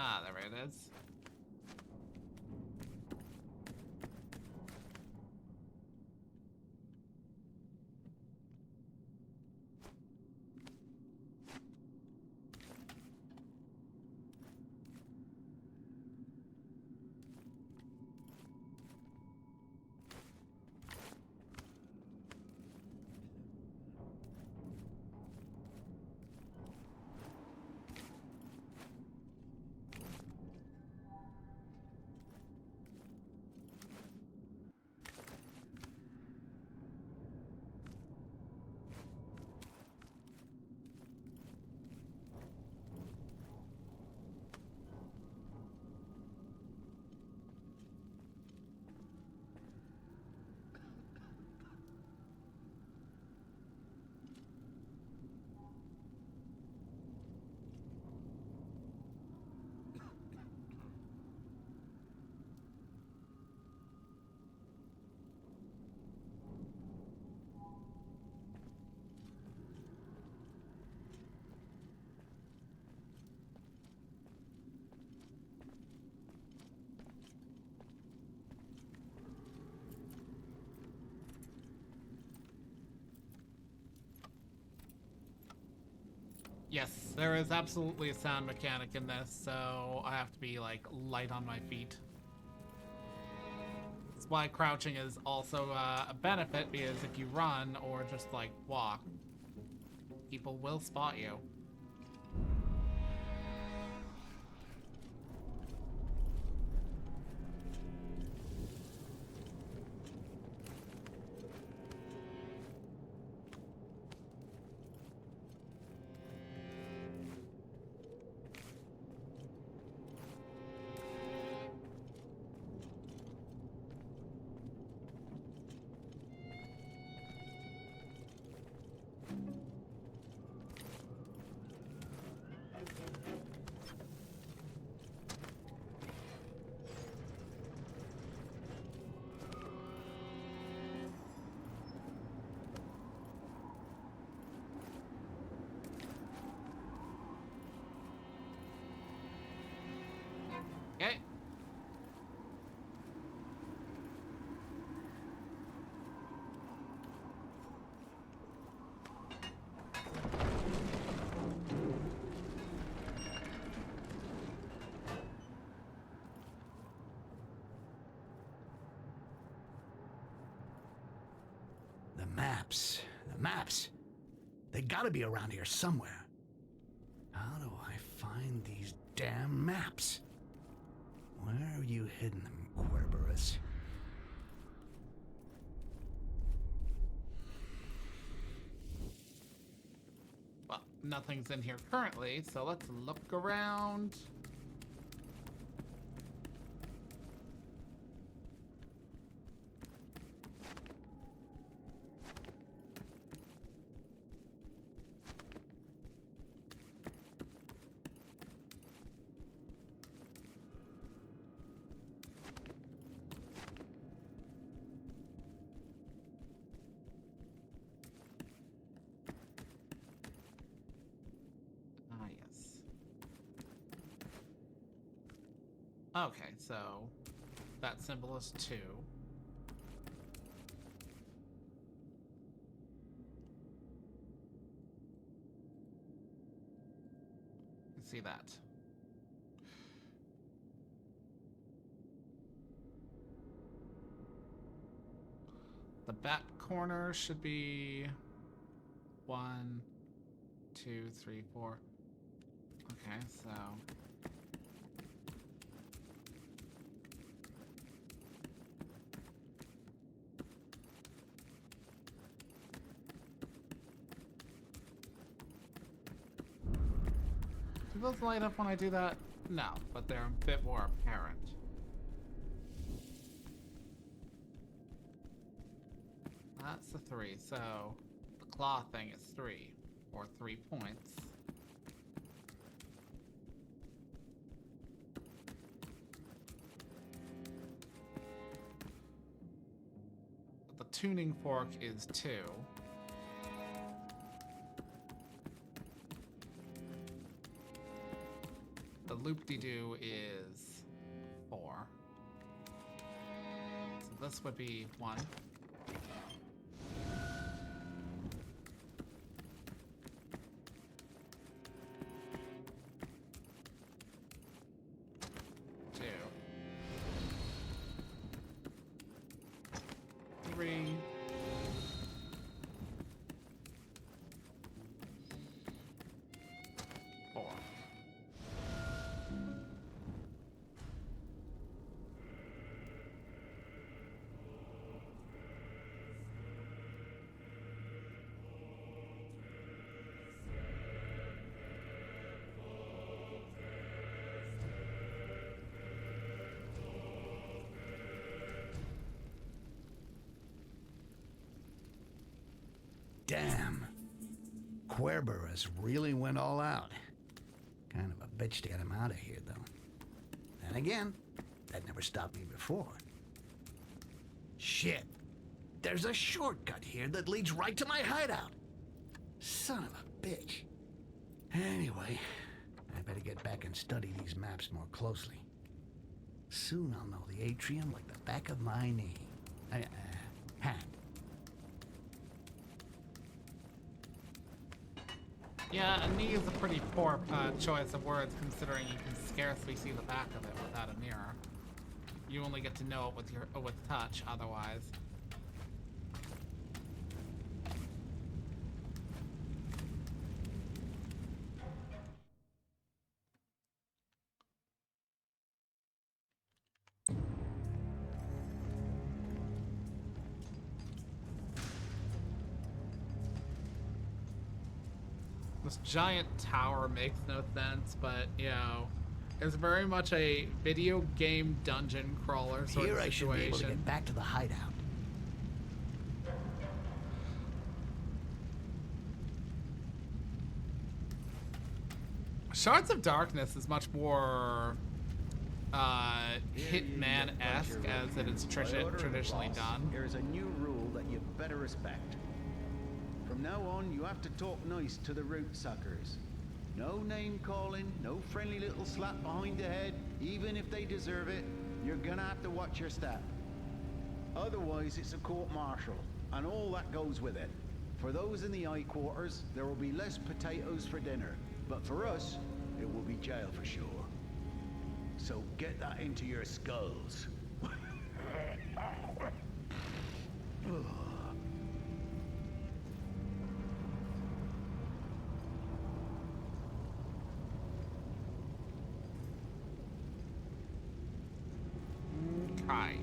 Ah, there it is. Yes, there is absolutely a sound mechanic in this, so I have to be, like, light on my feet. That's why crouching is also a benefit, because if you run or just, like, walk, people will spot you. Okay. The maps. The maps. They gotta be around here somewhere. How do I find these damn maps? Where are you hidden them, Querberus? Well, nothing's in here currently, so let's look around. Ah, yes. Okay, so that symbol is 2. You see that. The bat corner should be 1, 2, 3, 4. Okay, so do those light up when I do that? No, but they're a bit more apparent. That's the 3, so the claw thing is 3, or 3 points. The tuning fork is 2. The loop-de-doo is 4. So this would be 1. Damn. Querberus really went all out. Kind of a bitch to get him out of here, though. Then again, that never stopped me before. Shit. There's a shortcut here that leads right to my hideout. Son of a bitch. Anyway, I better get back and study these maps more closely. Soon I'll know the atrium like the back of my knee. Hand. Yeah, a knee is a pretty poor choice of words, considering you can scarcely see the back of it without a mirror. You only get to know it with touch, otherwise. This giant tower makes no sense, but, you know, it's very much a video game dungeon crawler sort Here of situation. I should be able to get back to the hideout. Shards of Darkness is much more Hitman-esque as it is traditionally done. There is a new rule that you better respect. From now on, you have to talk nice to the root suckers. No name calling, no friendly little slap behind the head, even if they deserve it. You're gonna have to watch your step. Otherwise, it's a court-martial, and all that goes with it. For those in the eye quarters, there will be less potatoes for dinner, but for us, it will be jail for sure. So get that into your skulls. Okay.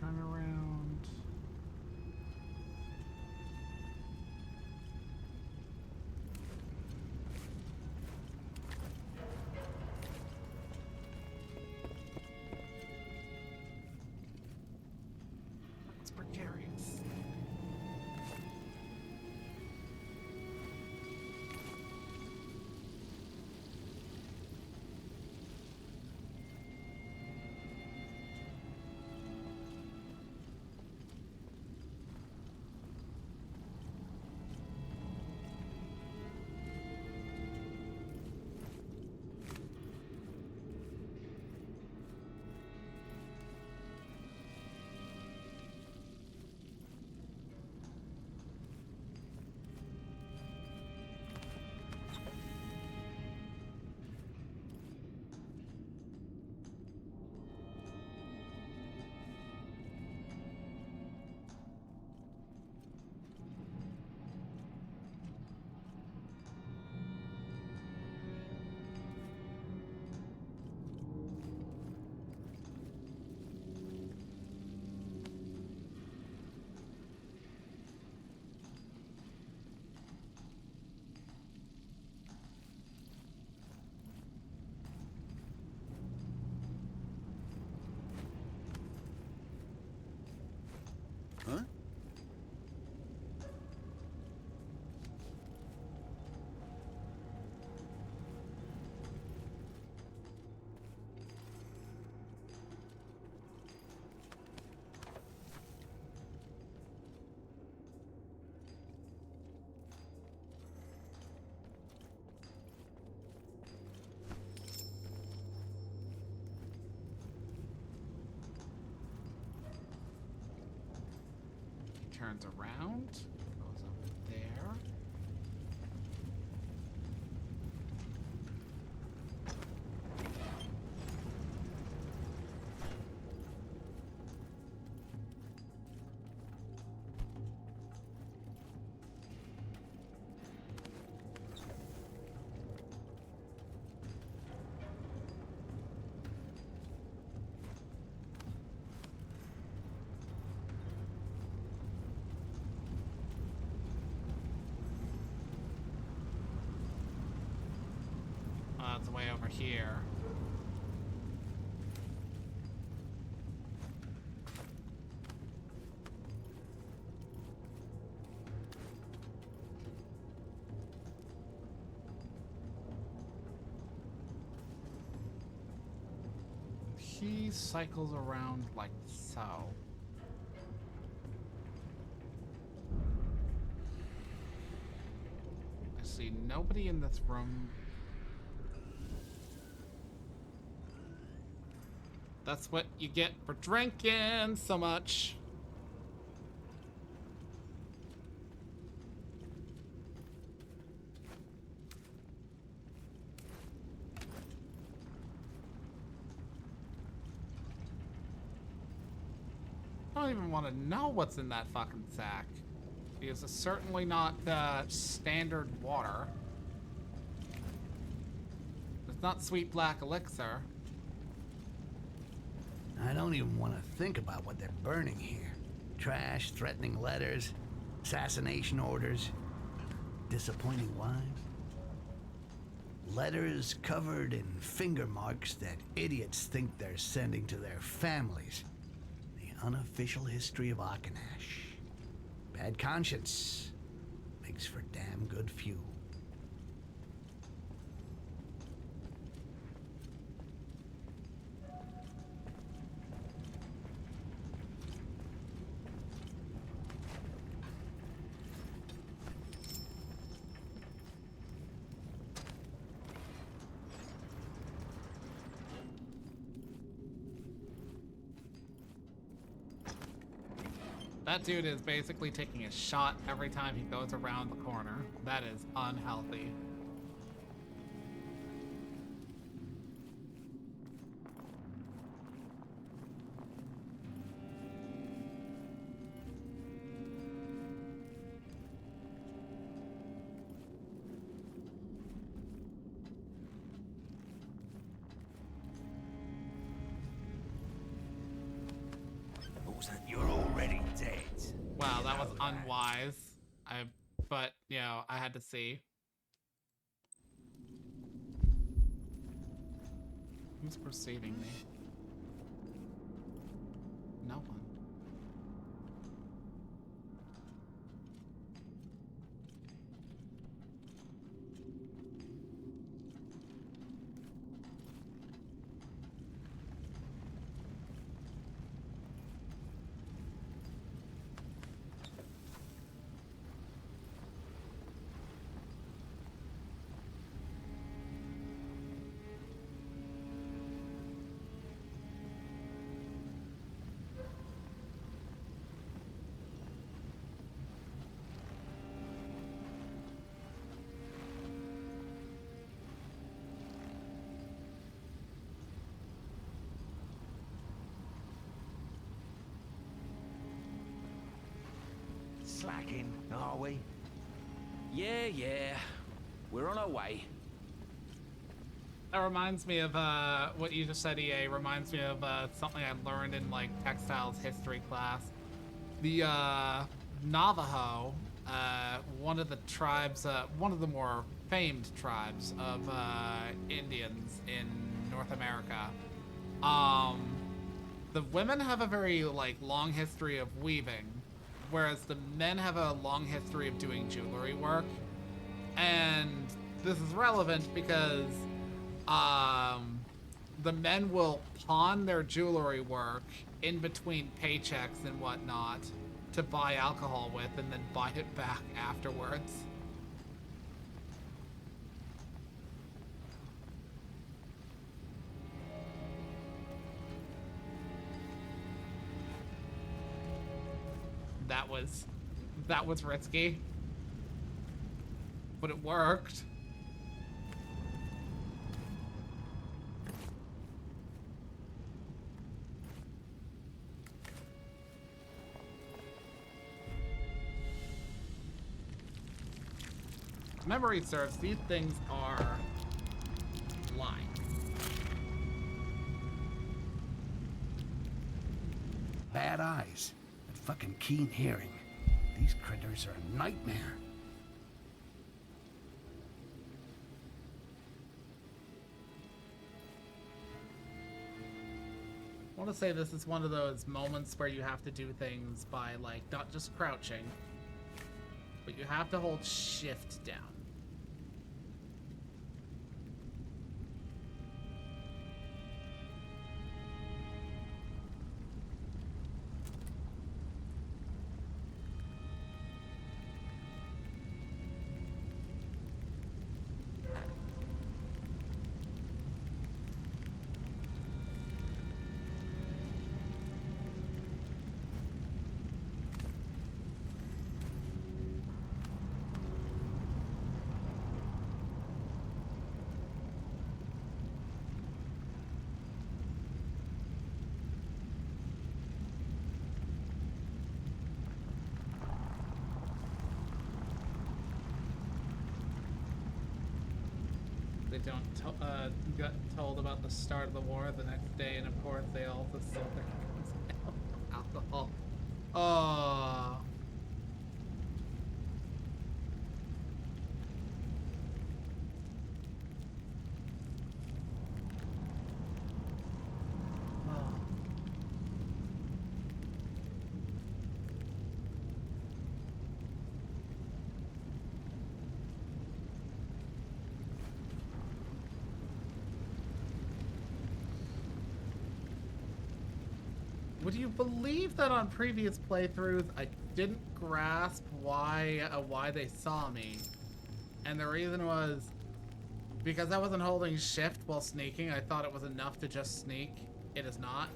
Turn around. It's precarious. turns around, goes over there. It's way over here. He cycles around like so. I see nobody in this room. That's what you get for drinking so much. I don't even want to know what's in that fucking sack. Because it's certainly not standard water. It's not sweet black elixir. I don't even want to think about what they're burning here. Trash, threatening letters, assassination orders, disappointing wives. Letters covered in finger marks that idiots think they're sending to their families. The unofficial history of Ashe. Bad conscience makes for damn good fuel. That dude is basically taking a shot every time he goes around the corner. That is unhealthy. You're already dead. Wow, that was unwise. But, you know, I had to see. Who's perceiving me? No one. Slacking, are we? Yeah. We're on our way. That reminds me of what you just said, EA. Reminds me of something I learned in like textiles history class. The Navajo, one of the tribes, one of the more famed tribes of Indians in North America. The women have a very like long history of weaving, whereas the men have a long history of doing jewelry work. And this is relevant because the men will pawn their jewelry work in between paychecks and whatnot to buy alcohol with and then buy it back afterwards. That was risky. But it worked. Memory serves, these things are lying. Bad eyes and fucking keen hearing. These critters are a nightmare. I want to say this is one of those moments where you have to do things by, like, not just crouching, but you have to hold shift down. They don't got told about the start of the war the next day, and of course they also sold their alcohol. Oh. Would you believe that on previous playthroughs I didn't grasp why they saw me? And the reason was because I wasn't holding shift while sneaking. I thought it was enough to just sneak. It is not.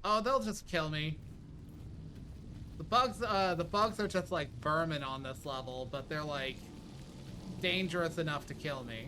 Oh, they'll just kill me. The bugs are just like vermin on this level, but they're like dangerous enough to kill me.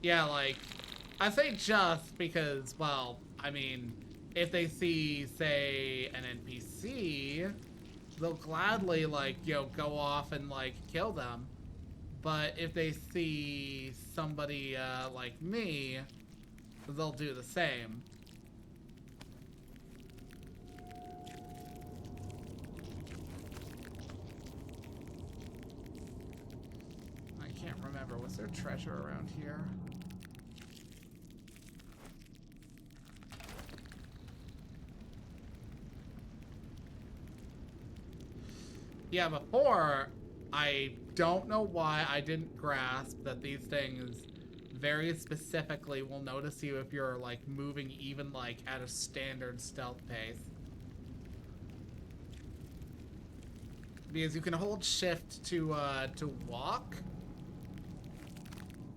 Yeah, like, I say just because, well, I mean, if they see, say, an NPC, they'll gladly, like, you know, go off and, like, kill them. But if they see somebody, like me, they'll do the same. I can't remember, was there treasure around here? Yeah, before, I don't know why I didn't grasp that these things very specifically will notice you if you're, like, moving even, like, at a standard stealth pace. Because you can hold shift to walk,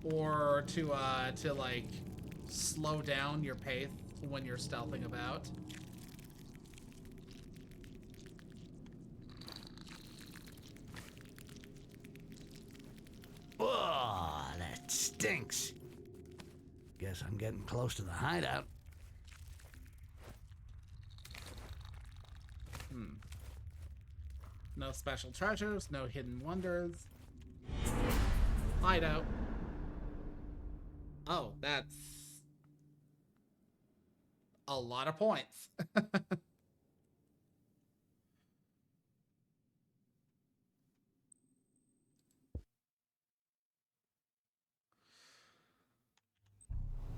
or to like, slow down your pace when you're stealthing about. Oh, that stinks. Guess I'm getting close to the hideout. No special treasures, no hidden wonders. Hideout. Oh, that's a lot of points.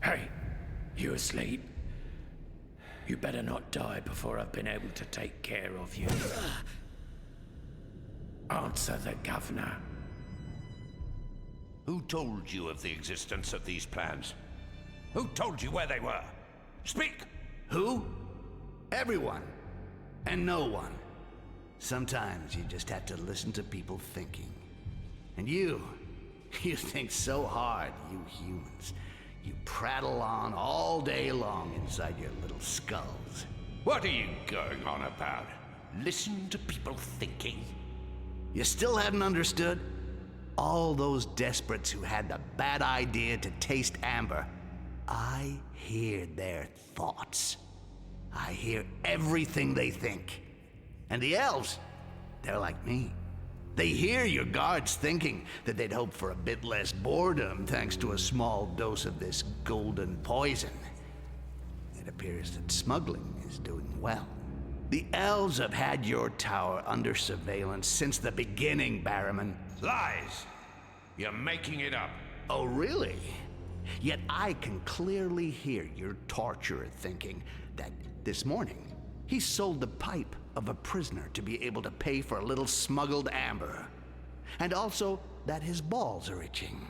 Hey, you asleep? You better not die before I've been able to take care of you. Answer the governor. Who told you of the existence of these plans? Who told you where they were? Speak! Who? Everyone. And no one. Sometimes you just have to listen to people thinking. And you think so hard, you humans. You prattle on all day long inside your little skulls. What are you going on about? Listen to people thinking? You still hadn't understood? All those desperates who had the bad idea to taste amber, I hear their thoughts. I hear everything they think. And the elves, they're like me. They hear your guards thinking that they'd hope for a bit less boredom thanks to a small dose of this golden poison. It appears that smuggling is doing well. The elves have had your tower under surveillance since the beginning, Barrowman. Lies! You're making it up. Oh, really? Yet I can clearly hear your torturer thinking that this morning he sold the pipe of a prisoner to be able to pay for a little smuggled amber. And also that his balls are itching.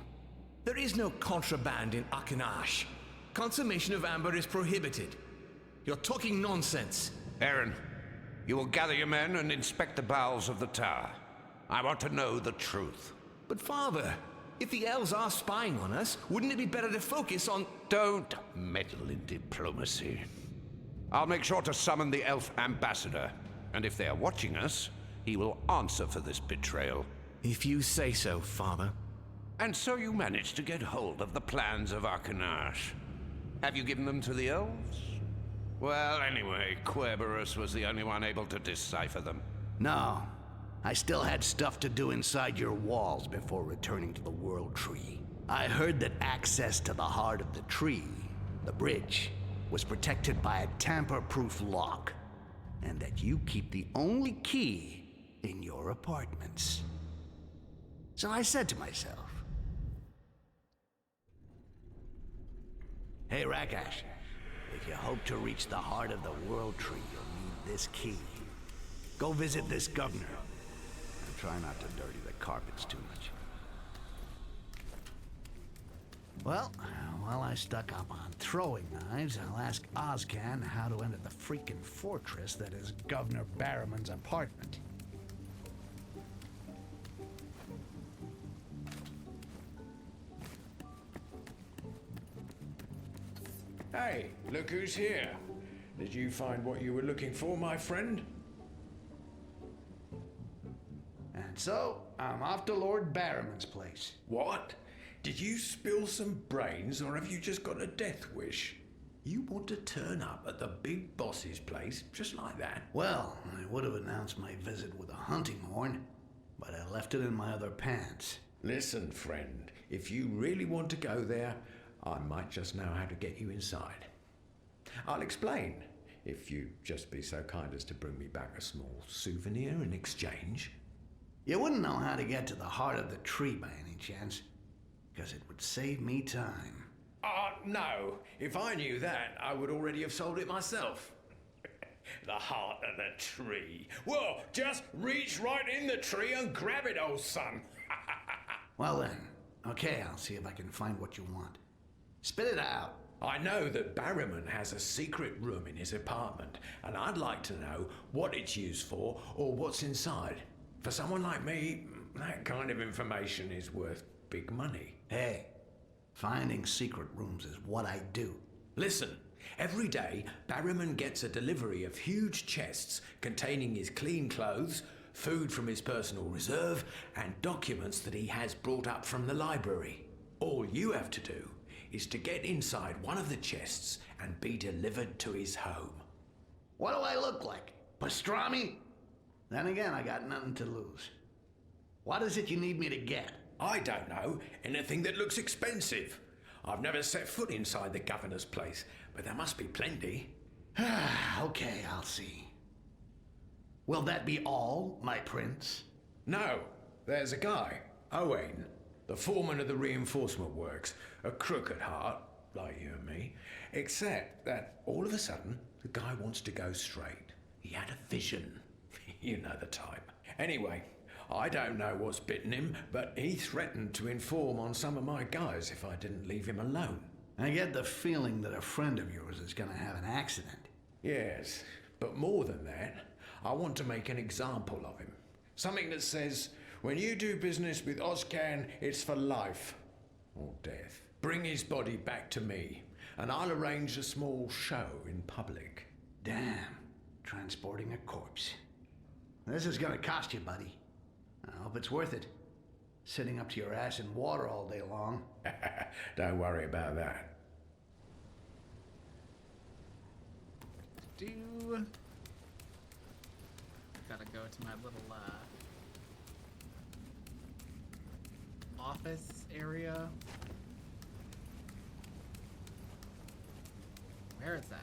There is no contraband in Ashe. Consummation of amber is prohibited. You're talking nonsense. Aaron, you will gather your men and inspect the bowels of the tower. I want to know the truth. But father, if the elves are spying on us, wouldn't it be better to focus on... Don't meddle in diplomacy. I'll make sure to summon the elf ambassador, and if they are watching us, he will answer for this betrayal. If you say so, father. And so you managed to get hold of the plans of Ashe. Have you given them to the elves? Well, anyway, Querberus was the only one able to decipher them. No. I still had stuff to do inside your walls before returning to the World Tree. I heard that access to the heart of the tree, the bridge, was protected by a tamper-proof lock, and that you keep the only key in your apartments. So I said to myself, hey, Rakash, if you hope to reach the heart of the World Tree, you'll need this key. Go visit this governor. And try not to dirty the carpets too much. Well, while I stuck up on throwing knives, I'll ask Ozcan how to enter the freaking fortress that is Governor Barrowman's apartment. Hey, look who's here. Did you find what you were looking for, my friend? And so, I'm off to Lord Barrowman's place. What? Did you spill some brains, or have you just got a death wish? You want to turn up at the big boss's place just like that? Well, I would have announced my visit with a hunting horn, but I left it in my other pants. Listen, friend, if you really want to go there, I might just know how to get you inside. I'll explain, if you just be so kind as to bring me back a small souvenir in exchange. You wouldn't know how to get to the heart of the tree by any chance, because it would save me time. No. If I knew that, I would already have sold it myself. The heart of the tree. Well, just reach right in the tree and grab it, old son. Well then, okay, I'll see if I can find what you want. Spit it out. I know that Barrowman has a secret room in his apartment, and I'd like to know what it's used for or what's inside. For someone like me, that kind of information is worth big money. Hey, finding secret rooms is what I do. Listen, every day Barrowman gets a delivery of huge chests containing his clean clothes, food from his personal reserve, and documents that he has brought up from the library. All you have to do is to get inside one of the chests and be delivered to his home. What do I look like? Pastrami? Then again, I got nothing to lose. What is it you need me to get? I don't know. Anything that looks expensive. I've never set foot inside the governor's place, but there must be plenty. Okay, I'll see. Will that be all, my prince? No, there's a guy, Owain, the foreman of the reinforcement works, a crook at heart, like you and me, except that all of a sudden, the guy wants to go straight. He had a vision. You know the type. Anyway, I don't know what's bitten him, but he threatened to inform on some of my guys if I didn't leave him alone. I get the feeling that a friend of yours is gonna have an accident. Yes, but more than that, I want to make an example of him. Something that says, when you do business with Ozcan, it's for life or death. Bring his body back to me, and I'll arrange a small show in public. Damn, transporting a corpse. This is gonna cost you, buddy. I hope it's worth it. Sitting up to your ass in water all day long. Don't worry about that. Gotta go to my little office area. Where is that?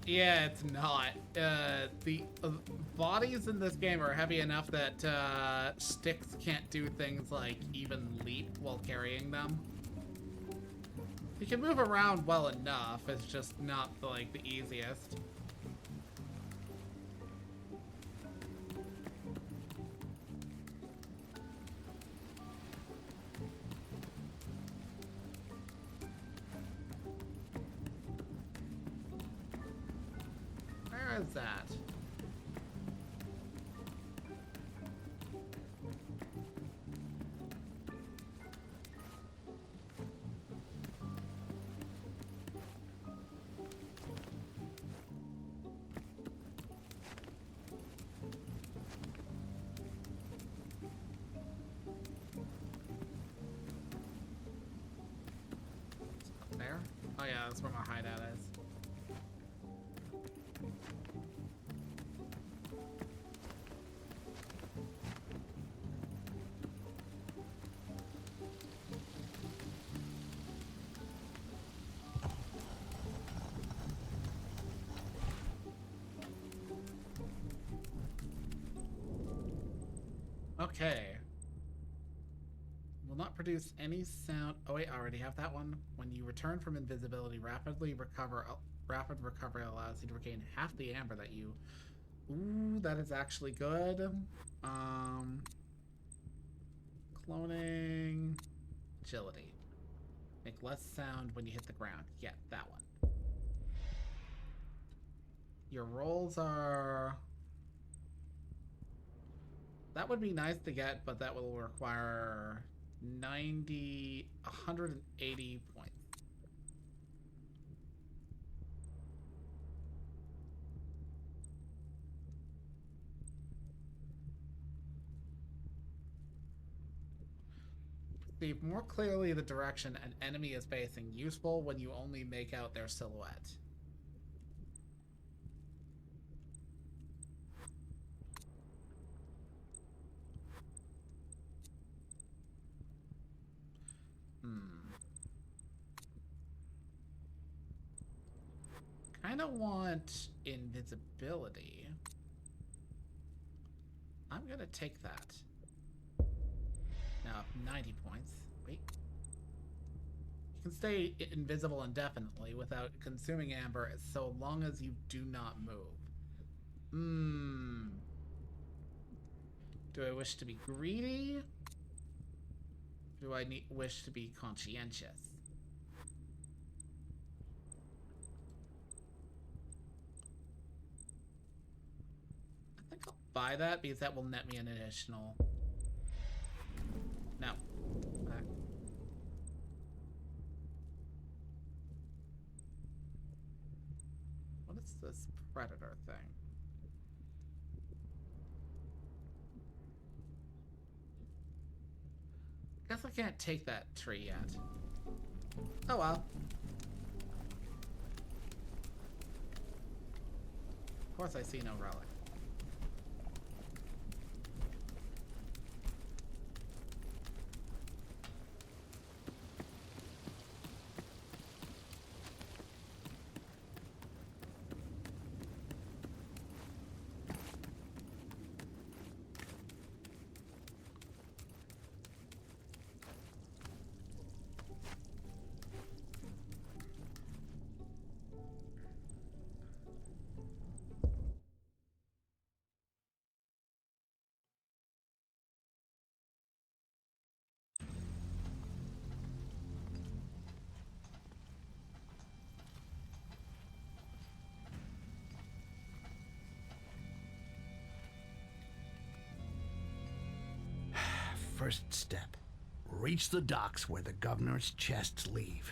Yeah, it's not. The bodies in this game are heavy enough that sticks can't do things like even leap while carrying them. You can move around well enough, it's just not like the easiest. Where is that? There? Oh yeah, that's where my hideout is. Okay. Will not produce any sound. Oh wait, I already have that one. When you return from invisibility, rapid recovery allows you to regain half the amber that you. Ooh, that is actually good. Cloning, agility. Make less sound when you hit the ground. Yeah, that one. Your rolls are. That would be nice to get, but that will require 180 points. See more clearly the direction an enemy is facing. Useful when you only make out their silhouette. Kind of want invisibility. I'm gonna take that. Now 90 points. Wait. can stay invisible indefinitely without consuming amber so long as you do not move. Do I wish to be greedy? Do I wish to be conscientious? I think I'll buy that because that will net me an additional... No. Okay. What is this predator thing? Guess I can't take that tree yet. Oh well. Of course I see no relic. First step. Reach the docks where the governor's chests leave.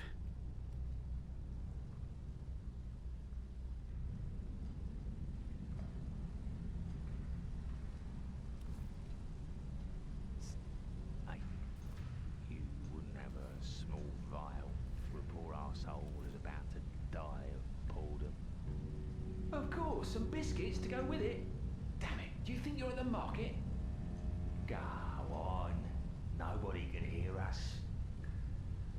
Hey, you wouldn't have a small vial for a poor arsehole who's about to die of boredom? Of course, some biscuits to go with it. Damn it, do you think you're at the market? Go on. Nobody can hear us.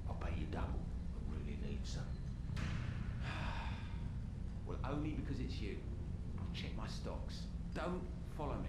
I'll pay you double. I really need some. Well, only because it's you. I'll check my stocks. Don't follow me.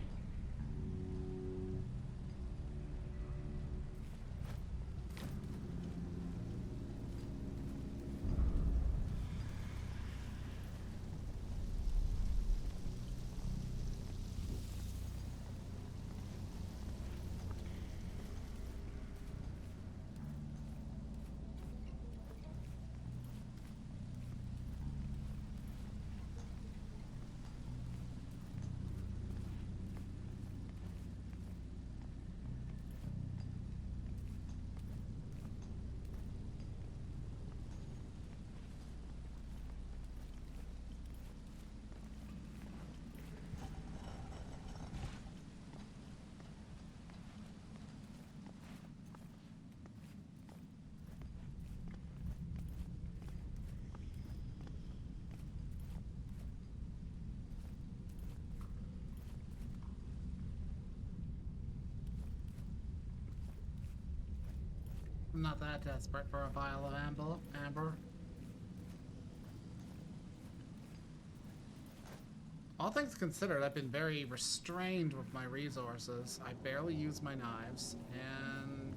I'm not that desperate for a vial of amber. All things considered, I've been very restrained with my resources. I barely use my knives, and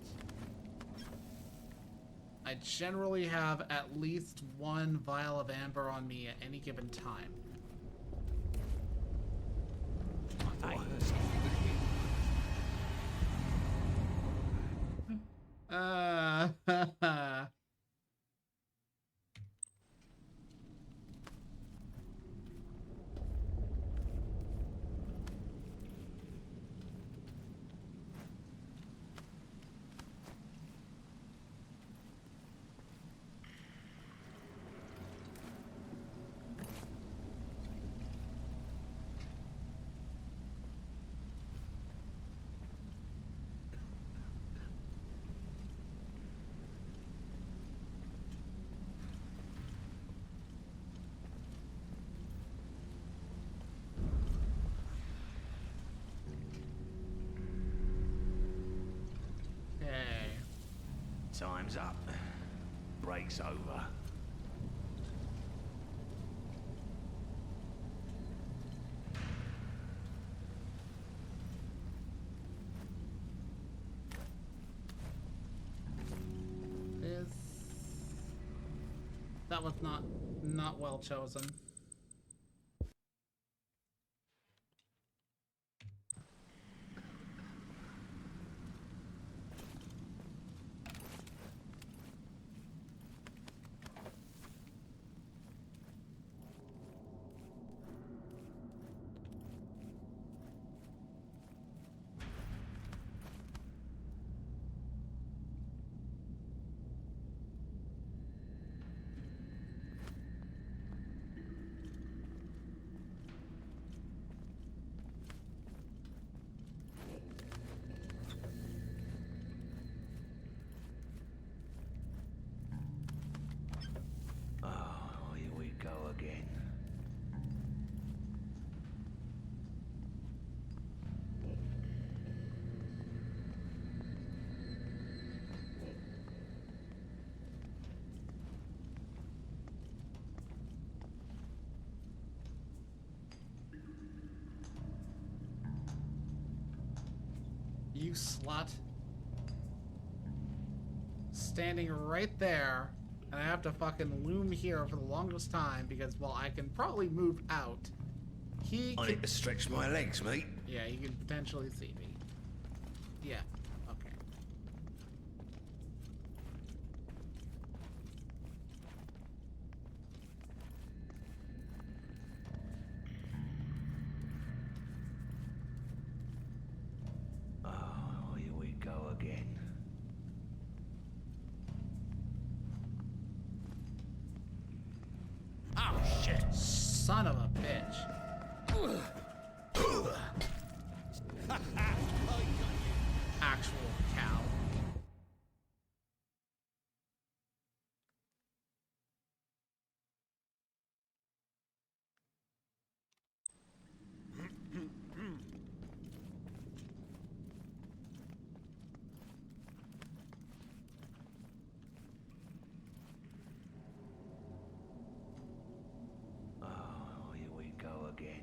I generally have at least one vial of amber on me at any given time. Time's up. Break's over. That was not well chosen. Oh, here we go again. You slut. Standing right there, and I have to fucking loom here for the longest time because, well, I can probably move out. I need to stretch my legs, mate. Yeah, he can potentially see me. Yeah, okay. Oh, here we go again. Oh, shit. Son of a bitch. Actual cow. Oh, here we go again.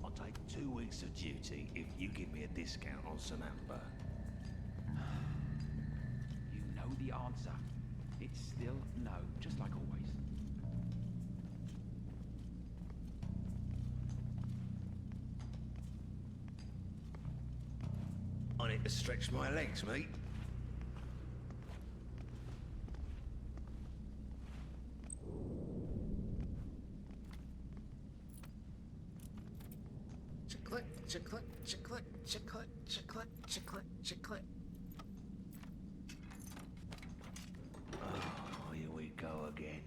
I'll take 2 weeks of duty if you give me a discount on some amber. You know the answer. It's still no, just like always. I need to stretch my legs, mate. Chick-click, chick-click, chick-click, chick-click, chick-click, chick-click, chick-click. Oh, here we go again.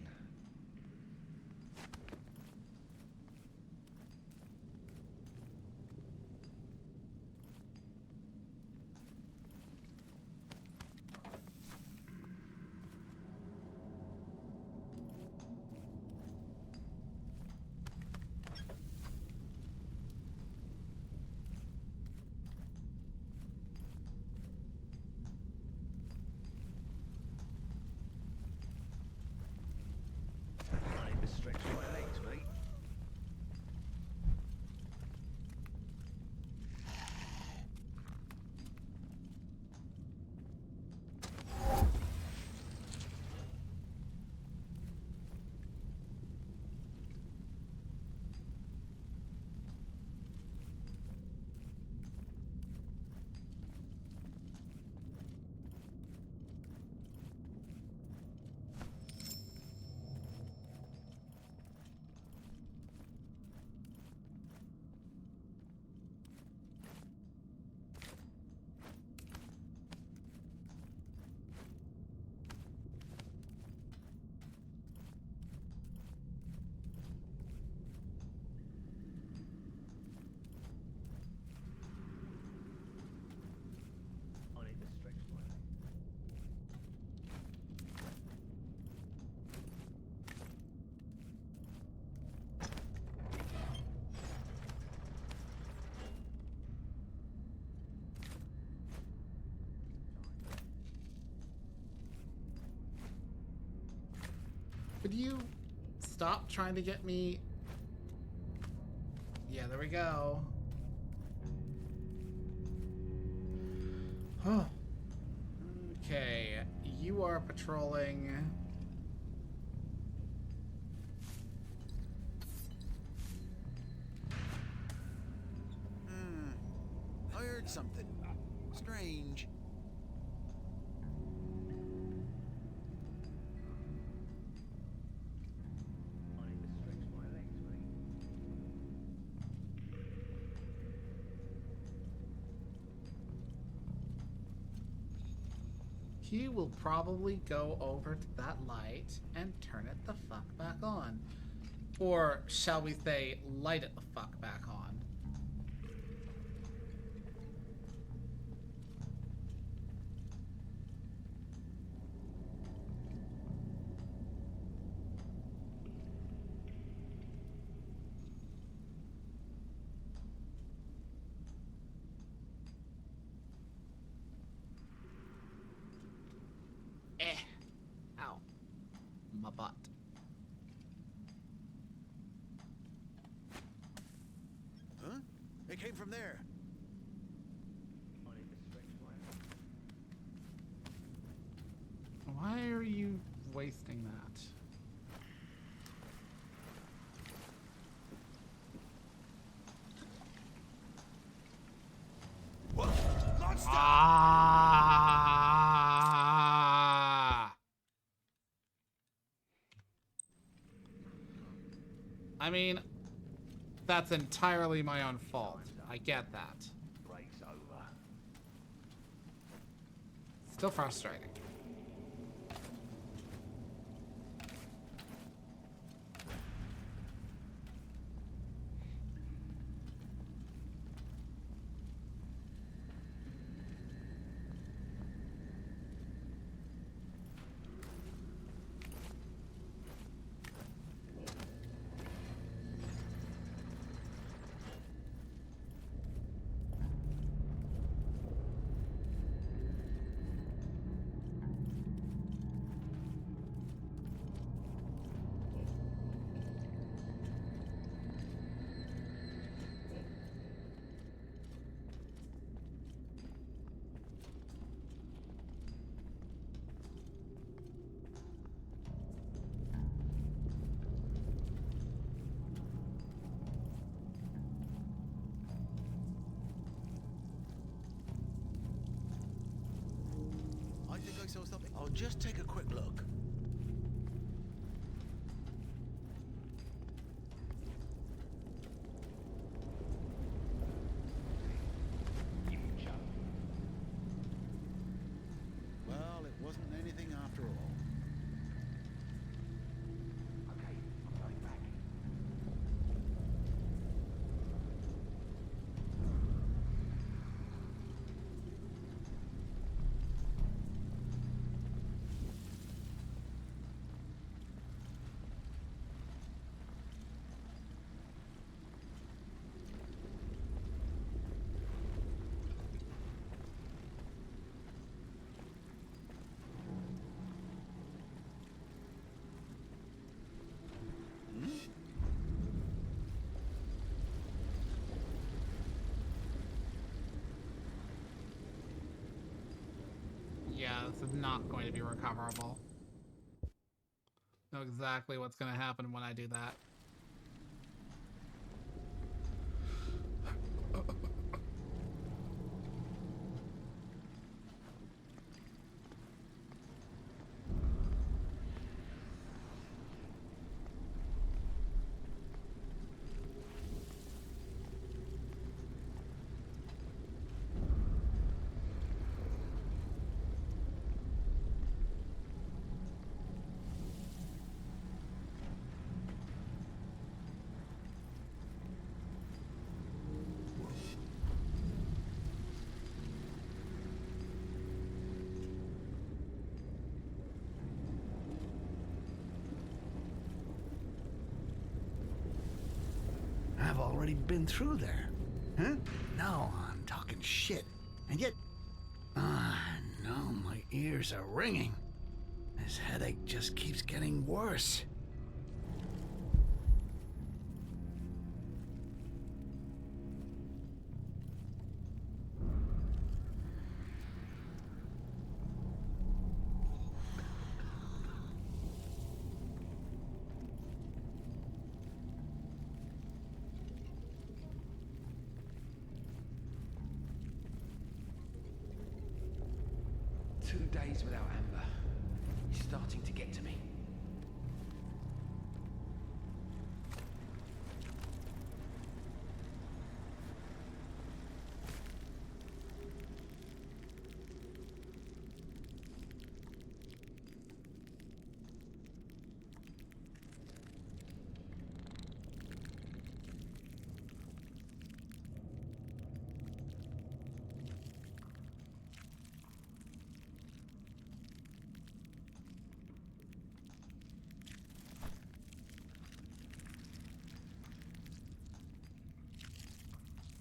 Could you stop trying to get me? Yeah, there we go. Okay, you are patrolling. I heard something strange. He will probably go over to that light and turn it the fuck back on. Or shall we say, light it the fuck back on. Ow. My butt. Huh? It came from there. Why are you wasting that? Monster! Ah! I mean, that's entirely my own fault. I get that. Break's over. Still frustrating. I think I saw something. I'll just take a quick look. Well, it wasn't anything after all. Okay, I'm going back. Yeah, this is not going to be recoverable. Know exactly what's going to happen when I do that. I've already been through there. Huh? No, I'm talking shit. And yet, no, my ears are ringing. This headache just keeps getting worse. 2 days without Amber. It's starting to get to me.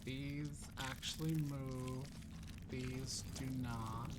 These actually move. These do not.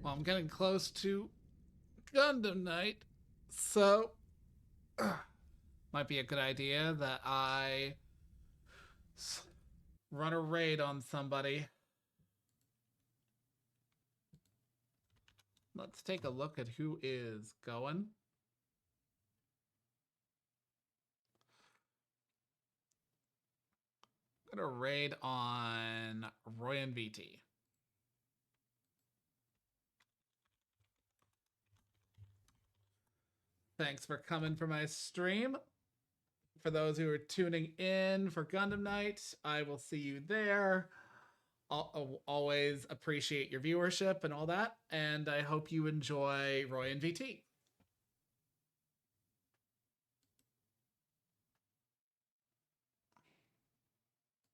Well, I'm getting close to Gundam Night, so might be a good idea that I run a raid on somebody. Let's take a look at who is going. I'm gonna raid on Roy and VT. Thanks for coming for my stream. For those who are tuning in for Gundam Night, I will see you there. I'll always appreciate your viewership and all that, and I hope you enjoy Roy and VT.